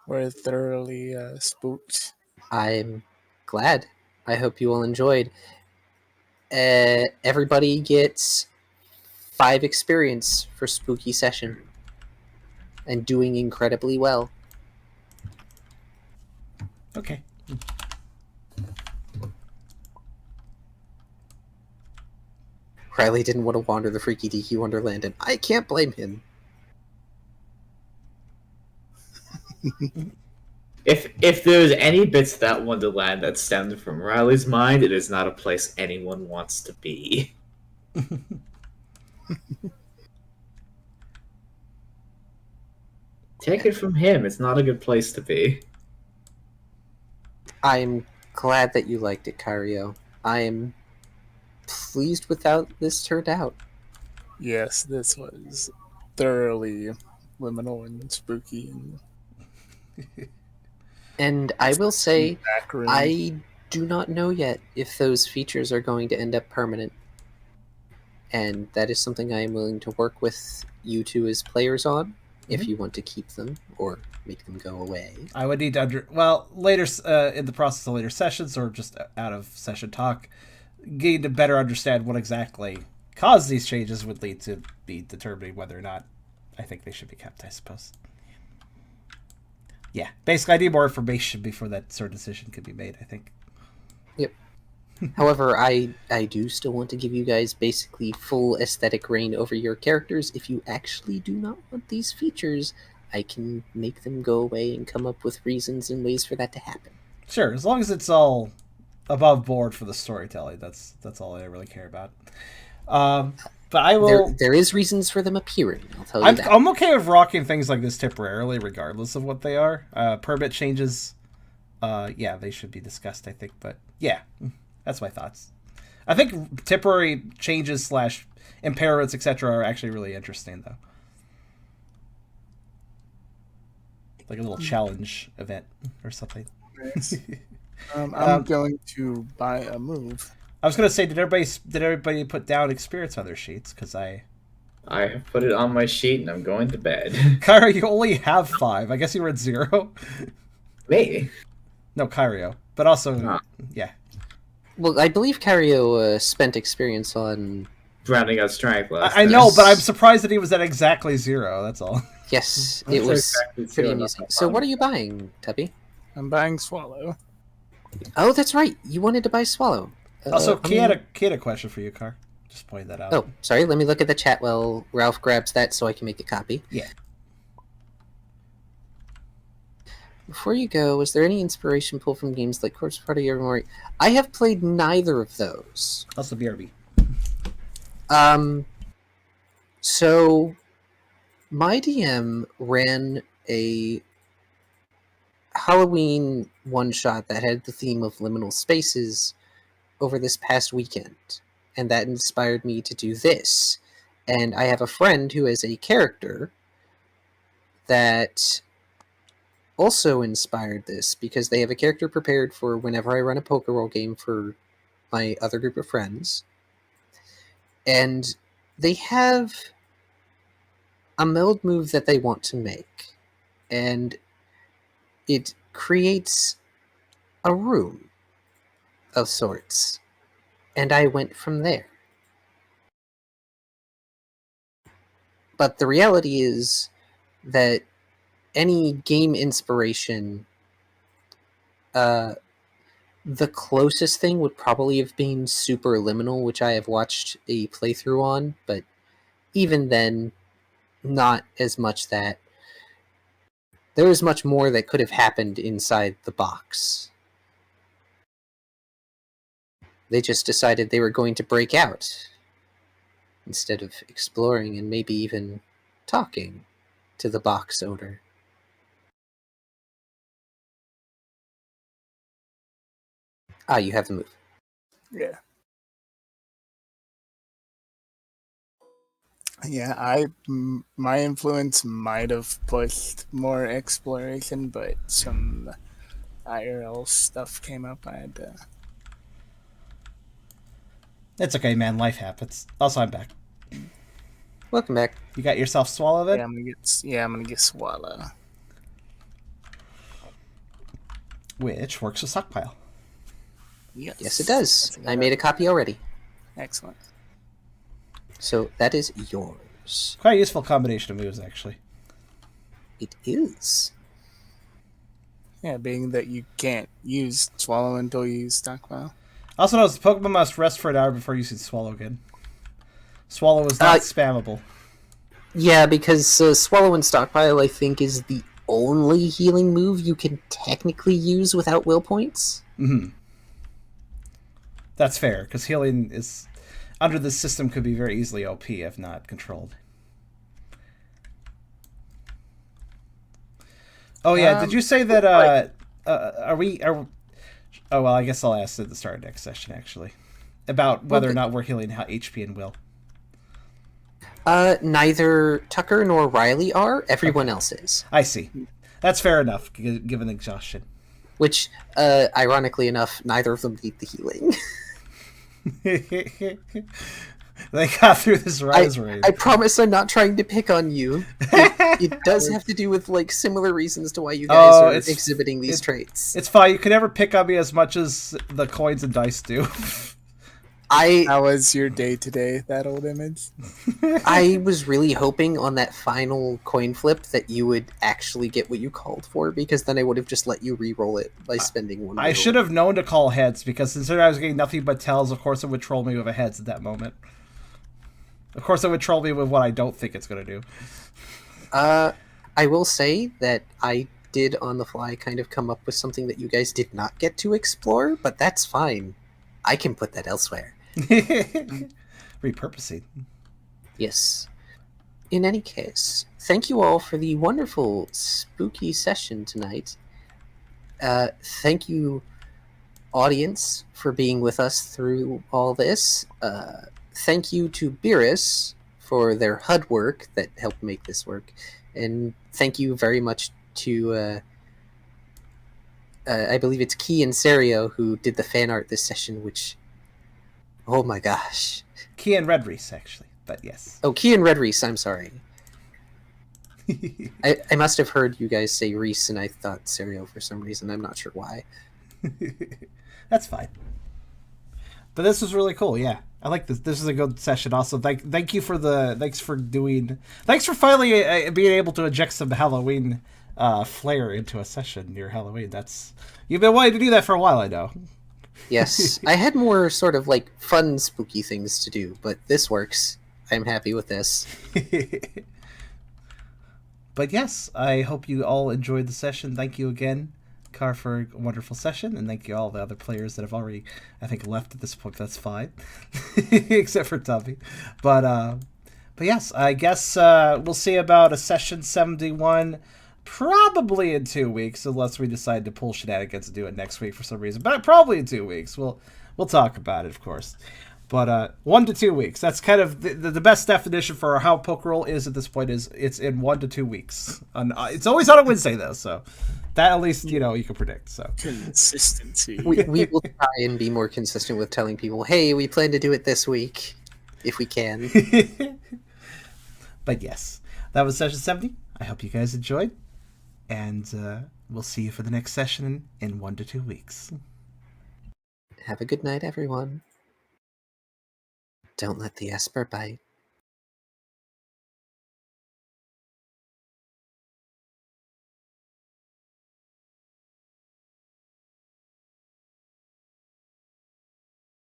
were thoroughly spooked. I'm glad. I hope you all enjoyed. Everybody gets 5 experience for spooky session. And doing incredibly well. Okay. Riley didn't want to wander the Freaky Deaky Wonderland, and I can't blame him. If there's any bits of that Wonderland that stemmed from Riley's mind, it is not a place anyone wants to be. Take it from him, it's not a good place to be. I'm glad that you liked it, Kyrio. I am pleased with how this turned out. Yes, this was thoroughly liminal and spooky. And I will say, Backroom. I do not know yet if those features are going to end up permanent. And that is something I am willing to work with you two as players on, if you want to keep them or make them go away. I would need to later in the process of later sessions or just out of session talk, getting to better understand what exactly caused these changes would lead to be determining whether or not I think they should be kept, I suppose. Yeah, basically I need more information before that sort of decision could be made, I think. Yep. However, I do still want to give you guys basically full aesthetic reign over your characters. If you actually do not want these features, I can make them go away and come up with reasons and ways for that to happen. Sure, as long as it's all above board for the storytelling, that's all I really care about. But I will. There is reasons for them appearing. I'll tell you that. I'm okay with rocking things like this temporarily, regardless of what they are. Permit changes, yeah, they should be discussed, I think. But yeah, that's my thoughts. I think temporary changes / impairments, etc., are actually really interesting, though. Like a little challenge event or something. Nice. I'm going to buy a move. I was gonna say, did everybody put down experience on their sheets? Because I have put it on my sheet and I'm going to bed. Kyrio, you only have 5. I guess you were at 0. Me? No, Kyrio, but also yeah. Well, I believe Kyrio spent experience on Rounding out strength last. I know, but I'm surprised that he was at exactly 0. That's all. Yes, it was pretty amusing. So, what are you buying, Tubby? I'm buying Swallow. Oh, that's right. You wanted to buy Swallow. Also, he had a question for you, Car. Just point that out. Oh, sorry. Let me look at the chat while Ralph grabs that so I can make a copy. Yeah. Before you go, was there any inspiration pulled from games like Corpse Party or Mori? I have played neither of those. Also, BRB. So, my DM ran a Halloween one-shot that had the theme of liminal spaces over this past weekend, and that inspired me to do this. And I have a friend who is a character that also inspired this because they have a character prepared for whenever I run a Pokerole game for my other group of friends. And they have a meld move that they want to make. And it creates a room of sorts. And I went from there. But the reality is that any game inspiration, the closest thing would probably have been Superliminal, which I have watched a playthrough on, but even then, not as much that. There was much more that could have happened inside the box. They just decided they were going to break out, instead of exploring and maybe even talking to the box owner. Ah, you have the move. Yeah. Yeah, my influence might have pushed more exploration, but some IRL stuff came up. I had to... It's okay, man. Life happens. Also, I'm back. Welcome back. You got yourself swallow then? Yeah, I'm gonna get swallow. Which works with stockpile. Yes, it does. I made a copy already. Excellent. So that is yours. Quite a useful combination of moves, actually. It is. Yeah, being that you can't use swallow until you use stockpile. Also notice the Pokemon must rest for an hour before using swallow again. Swallow is not spammable. Yeah, because Swallow and Stockpile, I think, is the only healing move you can technically use without will points. Mm-hmm. That's fair, because healing is, under this system, could be very easily OP if not controlled. Oh yeah, did you say that, oh well, I guess I'll ask at the start of next session, actually. About whether or not we're healing HP and will. Neither Tucker nor Riley are. Everyone else is. I see. That's fair enough, given exhaustion. Which, ironically enough, neither of them need the healing. They got through this rise raid. I promise I'm not trying to pick on you. It does have to do with like similar reasons to why you guys are exhibiting these traits. It's fine. You can never pick on me as much as the coins and dice do. How was your day today, that old image? I was really hoping on that final coin flip that you would actually get what you called for, because then I would have just let you re-roll it by spending one. I should have known to call heads, because considering I was getting nothing but tails, of course it would troll me with a heads at that moment. Of course it would troll me with what I don't think it's going to do. I will say that I did on the fly kind of come up with something that you guys did not get to explore, but that's fine. I can put that elsewhere. Repurposing. Yes. In any case, thank you all for the wonderful spooky session tonight. Thank you, audience, for being with us through all this. Thank you to Beerus for their HUD work that helped make this work. And thank you very much to, I believe it's Key and Serio who did the fan art this session, which... Oh my gosh. Key and Red Reese, actually, but yes. Oh, Key and Red Reese, I'm sorry. I must have heard you guys say Reese, and I thought Serio for some reason. I'm not sure why. That's fine. But this was really cool, yeah. I like this. This is a good session. Also, thank you for thanks for finally being able to inject some Halloween flair into a session near Halloween. You've been wanting to do that for a while, I know. Yes, I had more sort of like fun spooky things to do, but this works. I'm happy with this. But yes, I hope you all enjoyed the session. Thank you again, Car, for a wonderful session, and thank you all the other players that have already, I think, left at this point. That's fine, except for Tubby. But yes, I guess we'll see about a session 71 probably in 2 weeks, unless we decide to pull shenanigans and do it next week for some reason. But probably in 2 weeks. We'll talk about it, of course. But 1 to 2 weeks. That's kind of the best definition for how Pokerole is at this point. Is it's in 1 to 2 weeks. It's always on a Wednesday though, so That at least, you can predict, so. Consistency. We will try and be more consistent with telling people, hey, we plan to do it this week, if we can. But yes, that was session 70. I hope you guys enjoyed, and we'll see you for the next session in 1 to 2 weeks. Have a good night, everyone. Don't let the Esper bite.